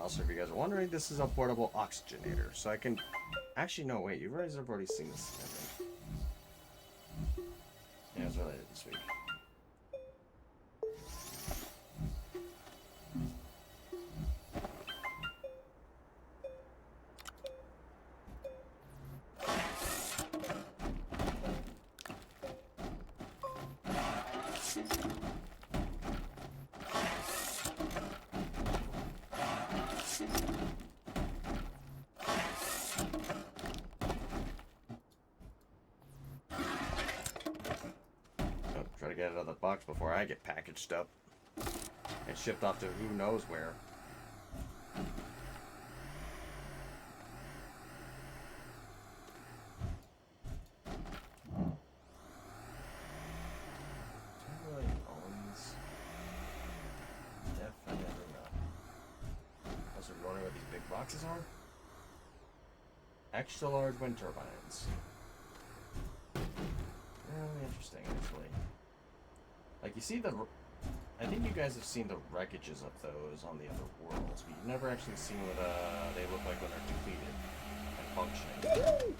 Also, if you guys are wondering, this is a portable oxygenator, so I can... Actually, no, wait, you guys have already seen this, I think. Yeah, it's related this week. Try to get it out of the box before I get packaged up and shipped off to who knows where. Really owns? Definitely not. Also, wondering what these big boxes are? Extra large wind turbines. Really interesting, actually. Like, you see the... I think you guys have seen the wreckages of those on the other worlds, but you've never actually seen what they look like when they're completed and functioning.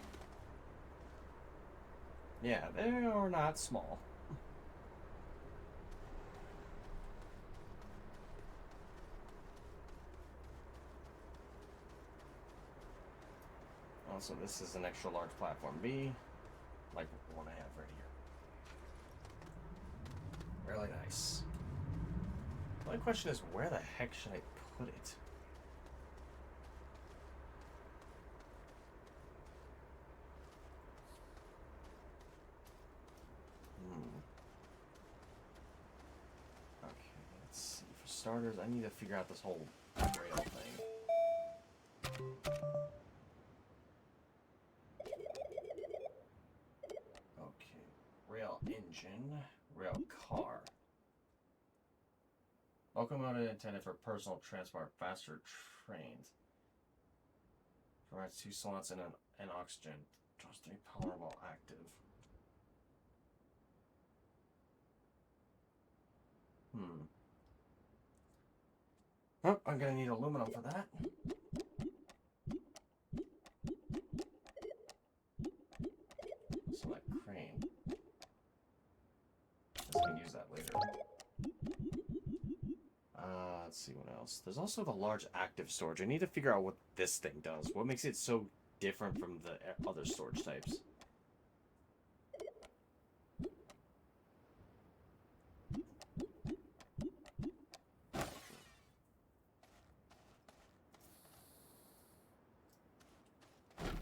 Yeah, they are not small. Also, this is an extra large platform B, like the one I have right here. Really nice. My question is, where the heck should I put it? Okay, let's see. For starters, I need to figure out this whole rail thing. Okay, rail engine, rail car. Locomotive intended for personal transport, faster trains. Provides 2 slots and an oxygen. Draws 3 powerful active. Oh, I'm gonna need aluminum for that. Select crane. I can use that later. Let's see what else. There's also the large active storage. I need to figure out what this thing does. What makes it so different from the other storage types?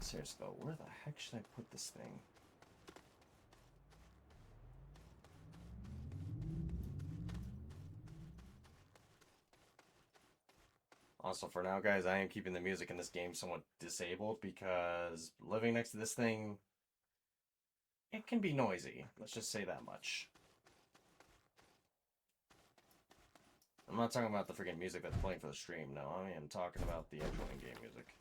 Seriously though, where the heck should I put this thing? Also, for now, guys, I am keeping the music in this game somewhat disabled because living next to this thing, it can be noisy. Let's just say that much. I'm not talking about the freaking music that's playing for the stream. No, I am talking about the actual in-game music.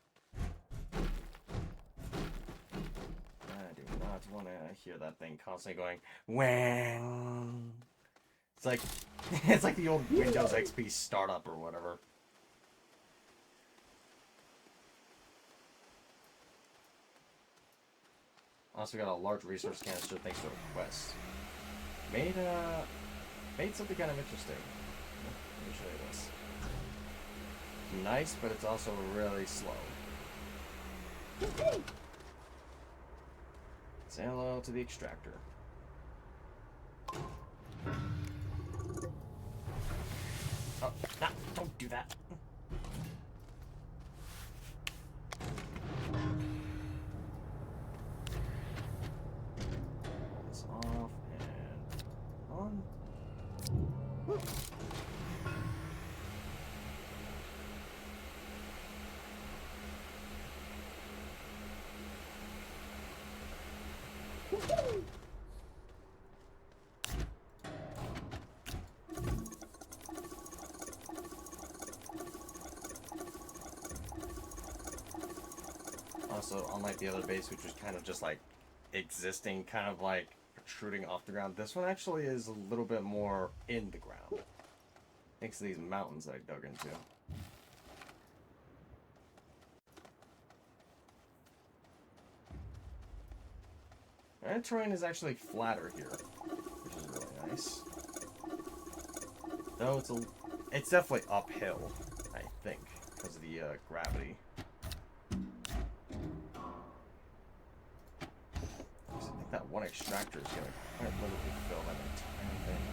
I do not want to hear that thing constantly going, wang. It's like, it's like the old Windows XP startup or whatever. Also got a large resource canister thanks to a quest. Made something kind of interesting. Let me show you this. Nice, but it's also really slow. Say hello to the extractor. Oh, no, don't do that. This off and on. Also, unlike the other base, which was kind of just like existing, kind of like protruding off the ground, this one actually is a little bit more in the ground. Thanks to these mountains that I dug into. And terrain is actually flatter here, which is really nice. Though it's definitely uphill, I think, because of the gravity. I think that one extractor is gonna quite literally fill that entire thing.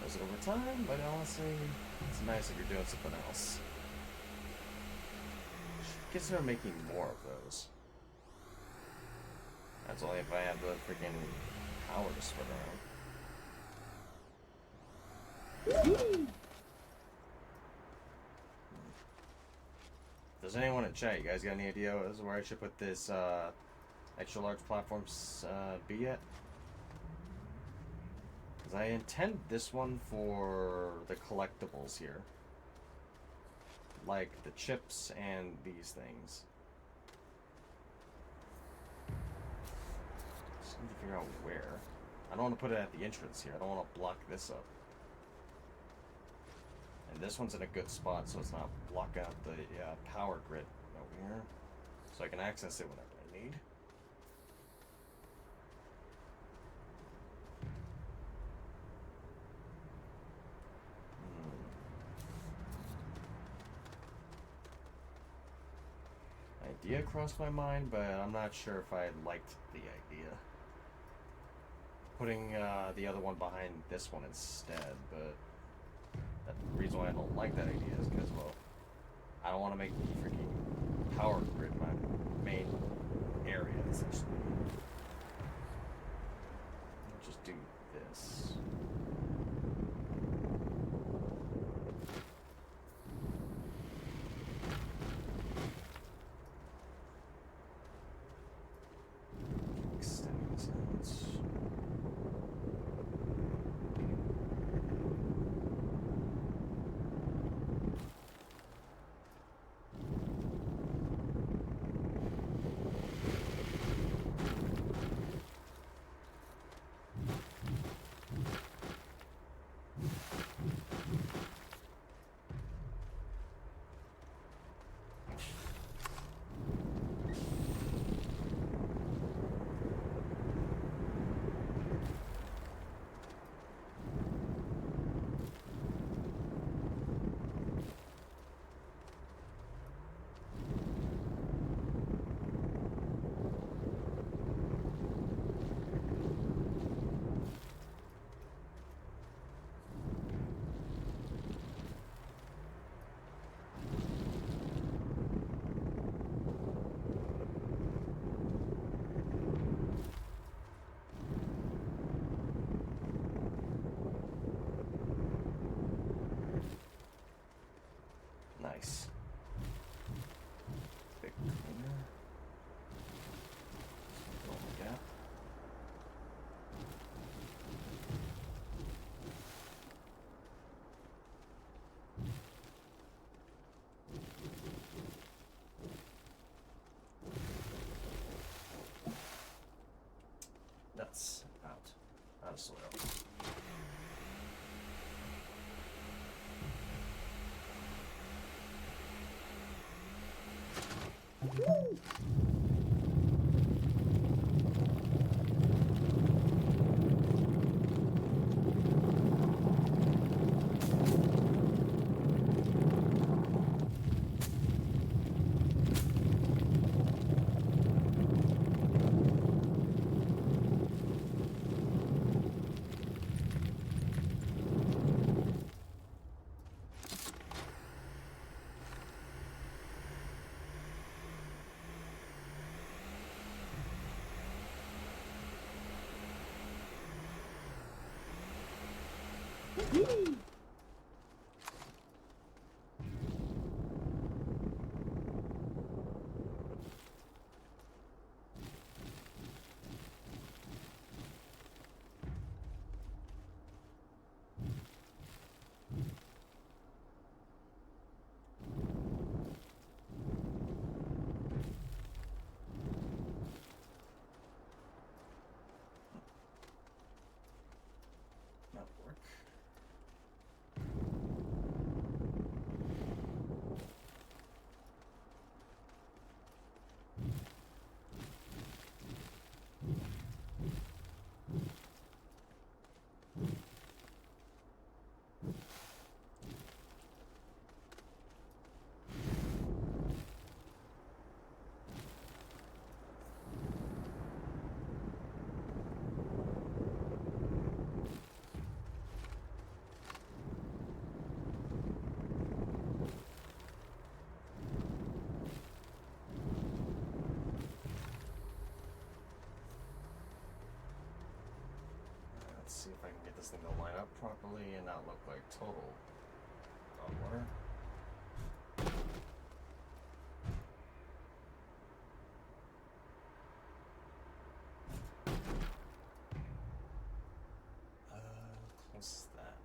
Does it over time, but honestly, it's nice if you're doing something else. Consider making more of those. That's only if I have the freaking power to spin around. Does anyone in chat, you guys got any idea as to where I should put this extra large platforms be at? Because I intend this one for the collectibles here. Like the chips and these things. Just need to figure out where. I don't want to put it at the entrance here. I don't want to block this up. And this one's in a good spot, so it's not blocking out the power grid over here. So I can access it whenever I need. Idea crossed my mind, but I'm not sure if I liked the idea. Putting the other one behind this one instead, but the reason why I don't like that idea is because, well, I don't want to make the freaking power grid my main area, essentially. I'll just do this. Extending this out. Nice. Big cleaner. Fill the gap. That's out of soil. Woo! see if I can get this thing to line up properly and not look like total dog water. Close as that.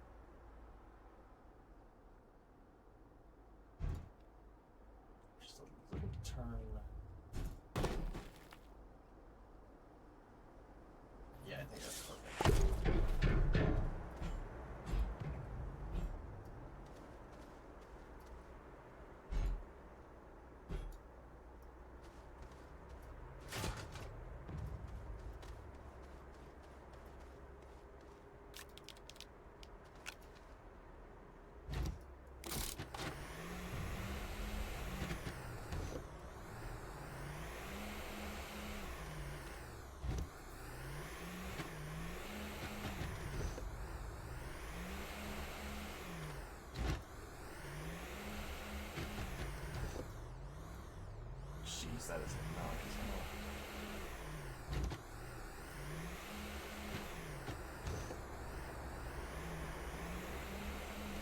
Just a little turn. Yeah, I think that's perfect. Jeez, that is hypnotic as hell.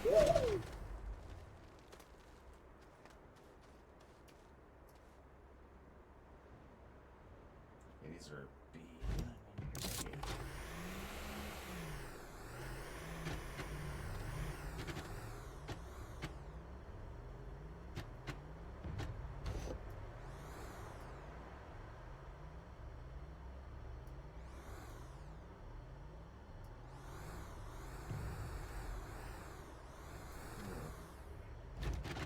Yeah, these are B.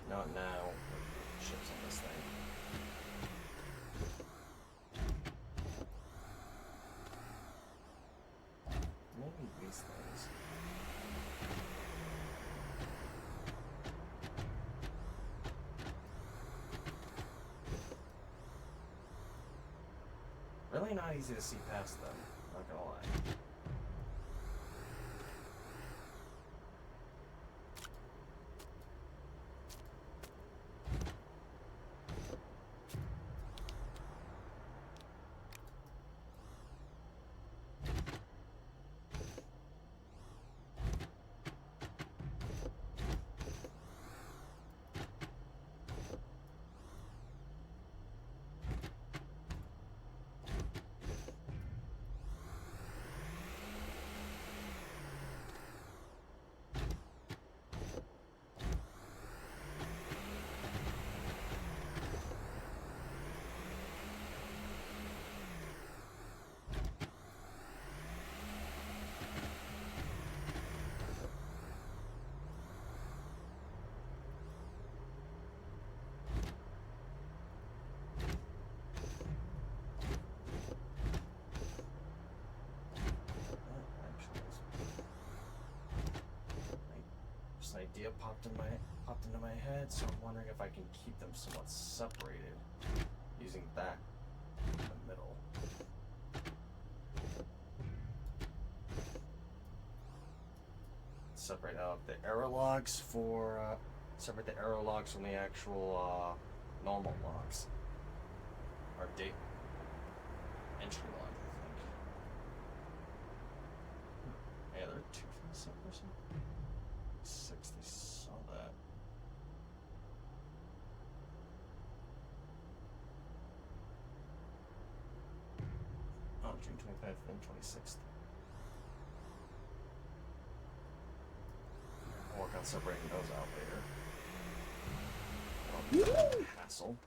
Not now. Chips on this thing. Maybe these things. Really not easy to see past them, not gonna lie. Just an idea popped into my head, so I'm wondering if I can keep them somewhat separated using that in the middle. Separate out the error logs for separate the error logs from the actual normal logs. Or date entry log, I think. Yeah, there are two from the same person. 6, they saw that. Oh, June 25th and 26th. I'll work on separating those out later. That'll be a hassle.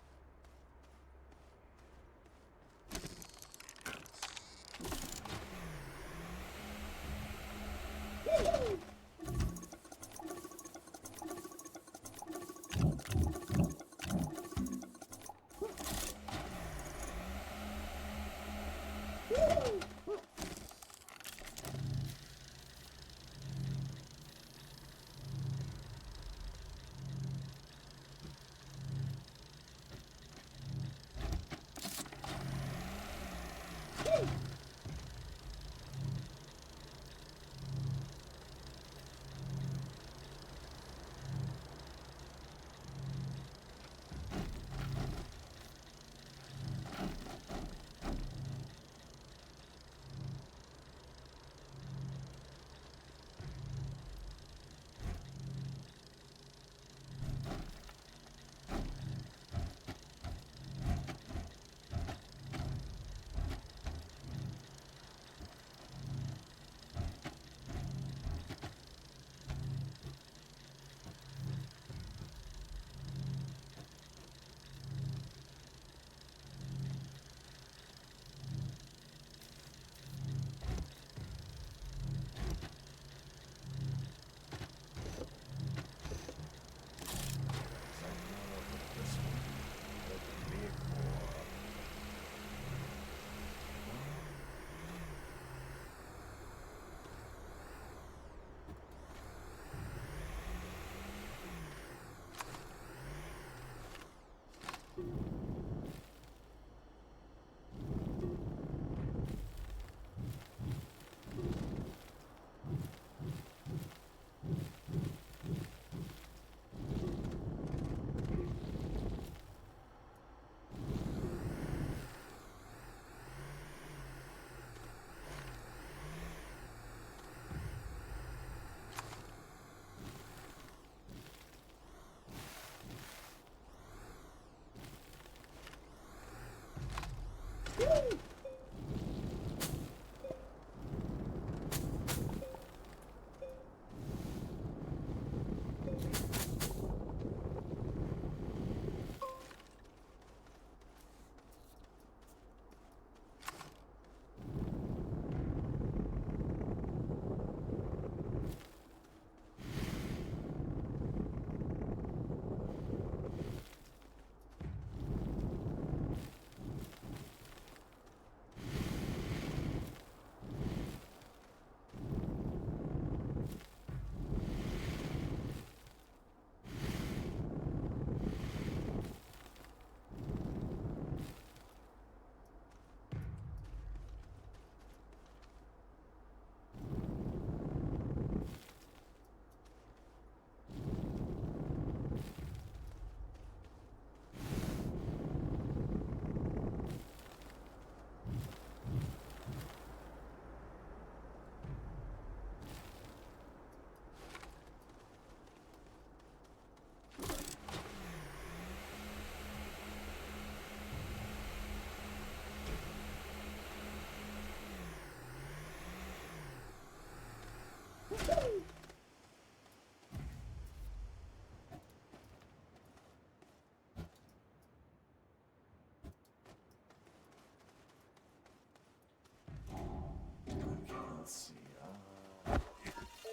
Let's see.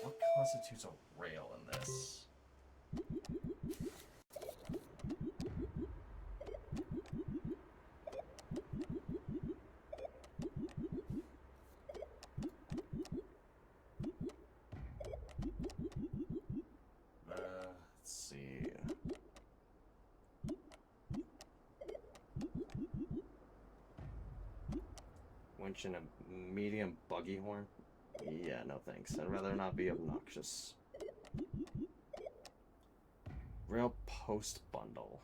What constitutes a rail in this? Let's see. Winch and a medium buggy horn? Yeah, no thanks. I'd rather not be obnoxious. Rail post bundle.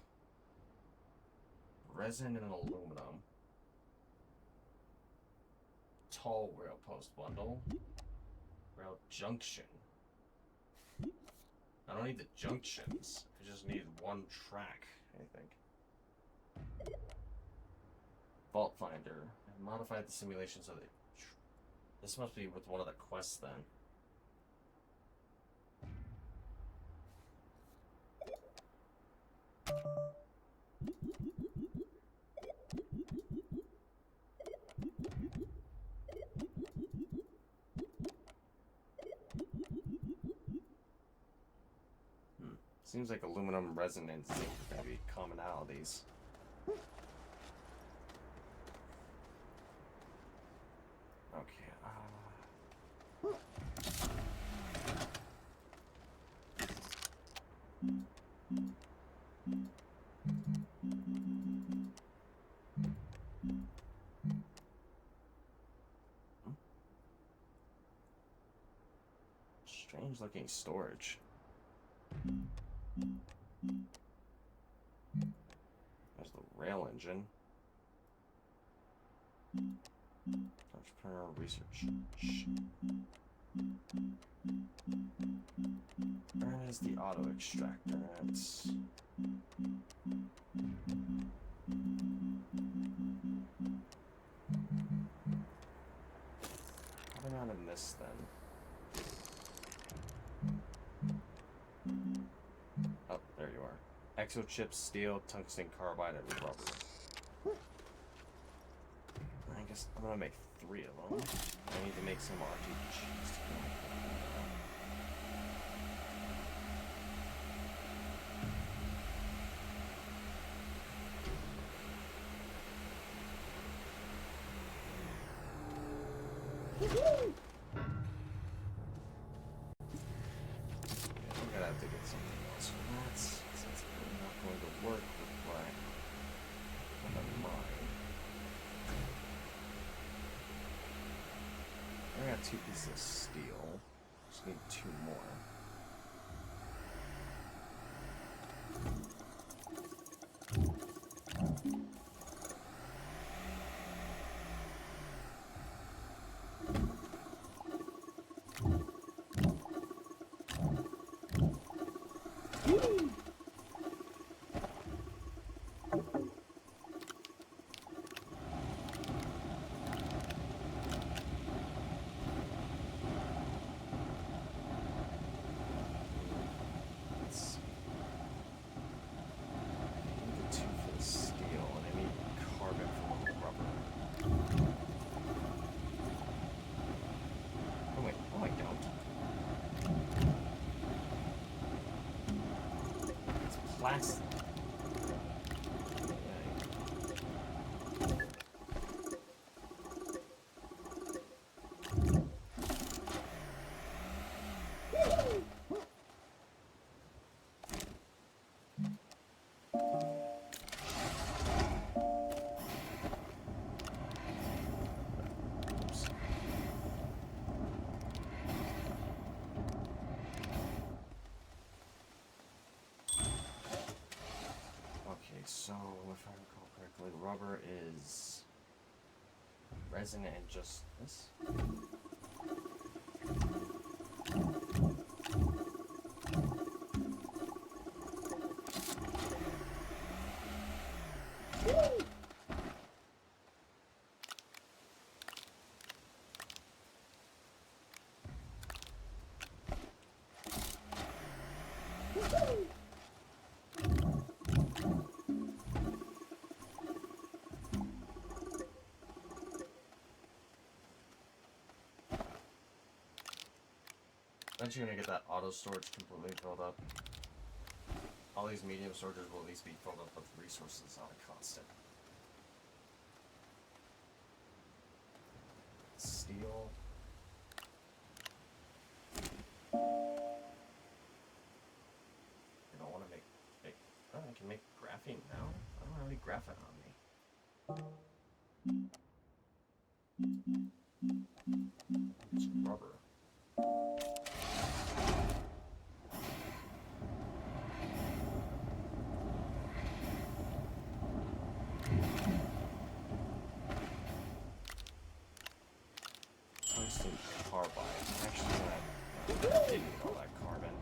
Resin and aluminum. Tall rail post bundle. Rail junction. I don't need the junctions. I just need one track, I think. Fault finder. I modified the simulation so that this must be with one of the quests then. Seems like aluminum resonance is going to be commonalities. Okay, strange looking storage. There's the rail engine. Entrepreneurial research. Where is the auto extractor? It's probably not in this then. Oh, there you are. Exochip, steel, tungsten carbide, and rubber. I guess I'm gonna make 3 of them. I need to make some RTGs. I'm gonna have to get something else for that, since it's not going to work with my 2 pieces of steel. Just need 2 more. Plastic. So, if I recall correctly, rubber is resin and just this. Then you're gonna get that auto storage completely filled up. All these medium storages will at least be filled up with resources on a constant. Steel. I don't want to make. Oh, I can make graphene now. I don't have any graphite on me. It's rubber. Carbide. Actually, I didn't need all that carbon.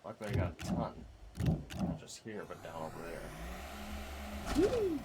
Luckily I got a ton. Not just here, but down over there. Woo!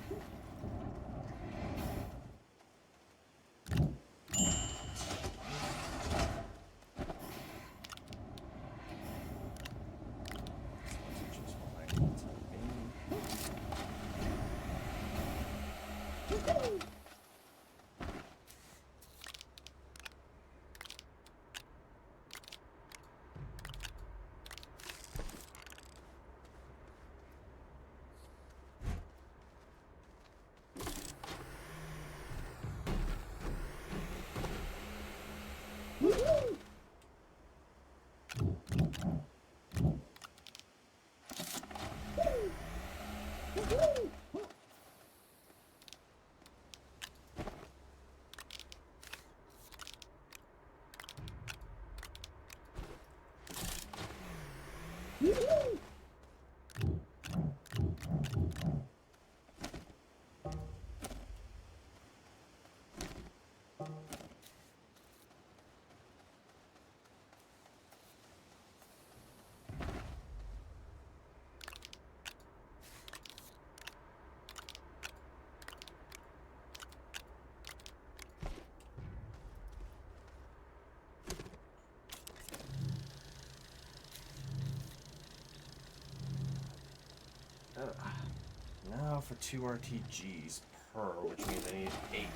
Now for 2 RTGs per, which means I need 8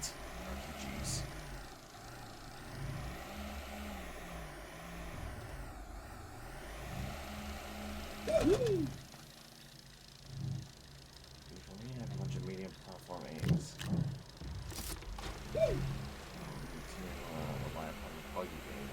RTGs. We have a bunch of medium platform aims. We need to rely upon the buggy game.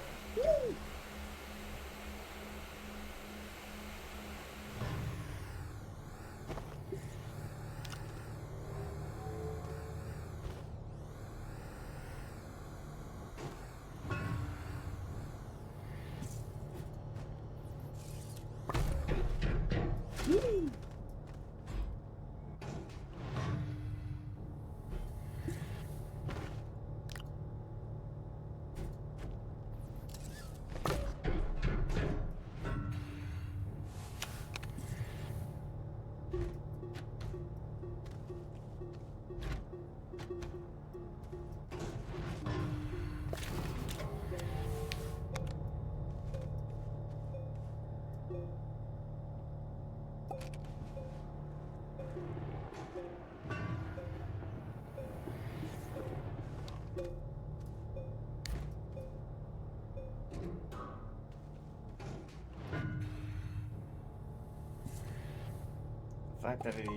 The fact that it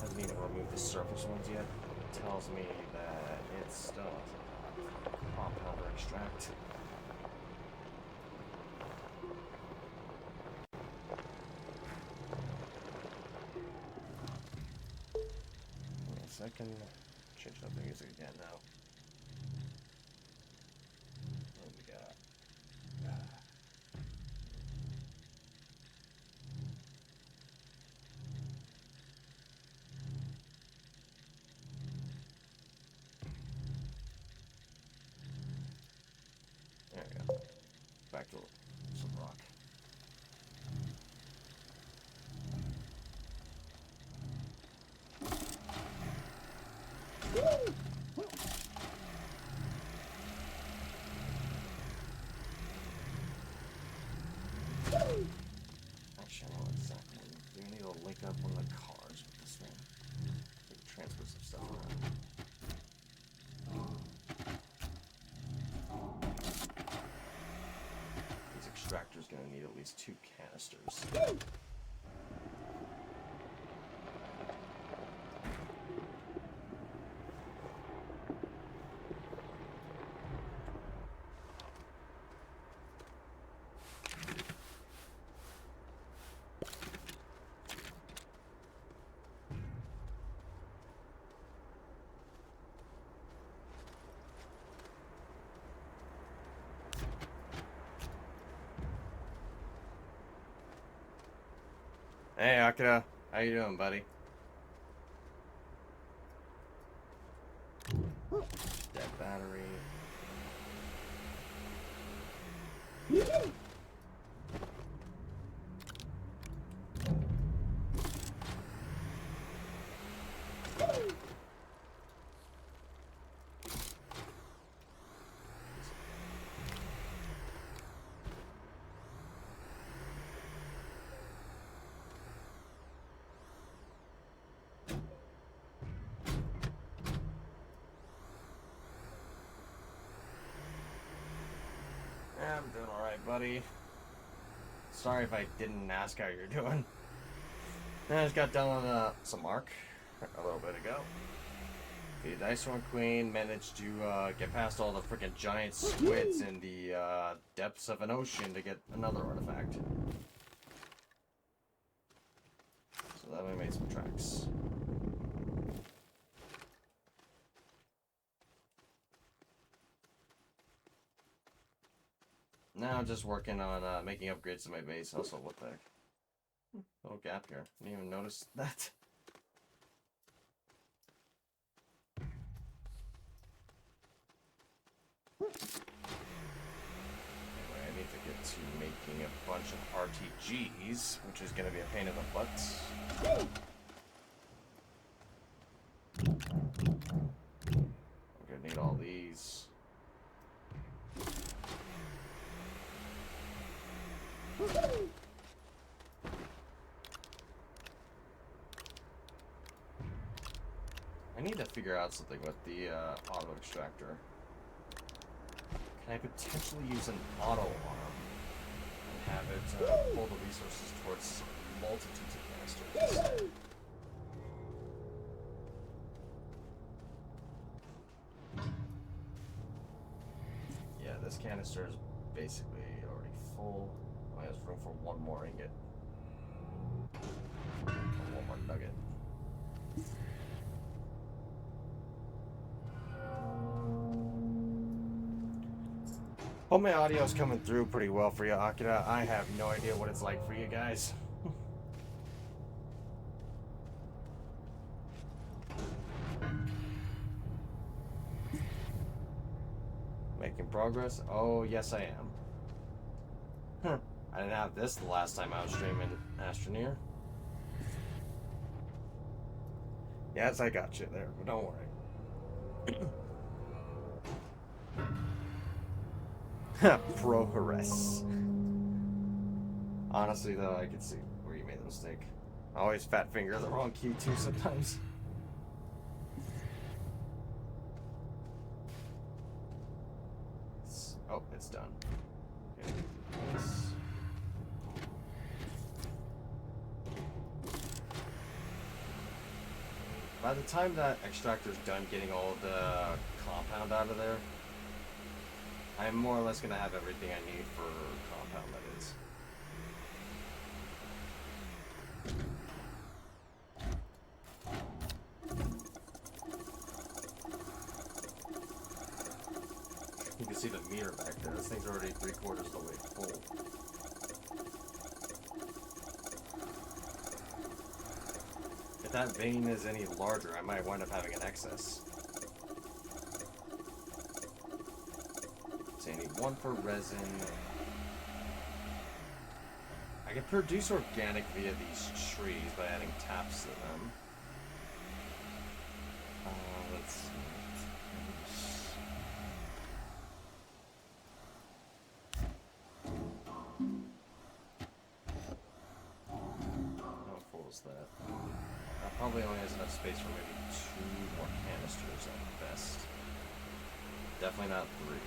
hasn't even removed the surface ones yet tells me that it still has a compound extract. Yes, I can change up the music again now. What do we got? There we go. Back to some rock. Actually, I know exactly. You're gonna need to link up one of the cars with this thing. We can transfer some stuff around. This extractor's gonna need at least 2 canisters. Hey, Akira. How you doing, buddy? Dead battery. Yeah, I'm doing alright, buddy. Sorry if I didn't ask how you're doing. I just got done on some ARK a little bit ago. The Ice Storm Queen managed to get past all the freaking giant squids in the depths of an ocean to get another artifact. So then we made some tracks. Now I'm just working on making upgrades to my base. Also, what the heck? Little gap here. Didn't even notice that. Anyway, I need to get to making a bunch of RTGs, which is going to be a pain in the butt. I'm going to need all these. figure out something with the auto extractor. Can I potentially use an auto arm and have it pull the resources towards multitudes of canisters? Yeah, this canister is basically already full. Only has room for one more ingot. One more nugget. Hope my audio's coming through pretty well for you, Akira. I have no idea what it's like for you guys. Making progress? Oh, yes I am. Huh. I didn't have this the last time I was streaming Astroneer. Yes, I got you there, but don't worry. Progress. Honestly, though, I can see where you made the mistake. I always fat finger the wrong key, too, sometimes. Oh, it's done. Okay. Nice. By the time that extractor's done getting all the compound out of there, I'm more or less going to have everything I need for compound, that is. You can see the meter back there. This thing's already 3/4 of the way full. If that vein is any larger, I might wind up having an excess. So I need one for resin. I can produce organic via these trees by adding taps to them. Let's see. How full is that? That probably only has enough space for maybe 2 more canisters at best. Definitely not 3.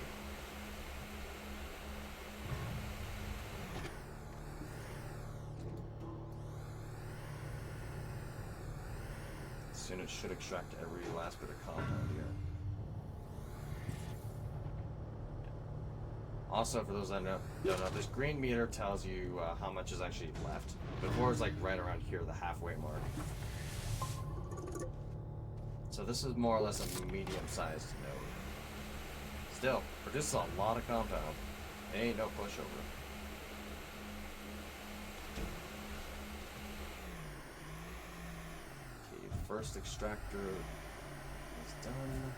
Soon it should extract every last bit of compound here. Also, for those that don't know, this green meter tells you how much is actually left. Before it's like right around here, the halfway mark. So this is more or less a medium-sized node. Still, produces a lot of compound. It ain't no pushover. First extractor is done.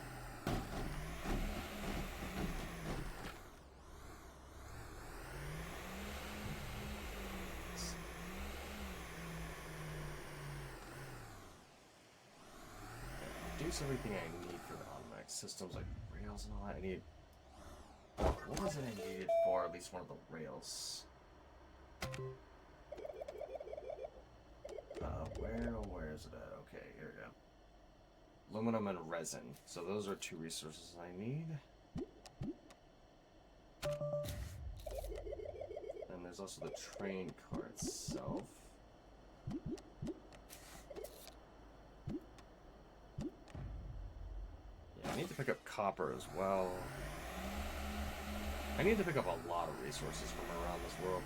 Reduce everything I need for the automatic systems, like rails and all that. I need. What was it I needed for at least one of the rails? Where is it at? Okay, here we go. Aluminum and resin. So those are 2 resources I need. And there's also the train car itself. Yeah, I need to pick up copper as well. I need to pick up a lot of resources from around this world.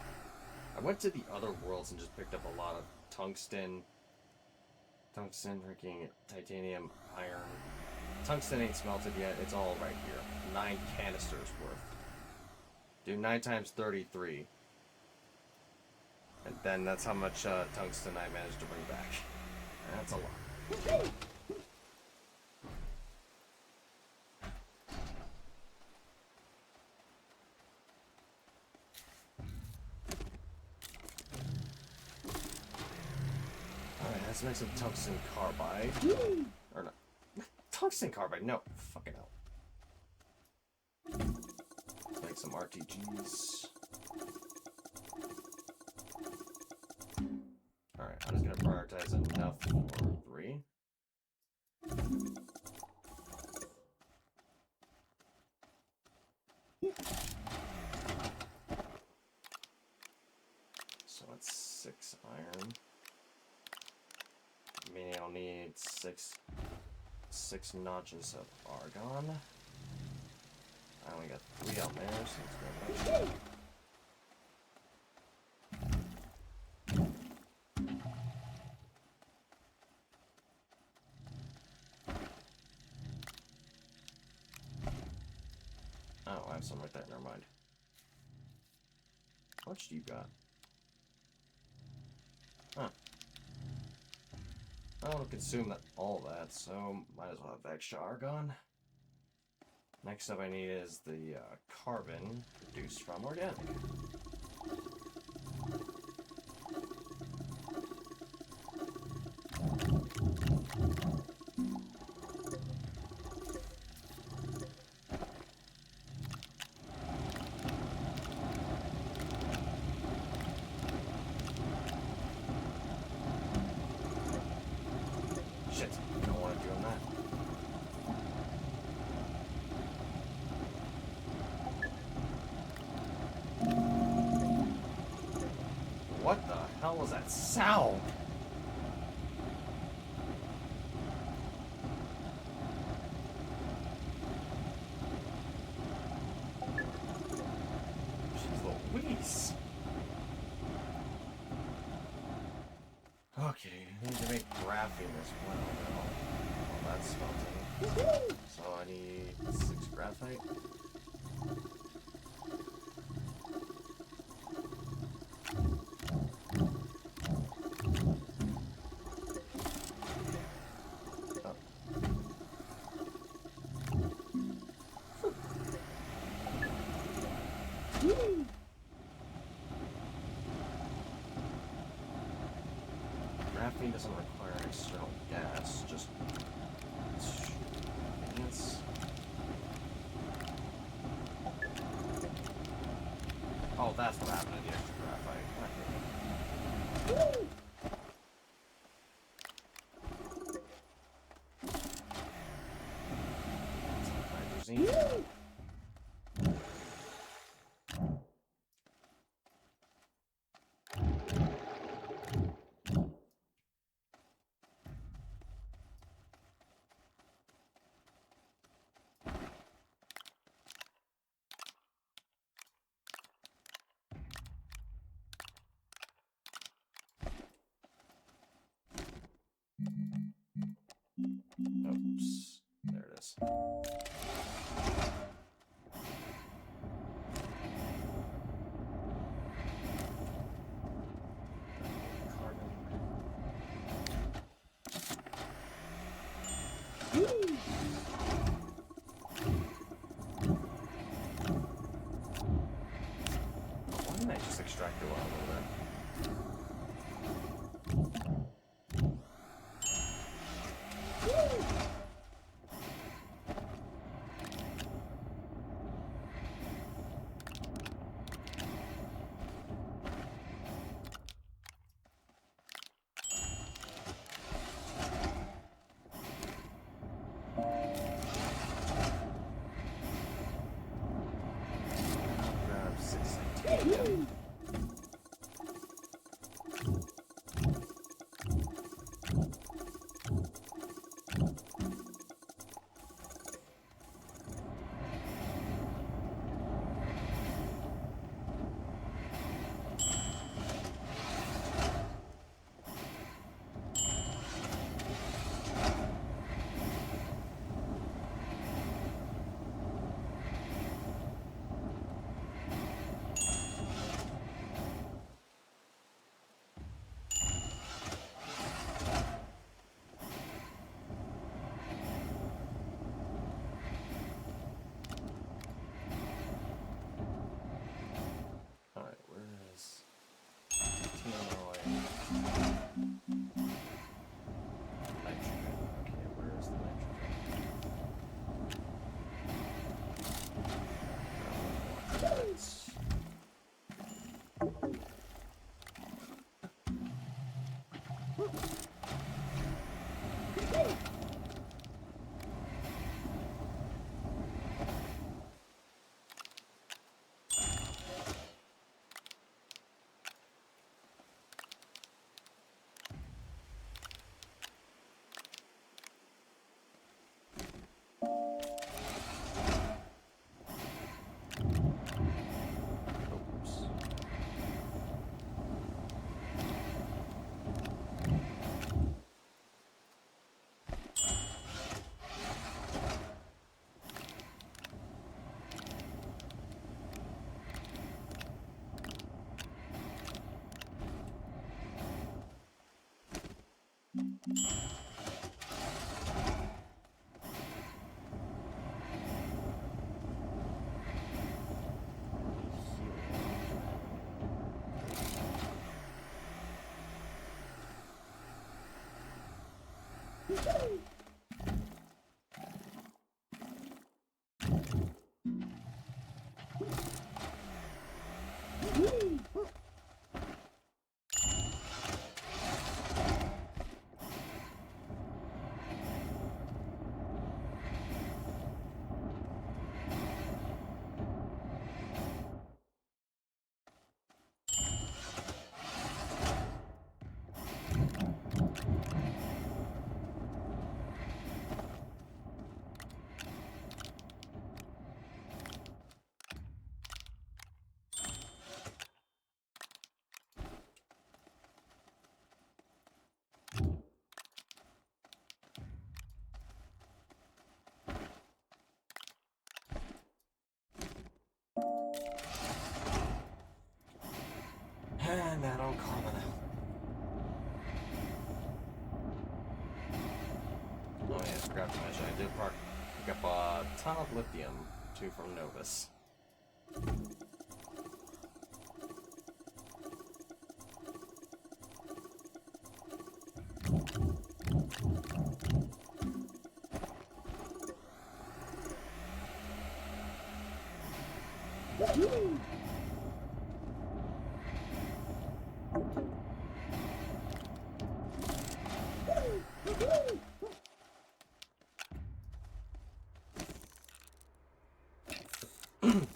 I went to the other worlds and just picked up a lot of tungsten, freaking titanium, iron. Tungsten ain't smelted yet. It's all right here. 9 canisters worth. Do 9 times 33. And then that's how much tungsten I managed to bring back. That's a lot. Let's make some tungsten carbide. Or not. Tungsten carbide? No. Fucking hell. Let's make some RTGs. Alright, I'm just gonna prioritize enough for 3. 6 iron. Meaning I'll need six notches of argon. I only got 3 out there, so let's go. Oh, I have some right there, never mind. How much do you got? Huh. I don't want to consume all that, so might as well have extra argon. Next up I need is the carbon produced from organic. Shit, I don't want to do that. What the hell was that sound? Jeez Louise. Okay, I need to make graphene as well now. Well, that's smelting. So I need 6 graphite. Graphene doesn't require external gas, just convenience. Oh, that's what happened to the extra graphite. Hydrazine. Oops. There it is. Why didn't I just extract it while over there? Grab 6 titanium. And that old carbon out. Oh yeah, I forgot to mention, I did pick up a ton of lithium, too, from Novus.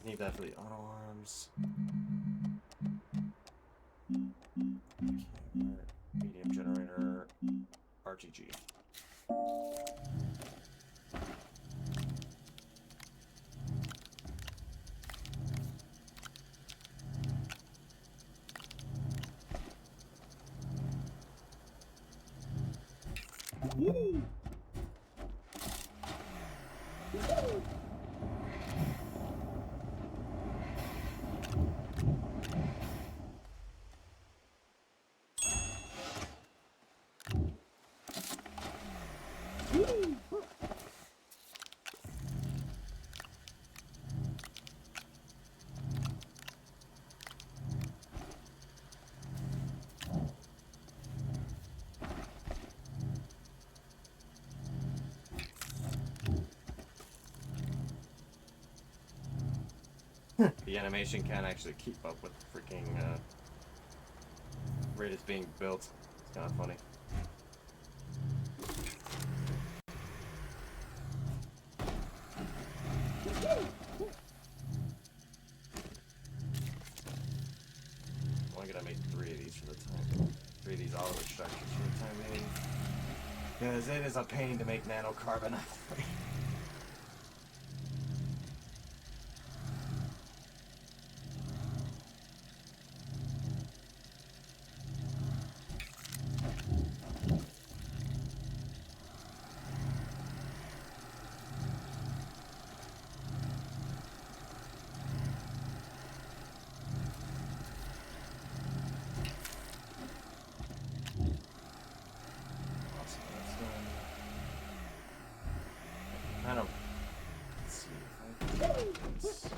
Need that for the auto arms. Okay, medium generator, RTG. The animation can't actually keep up with the freaking rate it's being built. It's kind of funny. I'm only gonna make 3 of these for the time. 3 of these auto extractors for the time being. Because it is a pain to make nanocarbon. Kind of. Let's see if I can do this.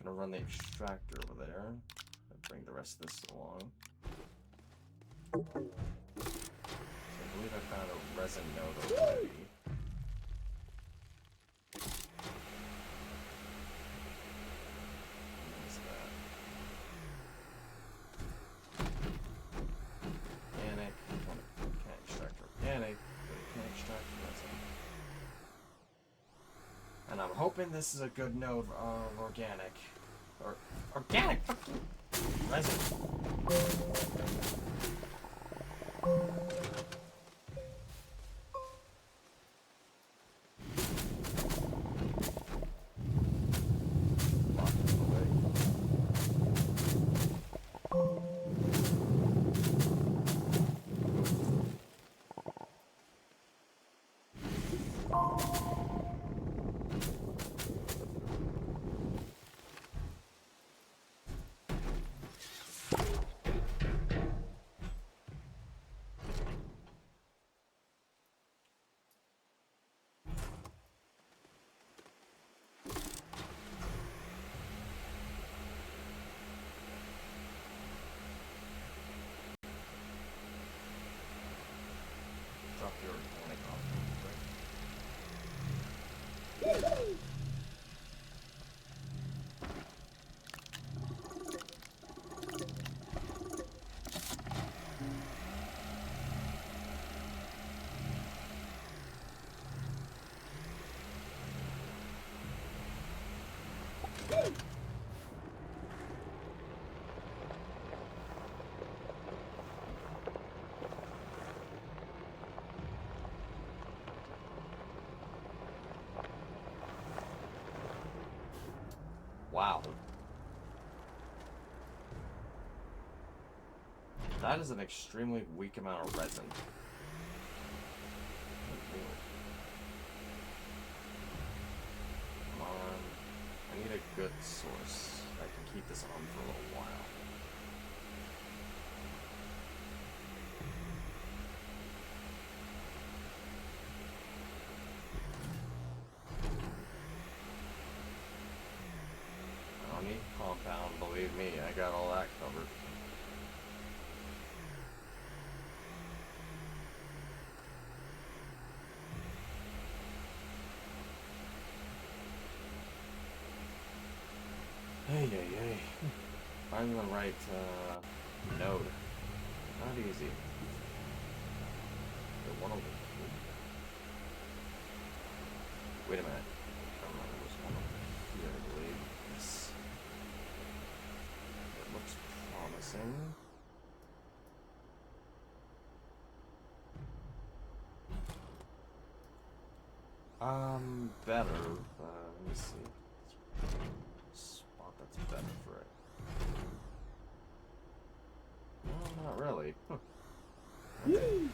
Gonna run the extractor over there and bring the rest of this along. So I believe I found a resin node already. And I'm hoping this is a good node of organic. Or organic fucking resin. Lock it away. Drop your organic off real quick. Wow. That is an extremely weak amount of resin. Come on. I need a good source that can keep this on for a little while. I don't need compound, believe me, I got all that covered. Hey. Finding the right node. Not easy. The one over here. Wait a minute. I don't know, there's one over here, I believe. Yes. It looks promising. Better. Let me see. Spot that's better for it. No, not really. Huh. Okay.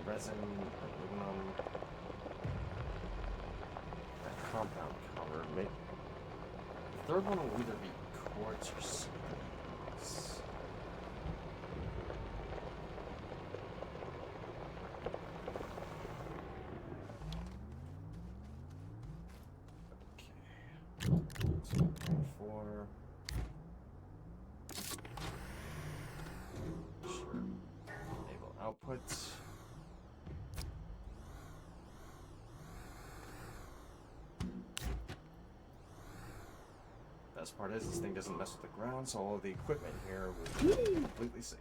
Resin, aluminum, that compound cover. Maybe the third one will either be quartz or something else. Okay. 2.4. Sure. Enable output. Best part is this thing doesn't mess with the ground, so all of the equipment here will be completely safe.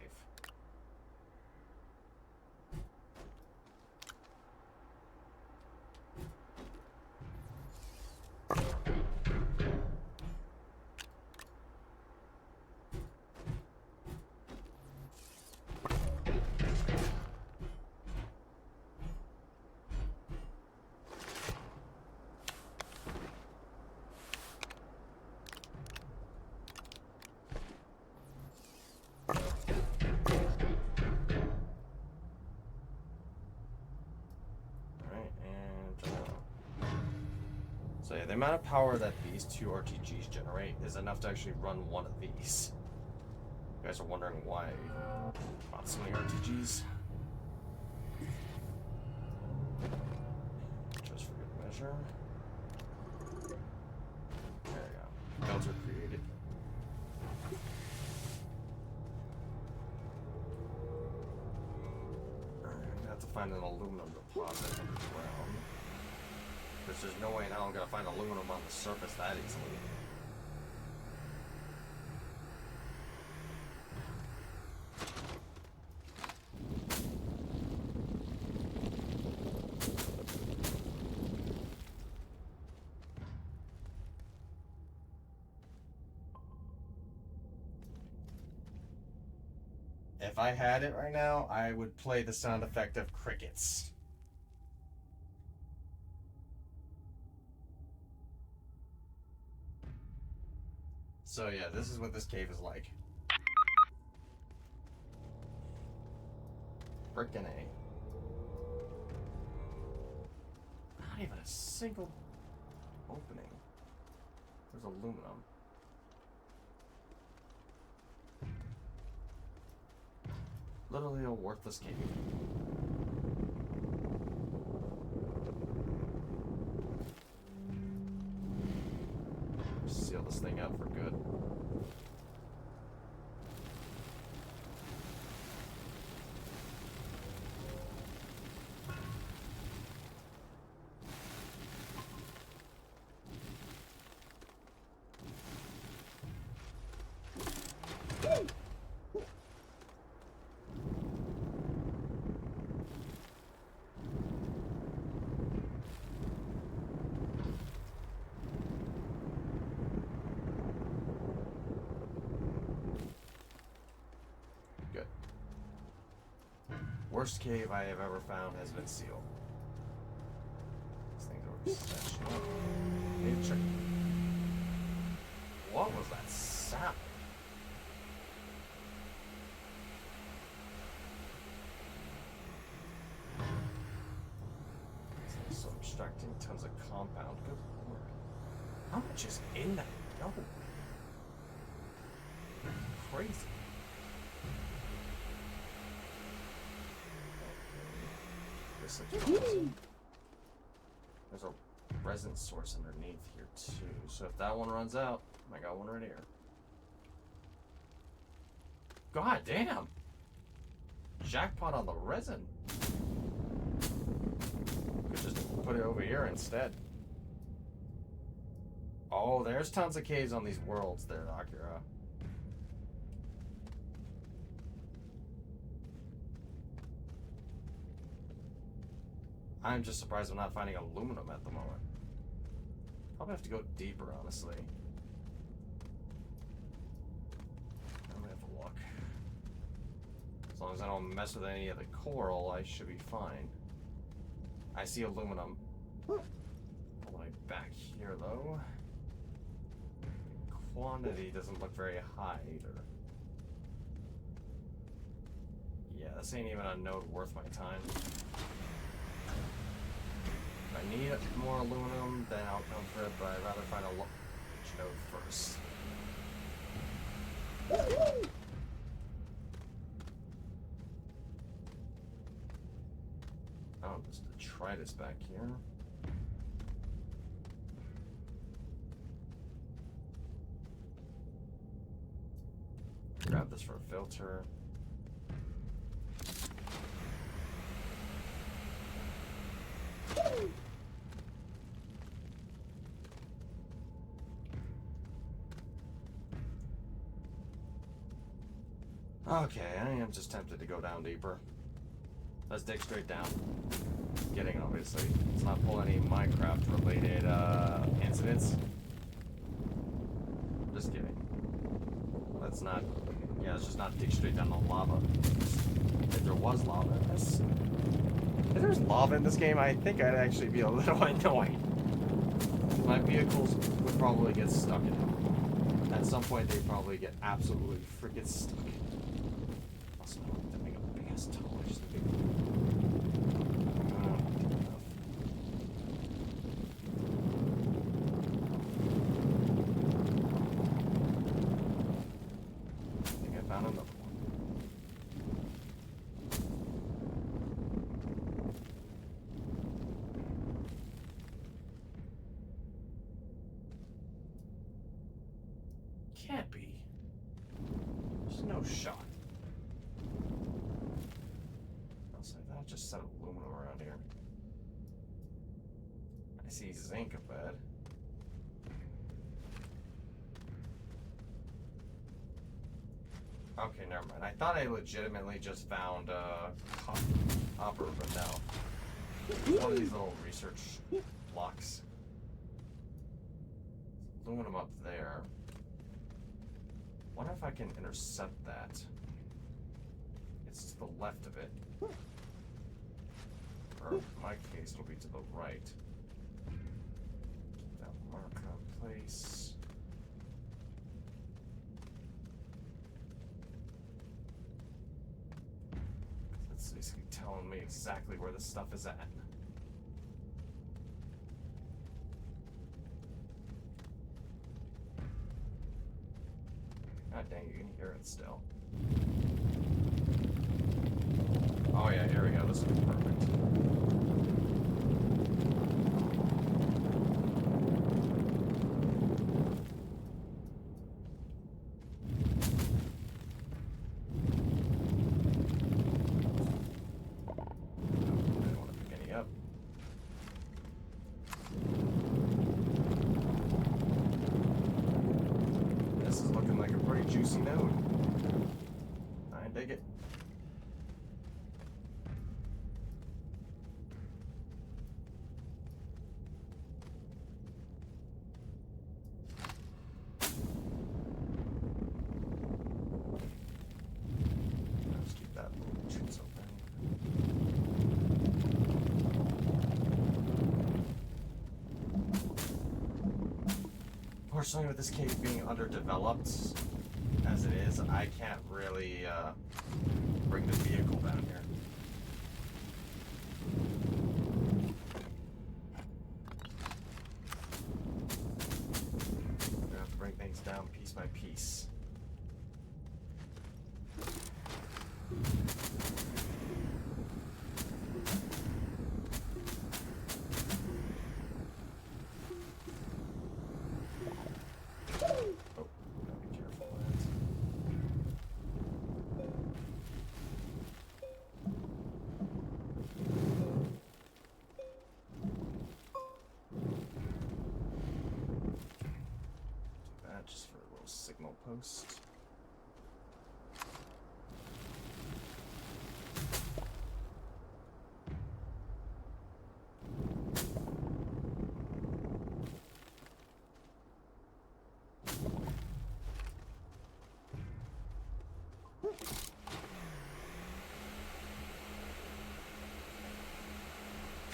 So yeah, the amount of power that these two RTGs generate is enough to actually run one of these. You guys are wondering why I bought so many RTGs? Just for good measure. There we go. Belts are created. Alright, I'm gonna have to find an aluminum deposit underground. Because there's no way in hell I'm going to find aluminum on the surface that easily. If I had it right now, I would play the sound effect of crickets. So yeah, this is what this cave is like. Frickin' A. Not even a single opening. There's aluminum. Literally a worthless cave. Seal this thing up for good. Good. Worst cave I have ever found has been sealed. This thing's already smashed up. Need to check. What was that sound? This thing's so extracting tons of compound. Good lord. How much is in that? No. Crazy. This looks awesome. There's a resin source underneath here too. So if that one runs out, I got one right here. God damn! Jackpot on the resin. Could just put it over here instead. Oh, there's tons of caves on these worlds there, Akira. I'm just surprised I'm not finding aluminum at the moment. Probably have to go deeper, honestly. I'm gonna have to look. As long as I don't mess with any of the coral, I should be fine. I see aluminum. All the way back here, though. The quantity doesn't look very high, either. Yeah, this ain't even a node worth my time. If I need more aluminum, then I'll come for it, but I'd rather find a large node first. Oh, just to try this back here. Grab this for a filter. Okay, I am just tempted to go down deeper. Let's dig straight down. Kidding, obviously. Let's not pull any Minecraft-related incidents. Just kidding. Let's not. Yeah, let's just not dig straight down the lava. If there was lava in this. If there's lava in this game, I think I'd actually be a little annoyed. My vehicles would probably get stuck in it. At some point, they'd probably get absolutely freaking stuck. Also, I want to make a big ass tunnel. I just think I found another one. Can't be. There's no shot. I'll just set aluminum around here. I see zinc up bed. Okay, never mind. I thought I legitimately just found copper, but no. One of these little research blocks. Aluminum up there. Wonder if I can intercept that. It's to the left of it. Or in my case, it'll be to the right. Keep that marker in place. It's basically telling me exactly where this stuff is at. God dang, you can hear it still. Oh yeah, here we go. This is perfect. Juicy node. I dig it. Let's keep that little entrance open. Fortunately, with this cave being underdeveloped as it is, I can't really bring the vehicle down here. I'm gonna have to bring things down piece by piece. Just for a little signal post.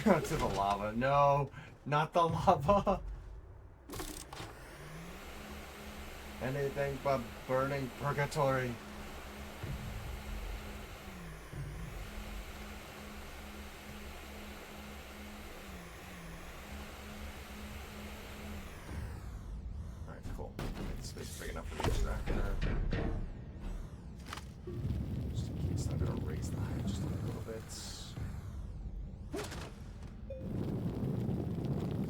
To the lava. No, not the lava. Anything but burning purgatory. Alright, cool. Make the space big enough for the extractor. Just in case I'm gonna raise the height just a little bit.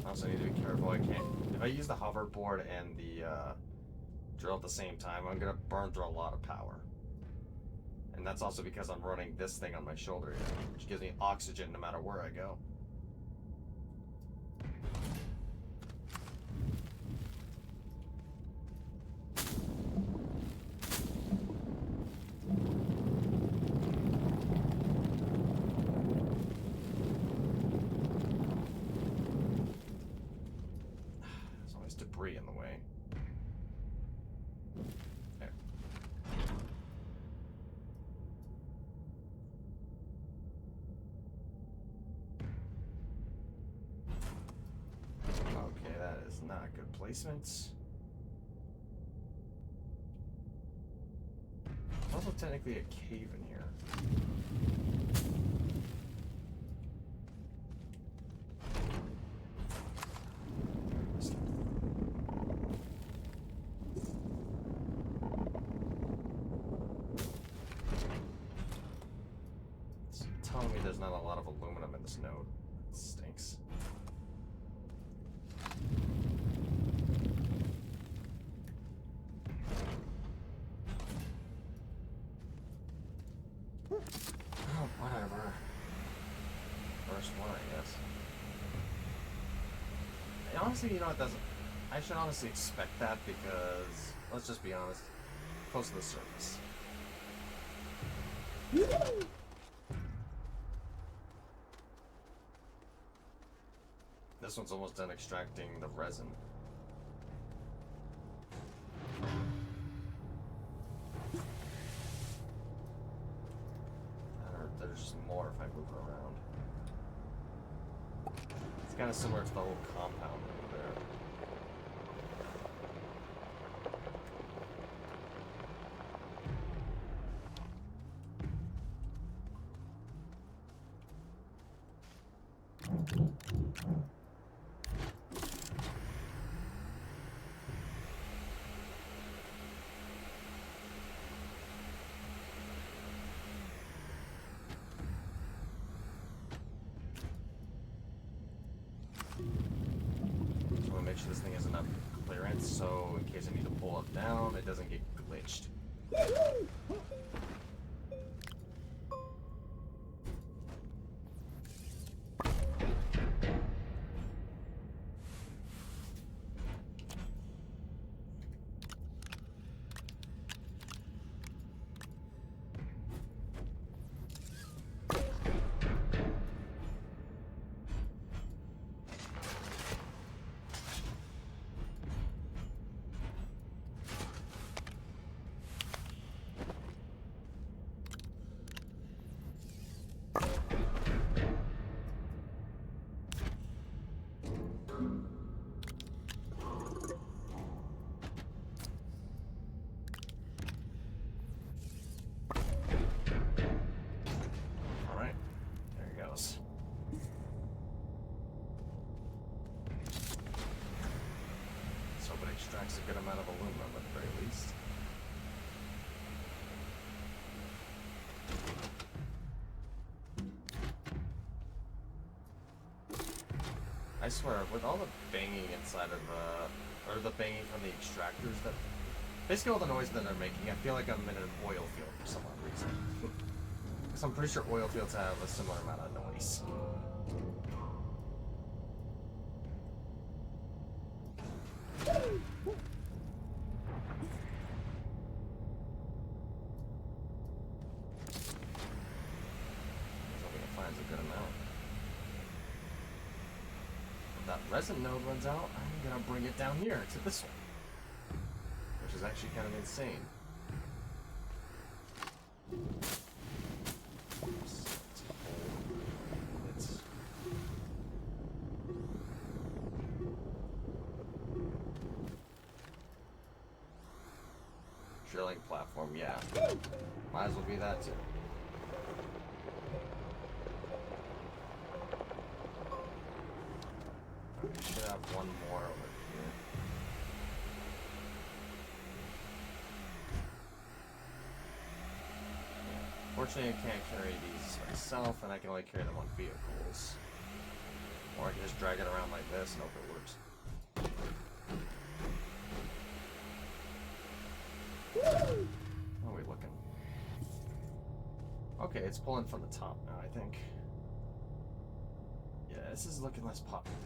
I also need to be careful. I can't. If I use the hoverboard and the drill at the same time, I'm gonna burn through a lot of power. And that's also because I'm running this thing on my shoulder here, which gives me oxygen no matter where I go. There's always debris in the way. Not good placements. There's also technically a cave in here. It's telling me there's not a lot of aluminum in this node. It stinks. Oh, whatever. First one, I guess. And honestly, you know, it doesn't. I should honestly expect that because, let's just be honest, close to the surface. This one's almost done extracting the resin. There's just more if I move it around. It's kind of similar to the whole compound over there. it so in case I need to pull it down, it doesn't get glitched. Extracts a good amount of aluminum at the very least. I swear, with all the banging inside of or the banging from the extractors, that basically all the noise that they're making, I feel like I'm in an oil field for some odd reason. Because I'm pretty sure oil fields have a similar amount of noise. Resin node runs out, I'm gonna bring it down here to this one, which is actually kind of insane. Drilling platform, yeah. Might as well be that too. We should have one more over here. Fortunately, I can't carry these myself, and I can only carry them on vehicles. Or I can just drag it around like this and hope it works. How are we looking? Okay, it's pulling from the top now, I think. Yeah, this is looking less populated.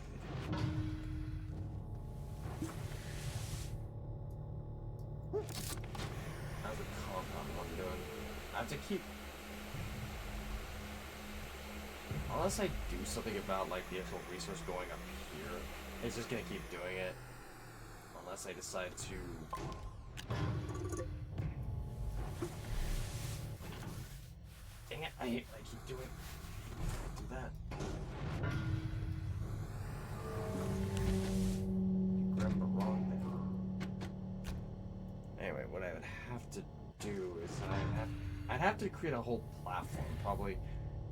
How's the compound one doing? I have to keep... Unless I do something about, like, the actual resource going up here, it's just gonna keep doing it. Unless I decide to... Dang it, I keep doing... Do that. Grab the wrong thing. Anyway, what I would have to do is I'd have to create a whole platform, probably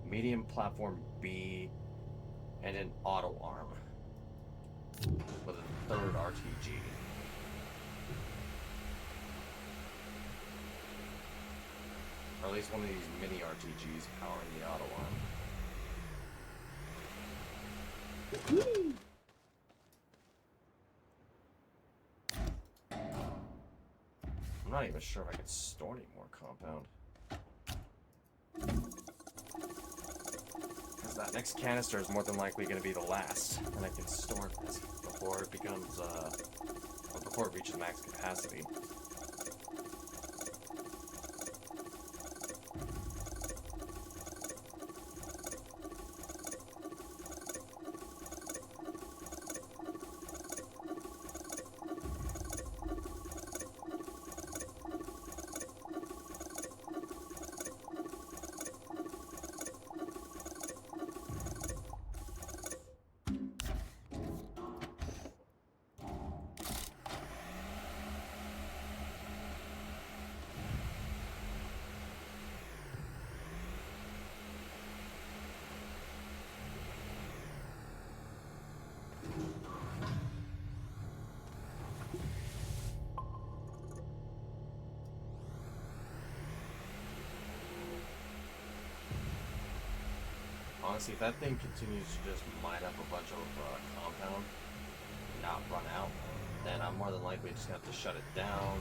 medium platform B and an auto arm with a third RTG. Or at least one of these mini RTGs powering the auto arm. I'm not even sure if I can store any more compound. Because that next canister is more than likely going to be the last, and I can store this before it becomes, before it reaches max capacity. Honestly, if that thing continues to just mine up a bunch of compound and not run out, then I'm more than likely just going to have to shut it down,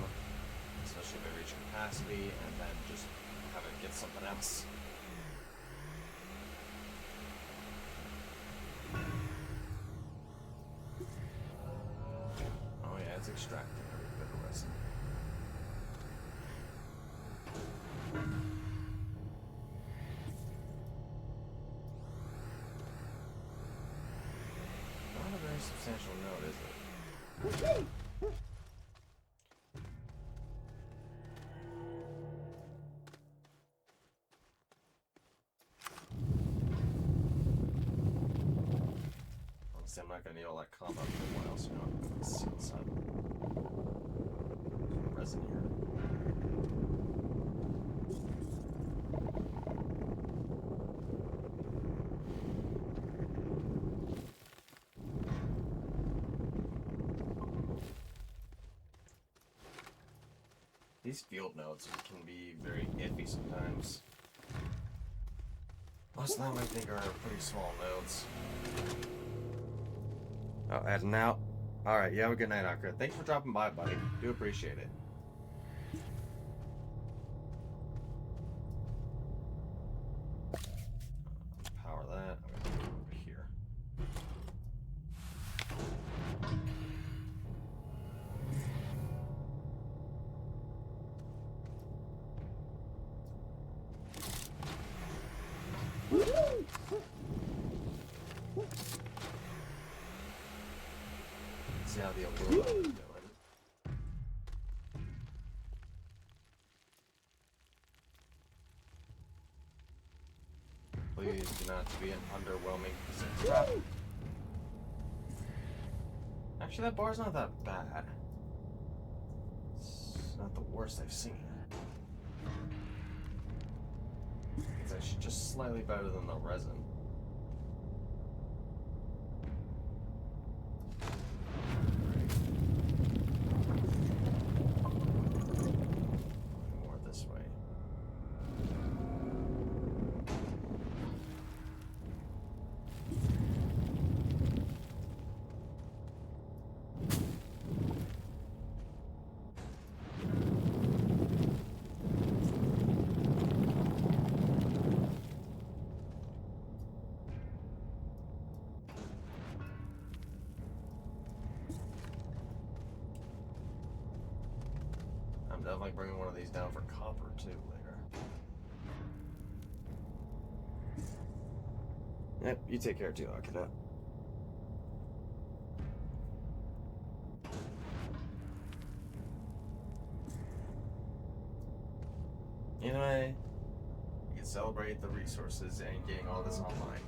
especially if I reach capacity, and then just have it get something else. Oh yeah, it's extracting every bit of resin. Not a very substantial node, is it? Honestly, I'm not gonna need all that combat for a while, so you know, let's see what's up. Resin here. These field nodes can be very iffy sometimes. Most of them I think are pretty small nodes. Oh, and now, alright, you have a good night, ARK. Thanks for dropping by, buddy. Do appreciate it. Power that. I'm gonna go over here. See how the Aurora is doing. Please do not be an underwhelming percent. Actually, that bar's not that bad. It's not the worst I've seen. It's actually just slightly better than the resin. More this way. I'm definitely bringing one of these down for copper too later. Yep, you take care too, Akita. Anyway, we can celebrate the resources and getting all this online.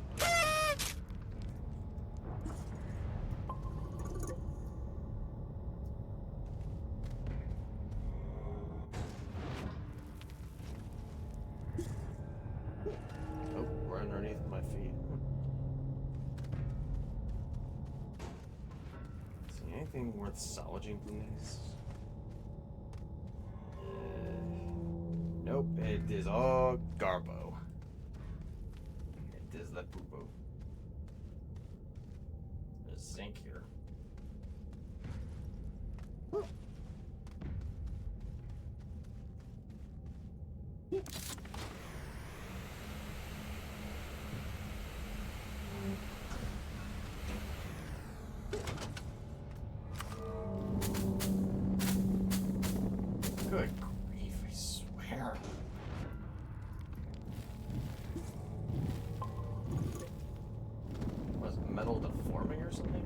Oh, we're underneath my feet. See anything worth salvaging from these? Nope, it is all garbo. It is the poo-poo. There's zinc here. Good grief, I swear. Was metal deforming or something?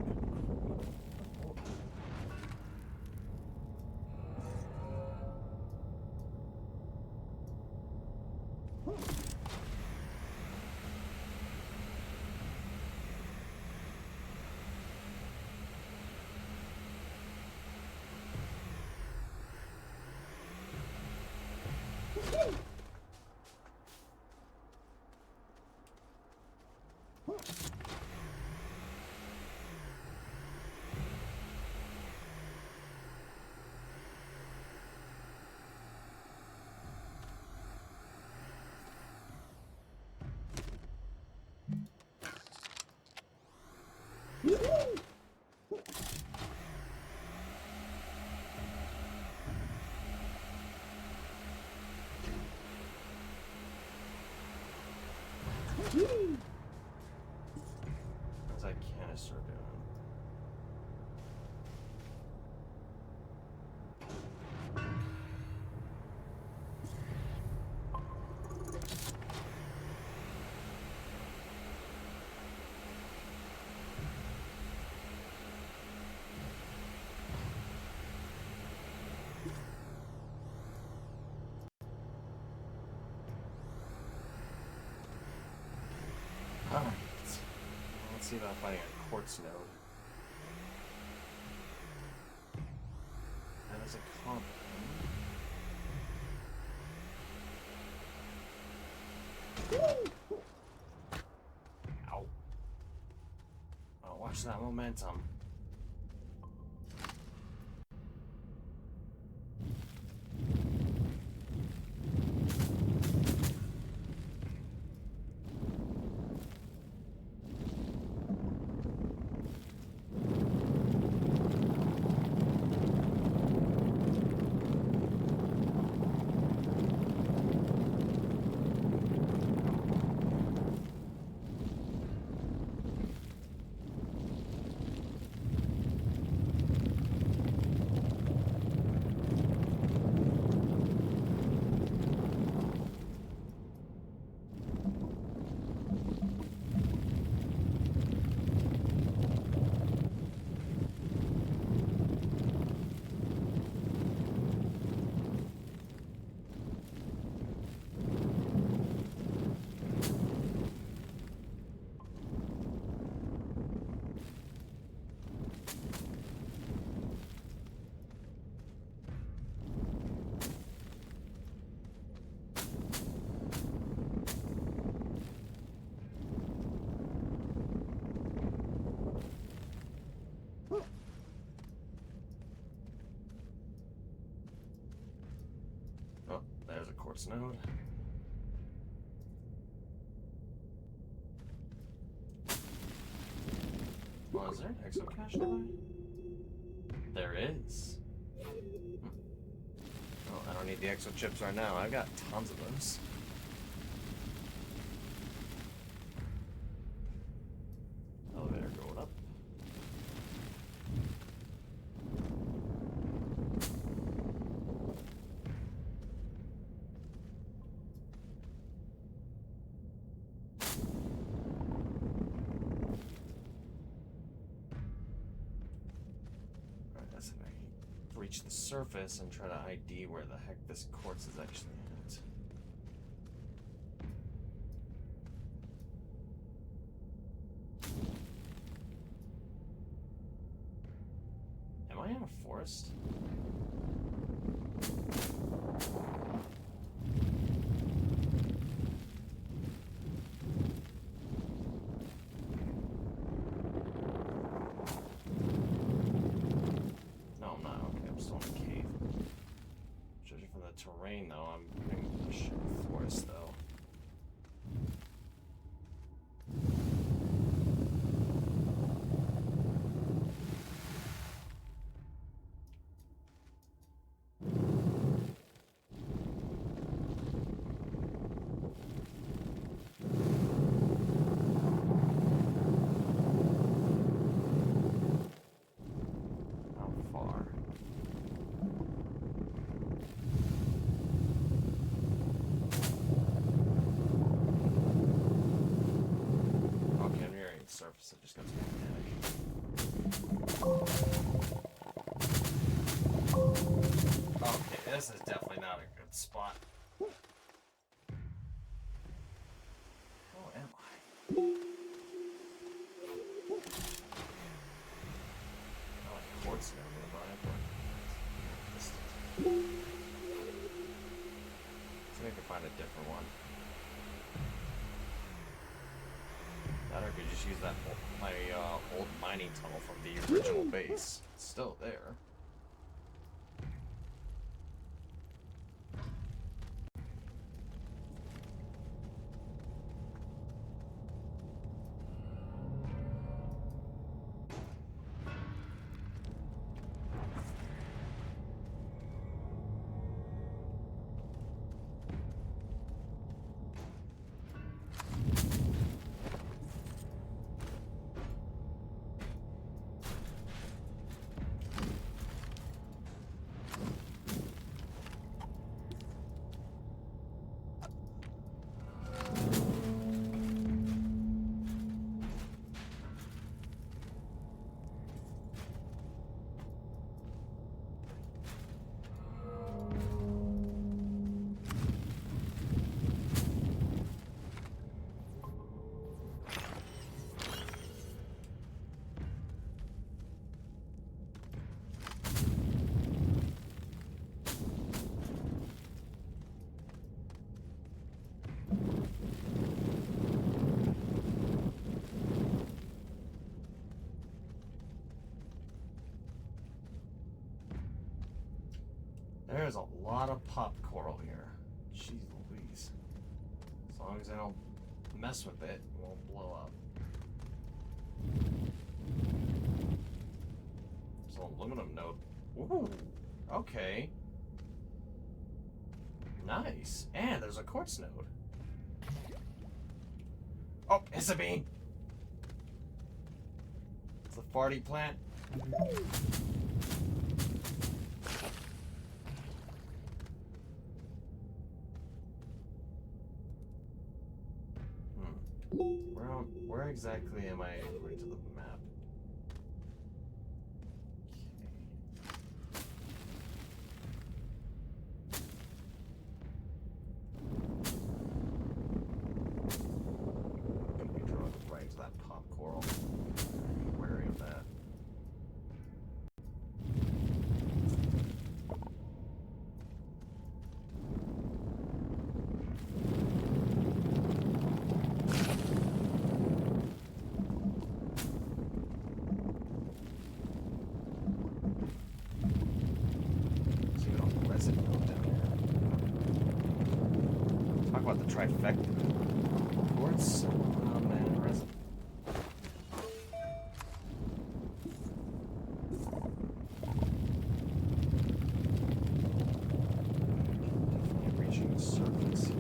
How's that canister doing? Alright. Let's see about finding a quartz node. That is a compound. Ow. Oh, watch that momentum. Oh, there's a quartz node. Well, is there an exocache nearby? There is. Oh, I don't need the exo chips right now. I've got tons of those. Elevator going up. Alright, that's how I reach the surface and try to ID where the heck this quartz is actually at. Am I in a forest? No, I'm not. Okay, I'm still in a cave. Judging from the terrain, though, I'm pretty much in a forest, though. How far? Okay, I'm nearing the surface. I just got some panic. Okay, this is definitely not a good spot. Oh, am I? Oh, like quartz nearby, but let's see if I can find a different one. That I could just use that my old mining tunnel from the original base. It's still there. lot of pop coral here. Jeez Louise. As long as I don't mess with it, it won't blow up. There's an aluminum node. Ooh, okay. Nice. And there's a quartz node. Oh, it's a bean! It's a farty plant. Where exactly am I according to the map? Okay. Gonna be drawn right into that pop coral. Be wary of that. Talk about the trifecta. Quartz, and resin. Definitely reaching the surface here.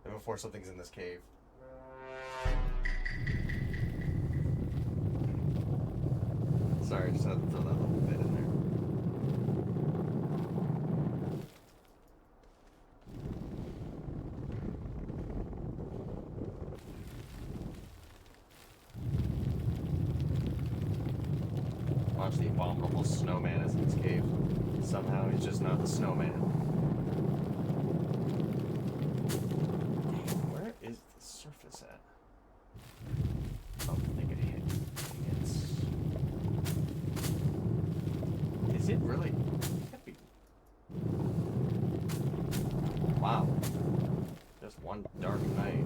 Before something's in this cave. Sorry, just had to throw that little bit in there. Watch, the abominable snowman is in this cave. Somehow he's just not the snowman. Surface at? Oh, I think it hit. Is it really? Heavy? Wow. Just one dark night.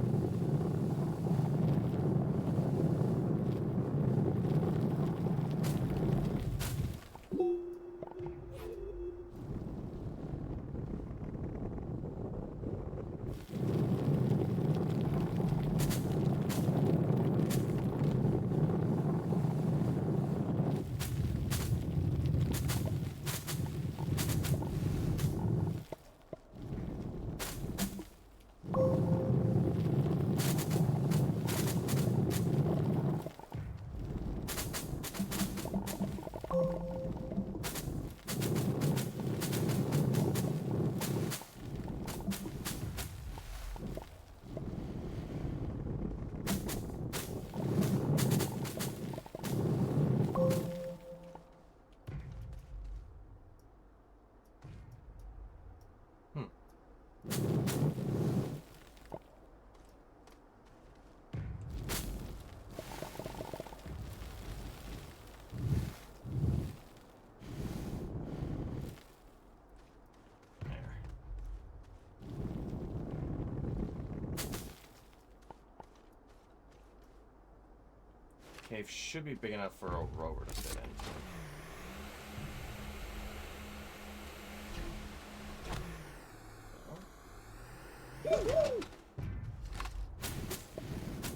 Cave should be big enough for a rover to fit into.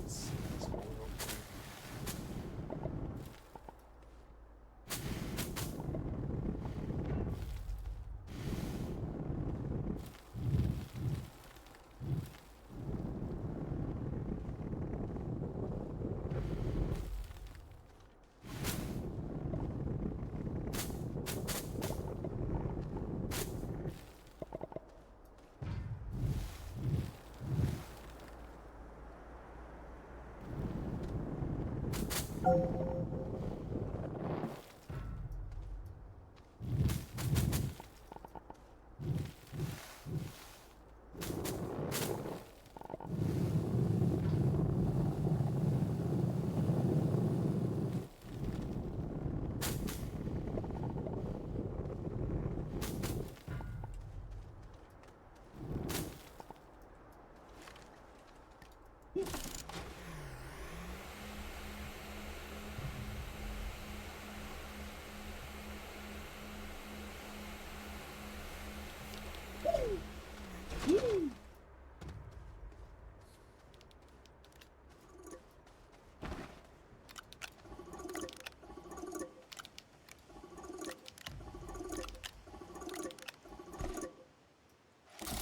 see this hole real quick.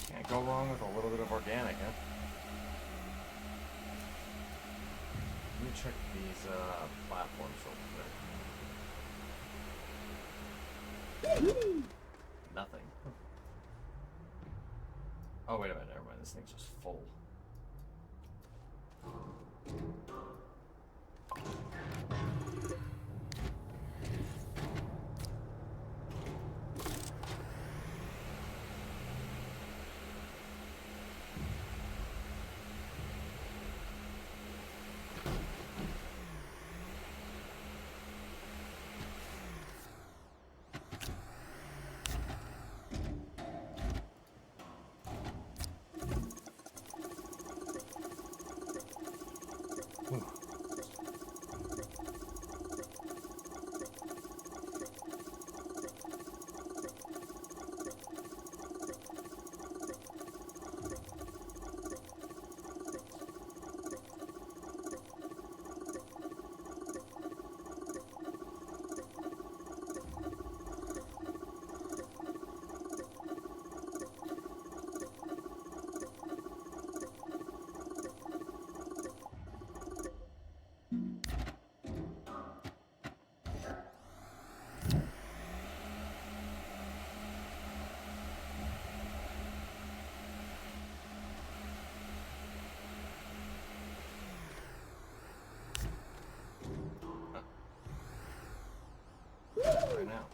Can't go wrong with a little bit of organic, huh? Let me check these platforms real quick. Nothing. Oh, wait a minute, never mind. This thing's just full. Right now.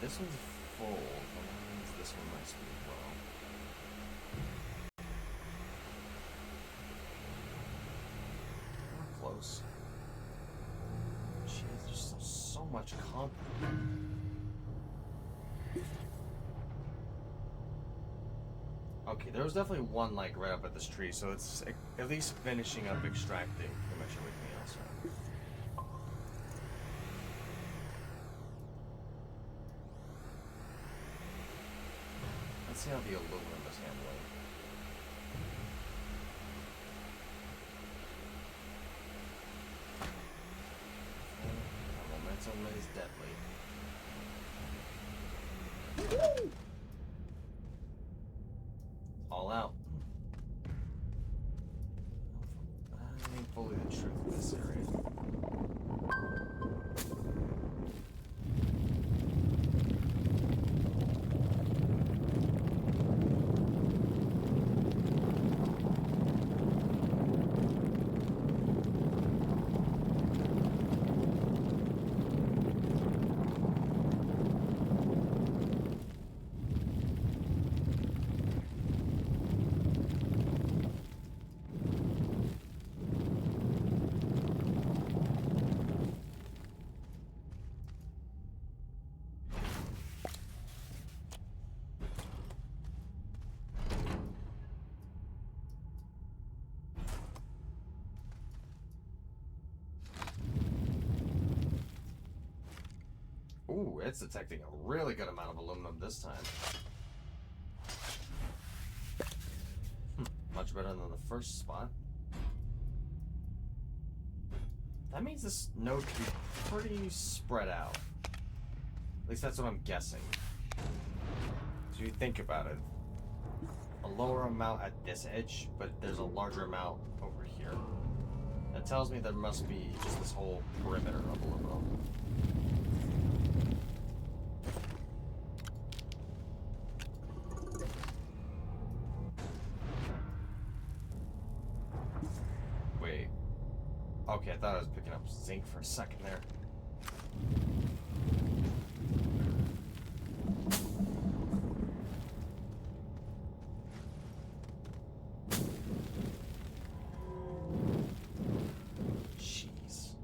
This one's full, but that means this one must be well. We're close. Jeez, there's so much content. Okay, there was definitely one like right up at this tree, so it's at least finishing up extracting pretty much everything else. Right? Let's see how the aluminum is handling. That momentum is deadly. All out. I ain't fully the truth of this area. Ooh, it's detecting a really good amount of aluminum this time. Much better than the first spot. That means this node could be pretty spread out. At least that's what I'm guessing. So you think about it. A lower amount at this edge, but there's a larger amount over here. That tells me there must be just this whole perimeter of aluminum. Wait. Okay, I thought I was picking up zinc for a second there. Jeez.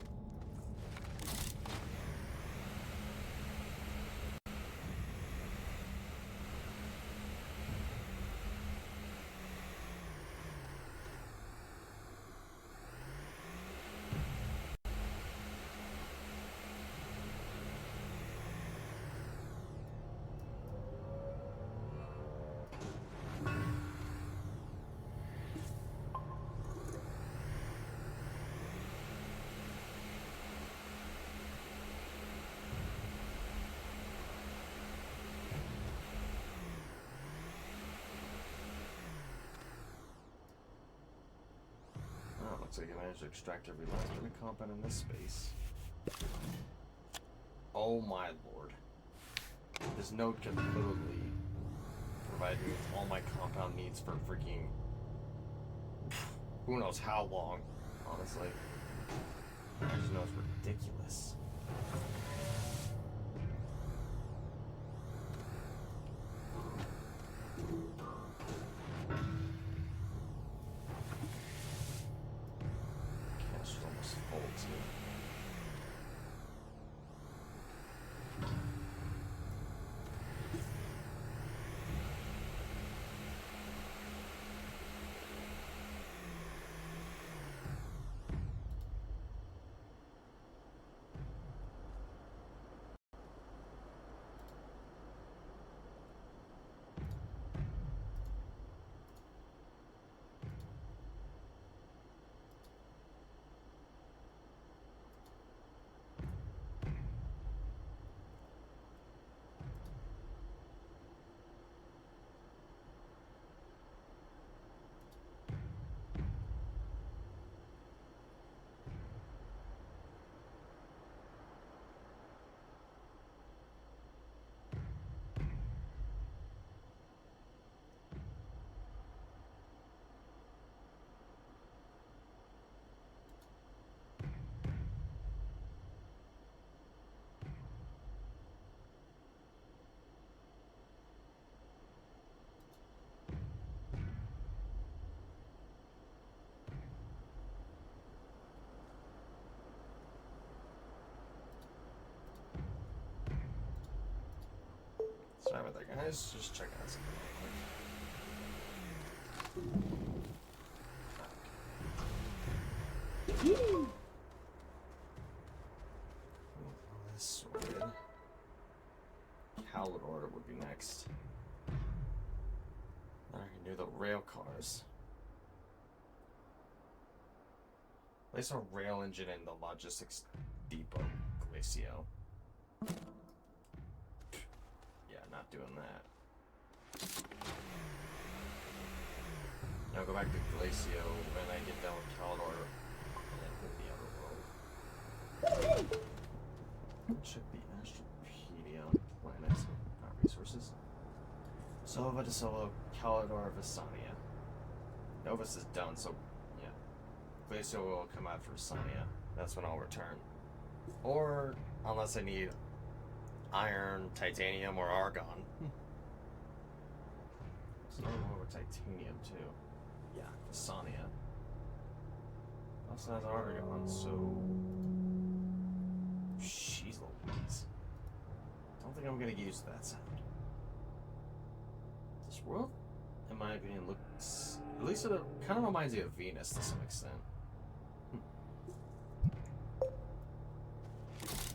Looks like I managed to extract every last bit of compound in this space. Oh my lord. This node can literally provide me with all my compound needs for freaking... who knows how long, honestly. I just know it's ridiculous. Sorry about that, guys. Just checking out something real quick. All this sorted. Calidor would be next. Then I can do the rail cars. Place a rail engine in the logistics depot, Glacio. Not doing that. Now go back to Glacio when I get done with Calidor and the other world. Check the Astropedia on planets, not resources. Sova to Solo, Calidor, Visania. Novus is done, so yeah. Glacio will come out for Visania. That's when I'll return. Or, unless I need iron, titanium, or argon. So I'm over titanium too. Yeah, Visania. Also has argon, so she's Louise. Don't think I'm gonna use that sound. This world, in my opinion, looks, at least it kind of reminds me of Venus to some extent.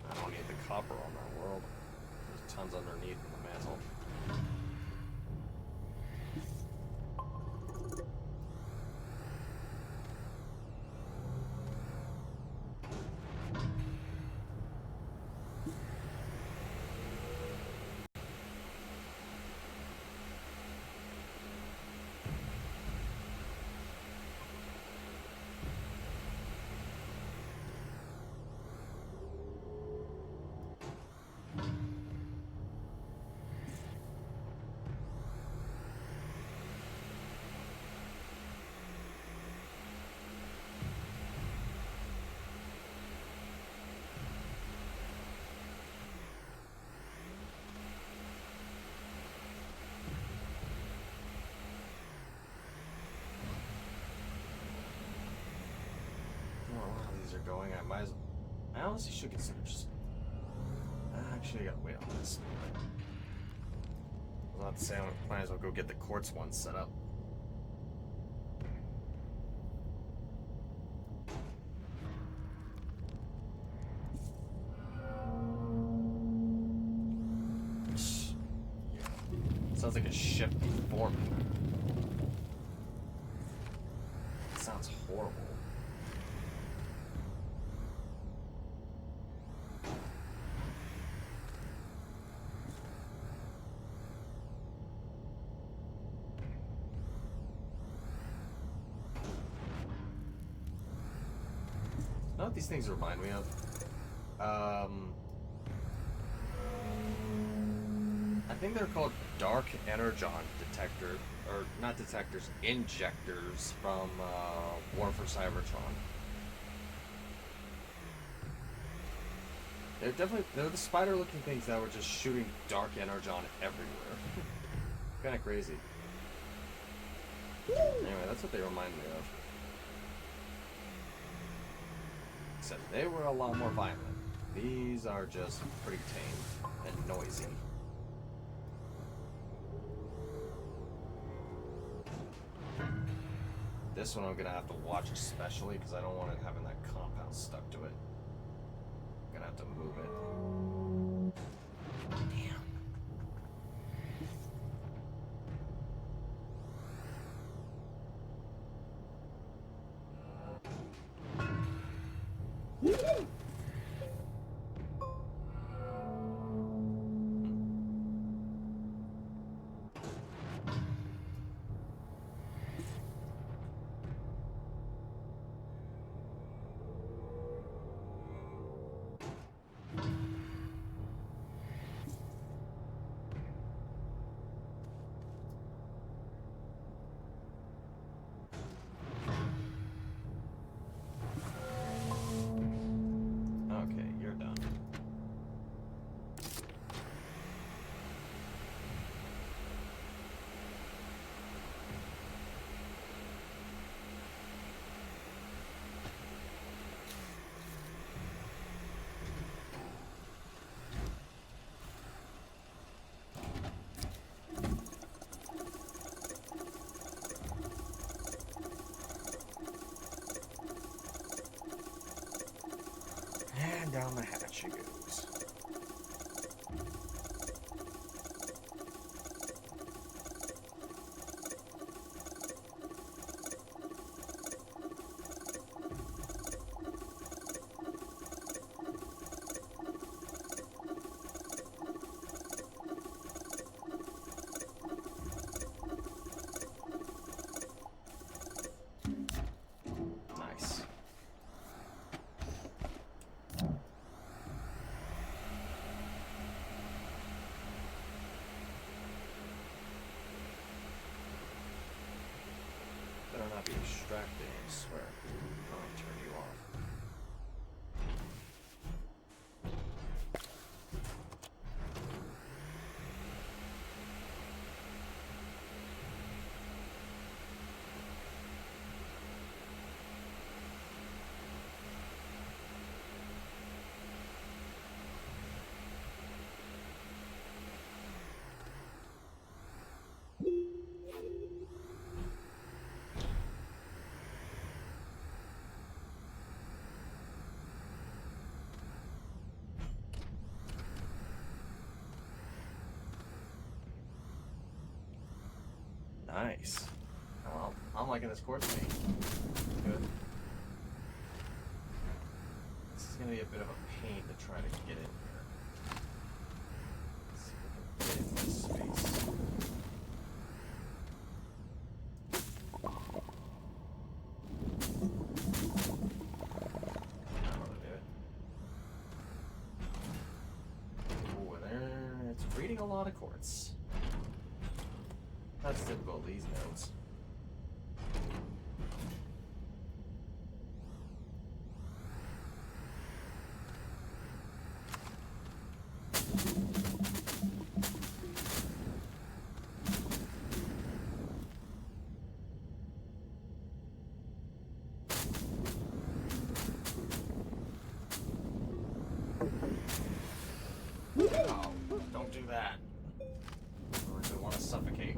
I don't need the copper on that world. tons underneath in the mantle. Are going, I honestly should consider just actually I gotta wait on this. I was about to say I might as well go get the quartz one set up. Sounds like a ship forming. It sounds horrible. You know what these things remind me of? I think they're called dark energon detector, or not detectors, injectors from War for Cybertron. They're the spider-looking things that were just shooting dark energon everywhere. Kind of crazy. Anyway, that's what they remind me of. Except they were a lot more violent. These are just pretty tame and noisy. This one I'm gonna have to watch especially because I don't want it having that compound stuck to it. I'm gonna have to move it. Damn. Okay, you're done. And down the hatch she goes. Nice. Better not be distracting, I swear. I'll turn you off. Nice. Well, I'm liking this quartz paint. Good. This is gonna be a bit of a pain to try to get in here. Let's see if we can get in this space. That'll do it. Ooh, and there, it's reading a lot of quartz. That's typical of these nodes. Oh, don't do that. Or do you want to suffocate?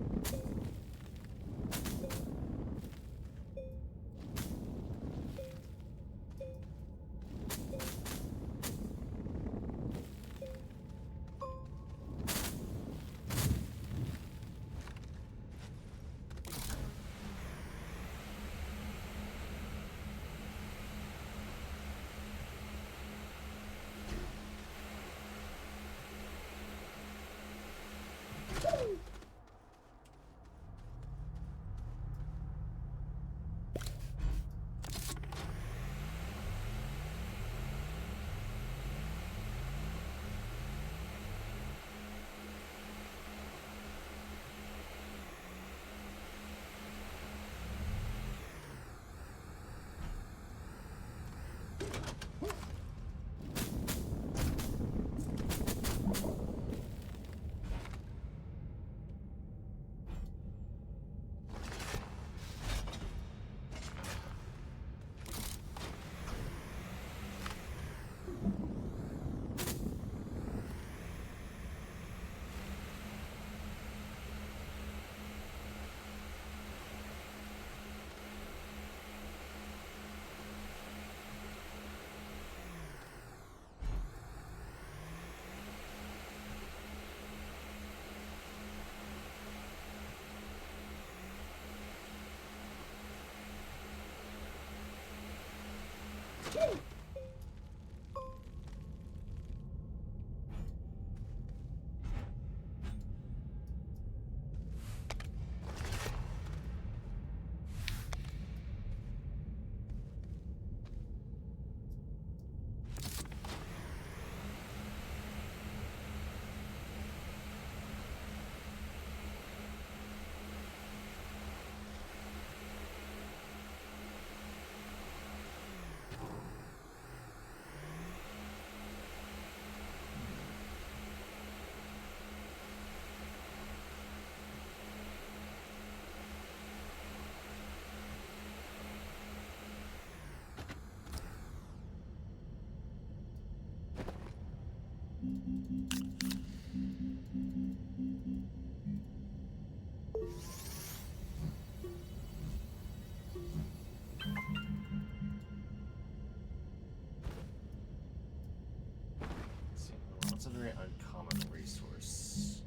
Let's see, what's a very uncommon resource?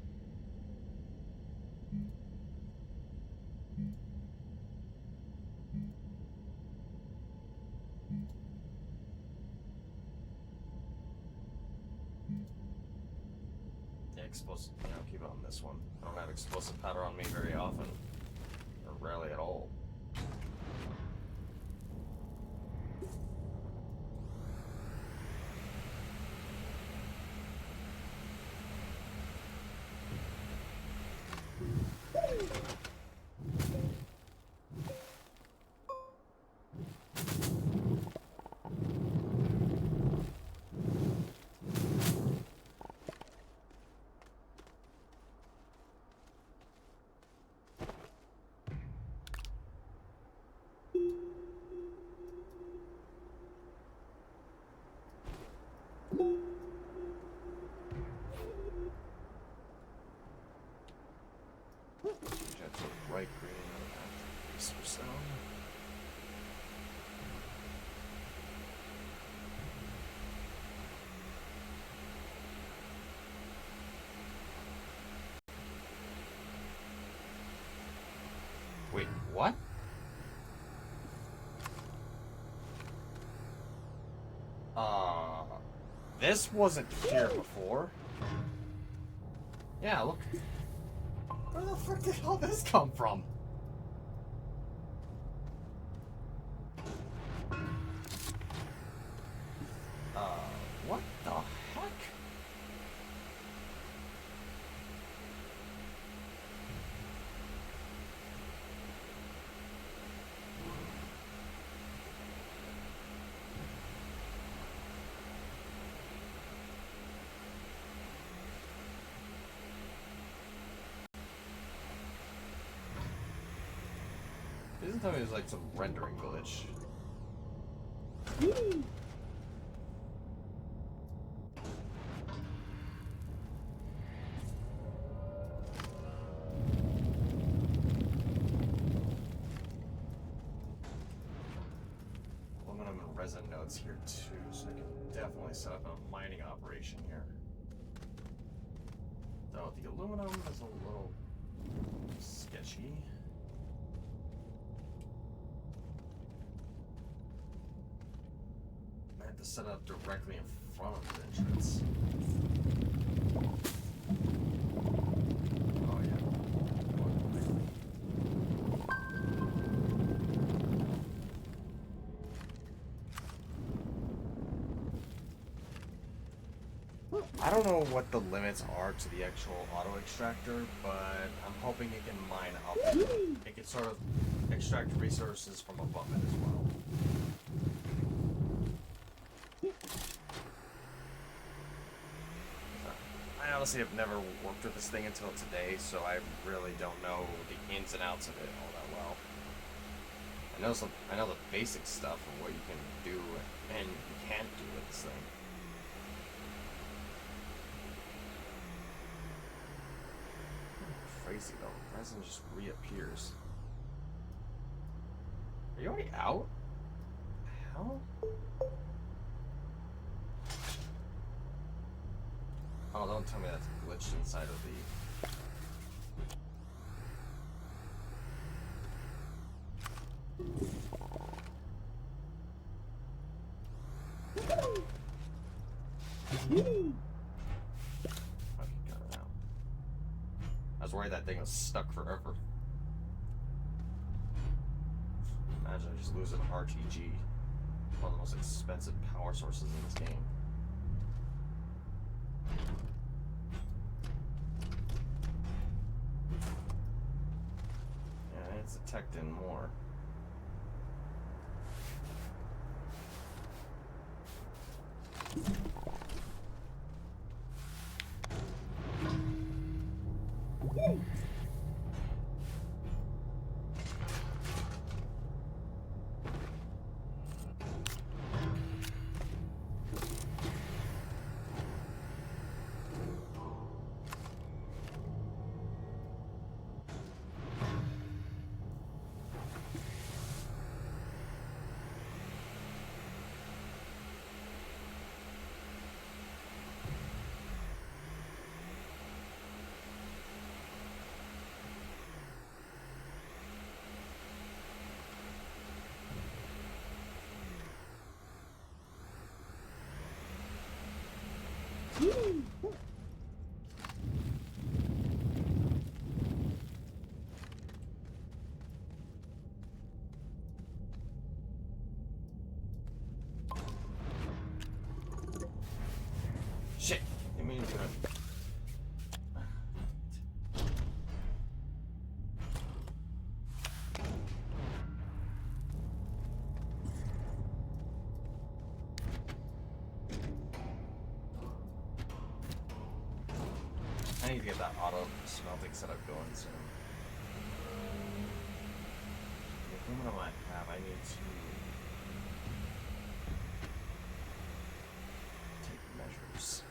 Yeah, explosive. Yeah, I'll keep it on this one. I don't have explosive powder on me very often, or rarely at all. This wasn't here before. Yeah, look. Where the frick did all this come from? What the heck? Doesn't tell me there's like some rendering glitch. Aluminum and resin nodes here too, so I can definitely set up a mining operation here. Though the aluminum is a little sketchy. I have to set up directly in front of the entrance. Oh yeah. I don't know what the limits are to the actual auto extractor, but I'm hoping it can mine up. It can sort of extract resources from above it as well. I honestly have never worked with this thing until today, so I really don't know the ins and outs of it all that well. I know the basic stuff of what you can do and you can't do with this thing. Crazy though, resin just reappears. Are you already out? Hell? Oh, don't tell me that's glitched inside of the... Okay, got it out. I was worried that thing was stuck forever. Imagine I just lose an RTG. One of the most expensive power sources in this game. Yeah, it's detecting more. Shit! Didn't mean to do it. I need to get that auto smelting setup going soon. The aluminum I have, I need to take measures.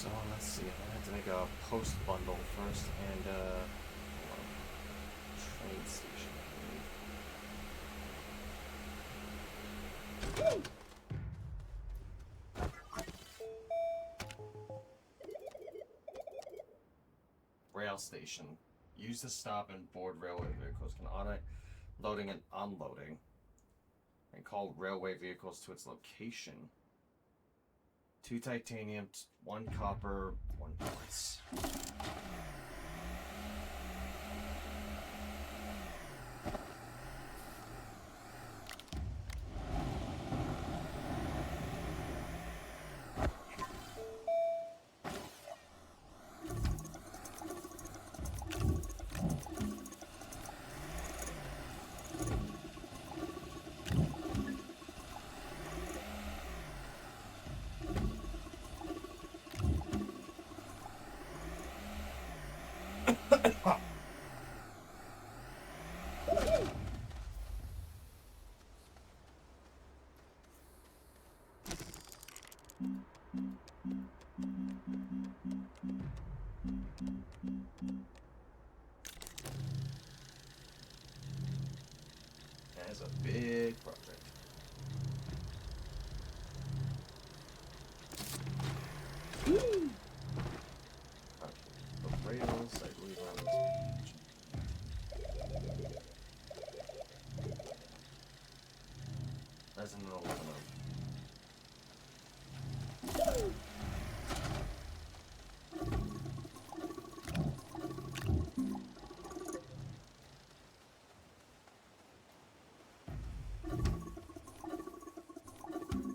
So let's see. I have to make a post bundle first and hold on. Train station, I believe. Rail station. Use to stop and board railway vehicles. Can automate loading and unloading. And call railway vehicles to its location. 2 titanium, 1 copper, 1 quartz. That is a big project. Okay, the rails, I believe, are on this page. Resident aluminum.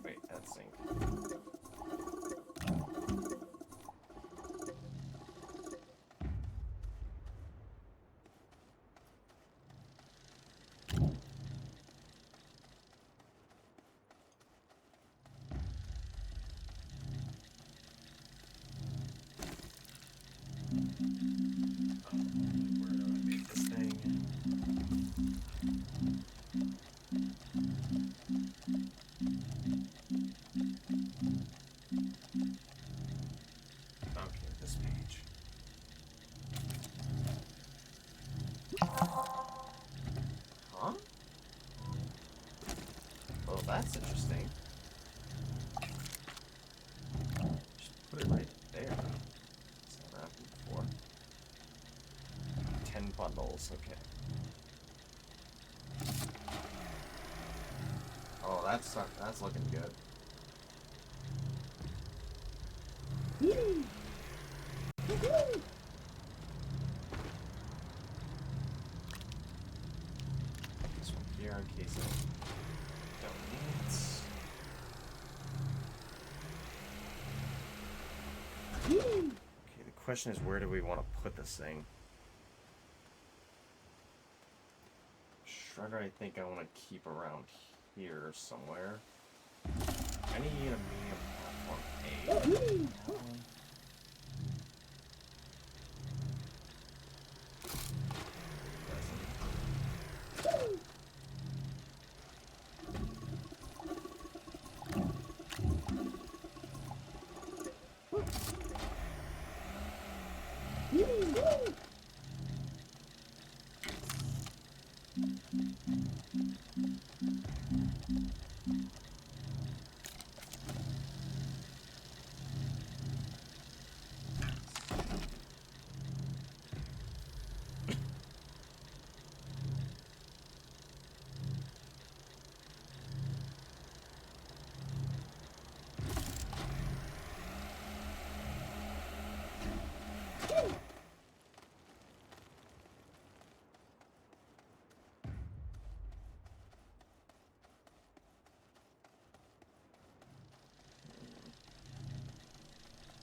Wait, that's zinc. Where do I make this thing? Okay, this page. Huh? Well, that's interesting. Just put it right there. It's not happened before. 10 bundles, okay. Oh, that's looking good. This one here in case I don't need it. Okay, the question is, where do we want to put this thing? Shredder, I think I want to keep around here somewhere. I need a medium platform A.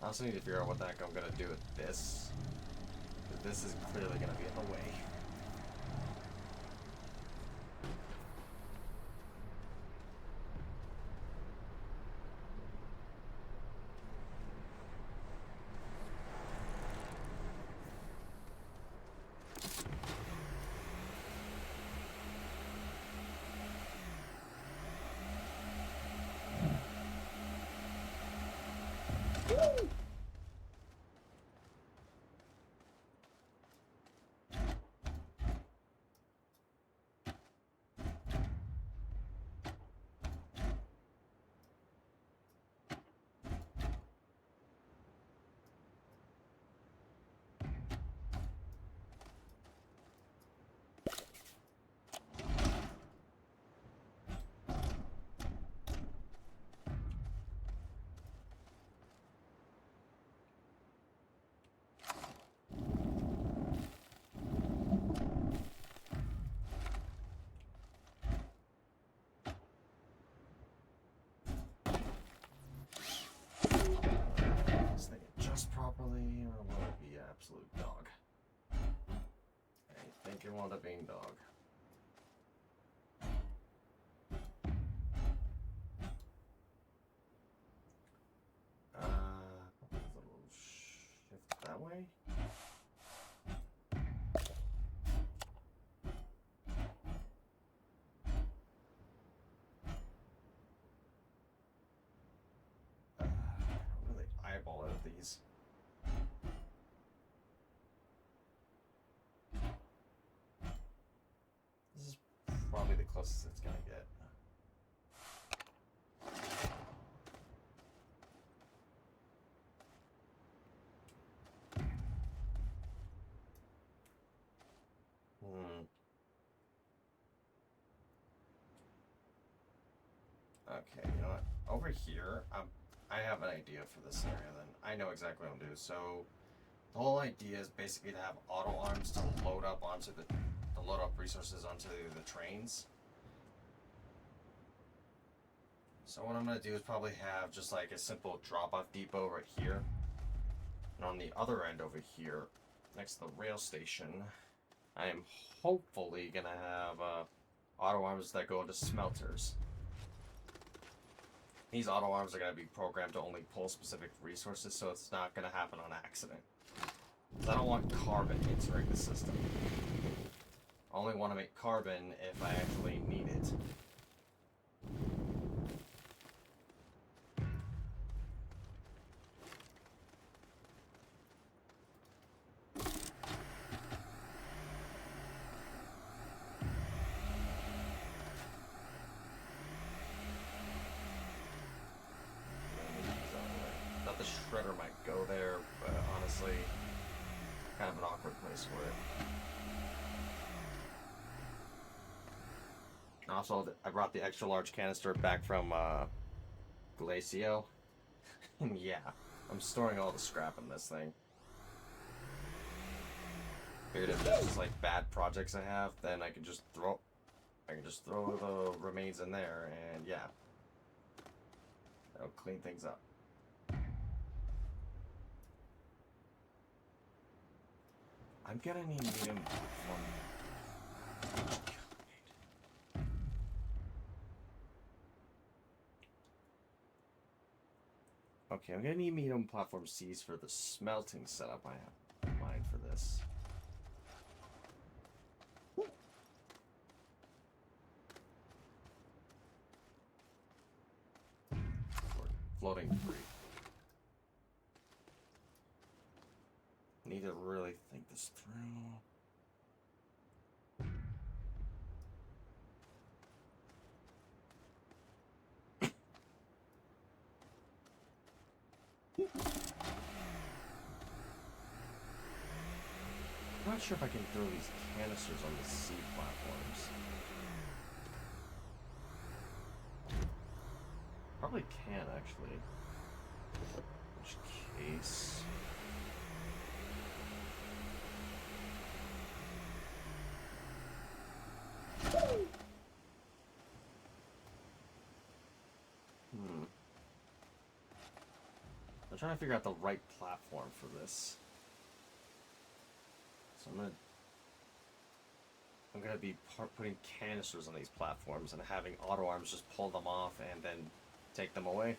I also need to figure out what the heck I'm gonna do with this. This is clearly gonna be in the way. absolute dog. I think you want a bean dog. A little shift that way. I don't really eyeball out these. This is probably the closest it's gonna get. Okay, you know what? Over here, I have an idea for this area then. I know exactly what I'm doing. So, the whole idea is basically to have auto arms to load up onto to load up resources onto the trains. So what I'm going to do is probably have just like a simple drop-off depot right here. And on the other end over here, next to the rail station, I am hopefully going to have auto arms that go into smelters. These auto arms are going to be programmed to only pull specific resources, so it's not going to happen on accident. I don't want carbon entering the system. I only want to make carbon if I actually need it. Thought the shredder might go there, but honestly, kind of an awkward place for it. Also, I brought the extra large canister back from Glacio. And yeah, I'm storing all the scrap in this thing. Figured if there's just like bad projects I have, then I can just throw the remains in there, and yeah, that'll clean things up. I'm gonna need medium platform. Okay, I'm gonna need medium platform C's for the smelting setup I have in mind for this. Floating free. Need to really think this through. I'm not sure if I can throw these canisters on the C platforms. Probably can, actually. In which case... I'm trying to figure out the right platform for this. So I'm gonna be putting canisters on these platforms and having auto arms just pull them off and then take them away.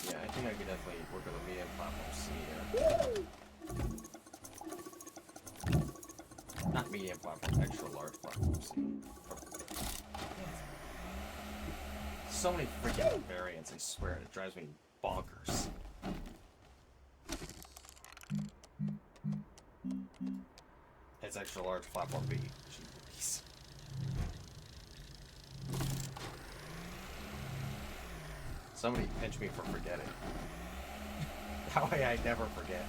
Yeah, I think I could definitely work with a medium platform C here. Not medium platform, extra large platform C. So many freaking variants, I swear, it drives me bonkers. It's extra large platform B. Jeez. Somebody pinch me for forgetting. That way I never forget.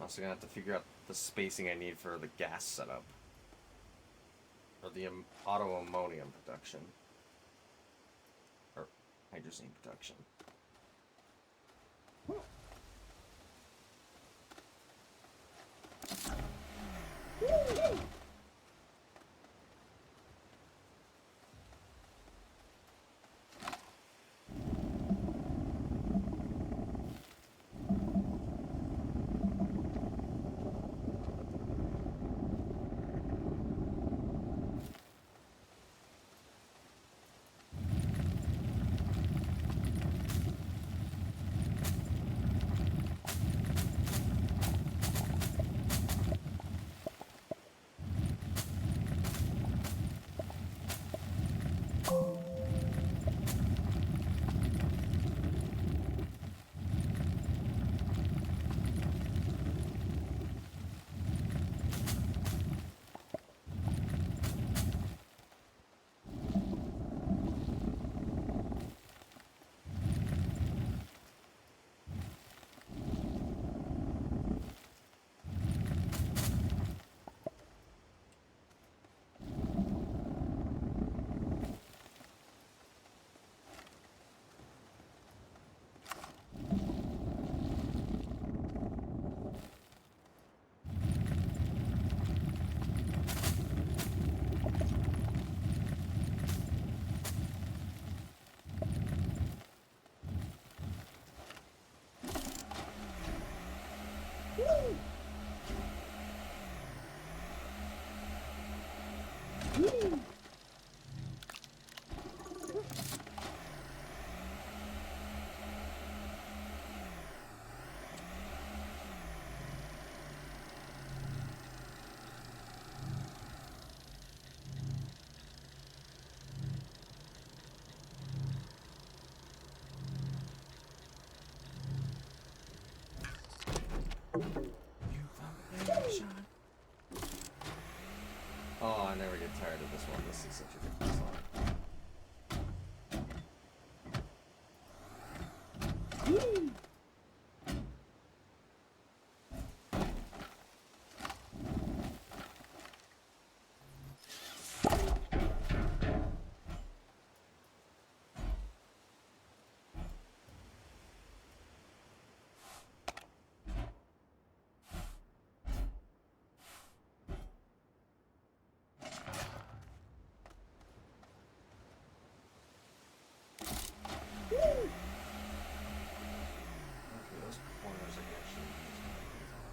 I'm also gonna have to figure out the spacing I need for the gas setup. Or the auto ammonium production. Or hydrazine production. Oh, I never get tired of this one. This is such a good song. Okay, those corners I can actually use on.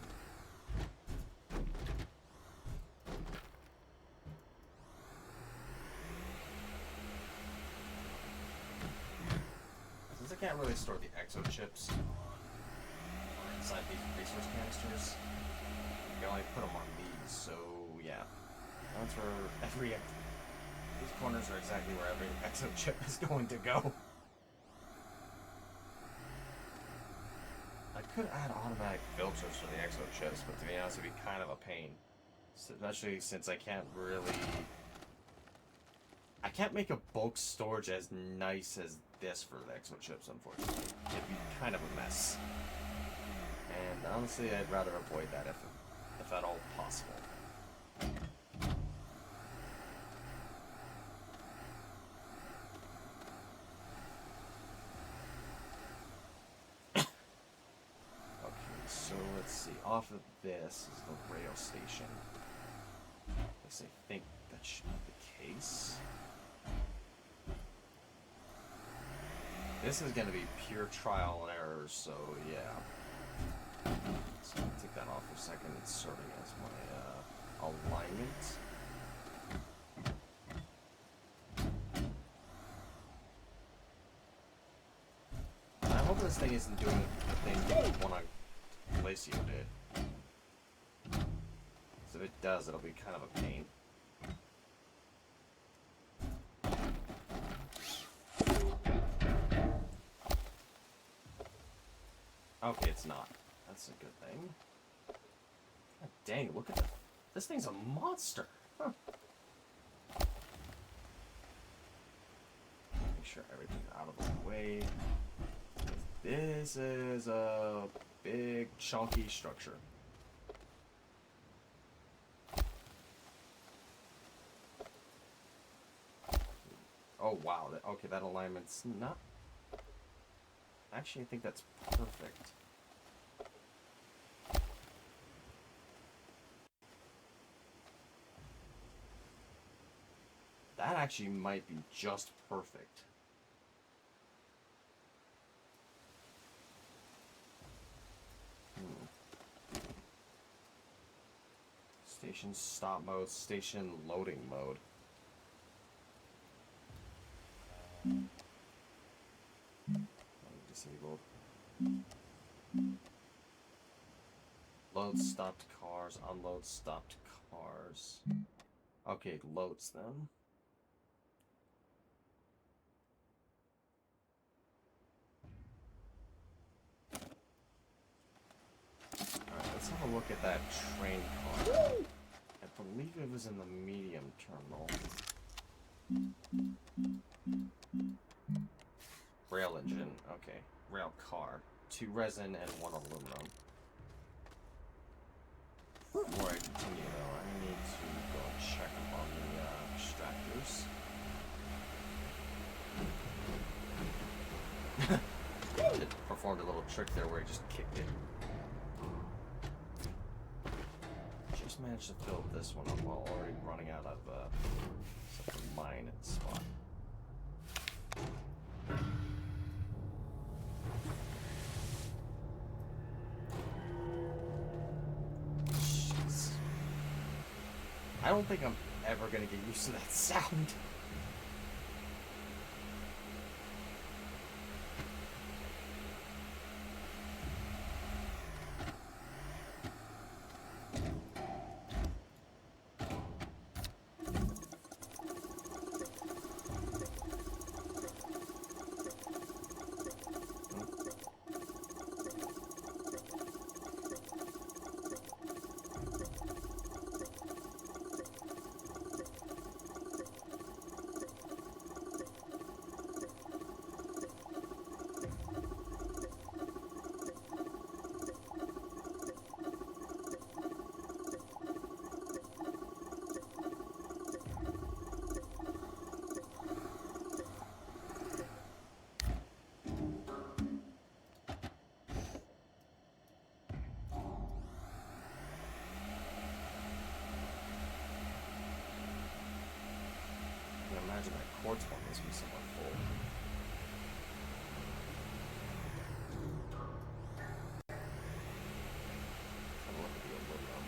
Since I can't really store the exo chips inside these resource canisters, you can only put them on these, so yeah. That's where these corners are exactly where every exo chip is going to go. I could add automatic filters for the exo chips, but to be honest, it'd be kind of a pain. Especially since I can't make a bulk storage as nice as this for the exo chips, unfortunately. It'd be kind of a mess. And honestly, I'd rather avoid that if at all possible. So let's see, off of this is the rail station. At least I think that should be the case. This is going to be pure trial and error, so yeah. So I'm going to take that off for a second. It's serving as my alignment. I hope this thing isn't doing the thing you want to Glacio did. So if it does, it'll be kind of a pain. Okay, it's not. That's a good thing. God dang, look at that. This thing's a monster. Huh. Make sure everything's out of the way. This is a big, chunky structure. Oh wow, okay, that alignment's not... Actually, I think that's perfect. That actually might be just perfect. Station stop mode, station loading mode. Disabled. Load stopped cars, unload stopped cars. Okay, it loads them. Alright, let's have a look at that train car. I believe it was in the medium terminal. Rail engine, okay. Rail car. 2 resin and 1 aluminum. Before I continue though, I need to go and check up on the extractors. It performed a little trick there where he just kicked it. Just managed to fill this one up while already running out of the mine spot. Jeez. I don't think I'm ever gonna get used to that sound. Imagine that quartz one must be somewhat full. Have a look at the aluminum.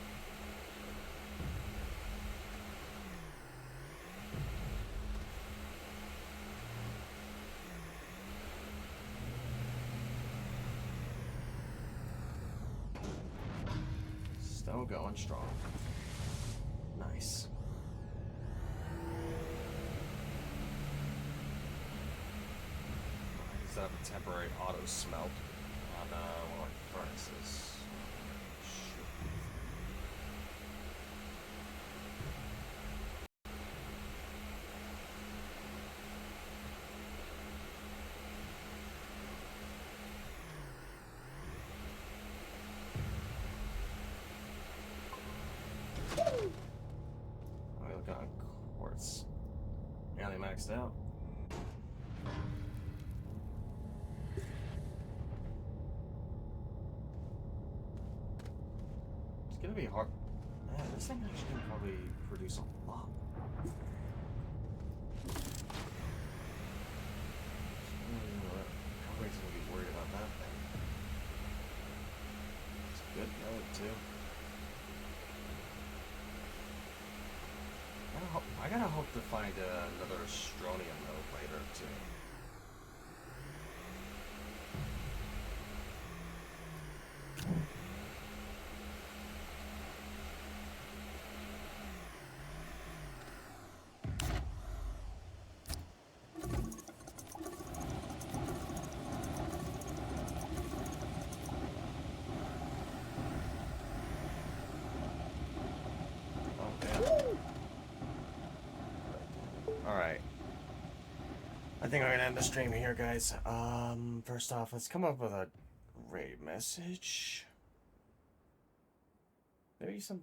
Still going strong. Nice. Set up a temporary auto smelt on one of my furnaces. Shoot. Oh, we look on quartz. Yeah, they maxed out. It's gonna be hard. Man, this thing actually can probably produce a lot. Nobody's gonna be worried about that thing. It's a good node too. I gotta hope to find another Astroneer node later too. Alright. I think I'm gonna end the stream here, guys. First off, let's come up with a raid message. Maybe some,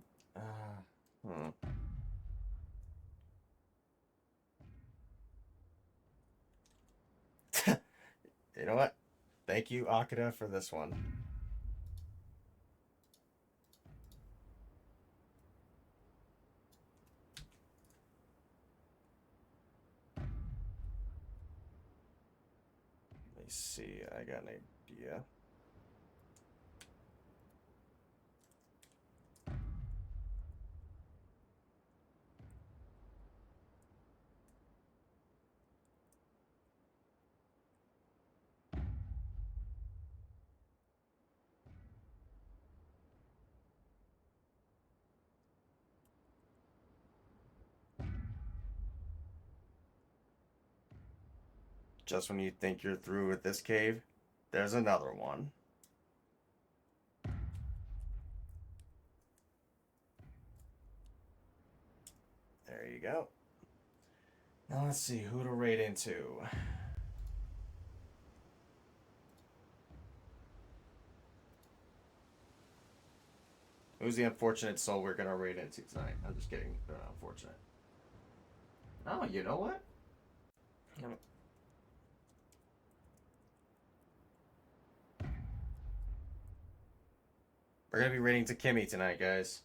You know what? Thank you, Akita, for this one. Let me see. I got an idea. Just when you think you're through with this cave, there's another one. There you go. Now let's see who to raid into. Who's the unfortunate soul we're gonna raid into tonight? I'm just kidding. They're not unfortunate. Oh, you know what? We're gonna be raiding to Kimmy tonight, guys.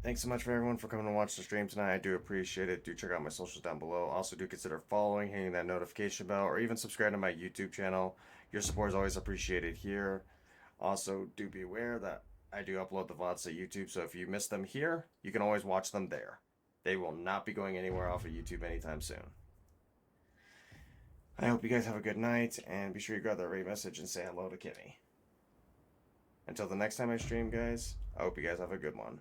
Thanks so much for everyone for coming to watch the stream tonight. I do appreciate it. Do check out my socials down below. Also, do consider following, hitting that notification bell, or even subscribe to my YouTube channel. Your support is always appreciated here. Also, do be aware that I do upload the VODs to YouTube, so if you miss them here, you can always watch them there. They will not be going anywhere off of YouTube anytime soon. I hope you guys have a good night, and be sure you grab that raid message and say hello to Kimmy. Until the next time I stream, guys, I hope you guys have a good one.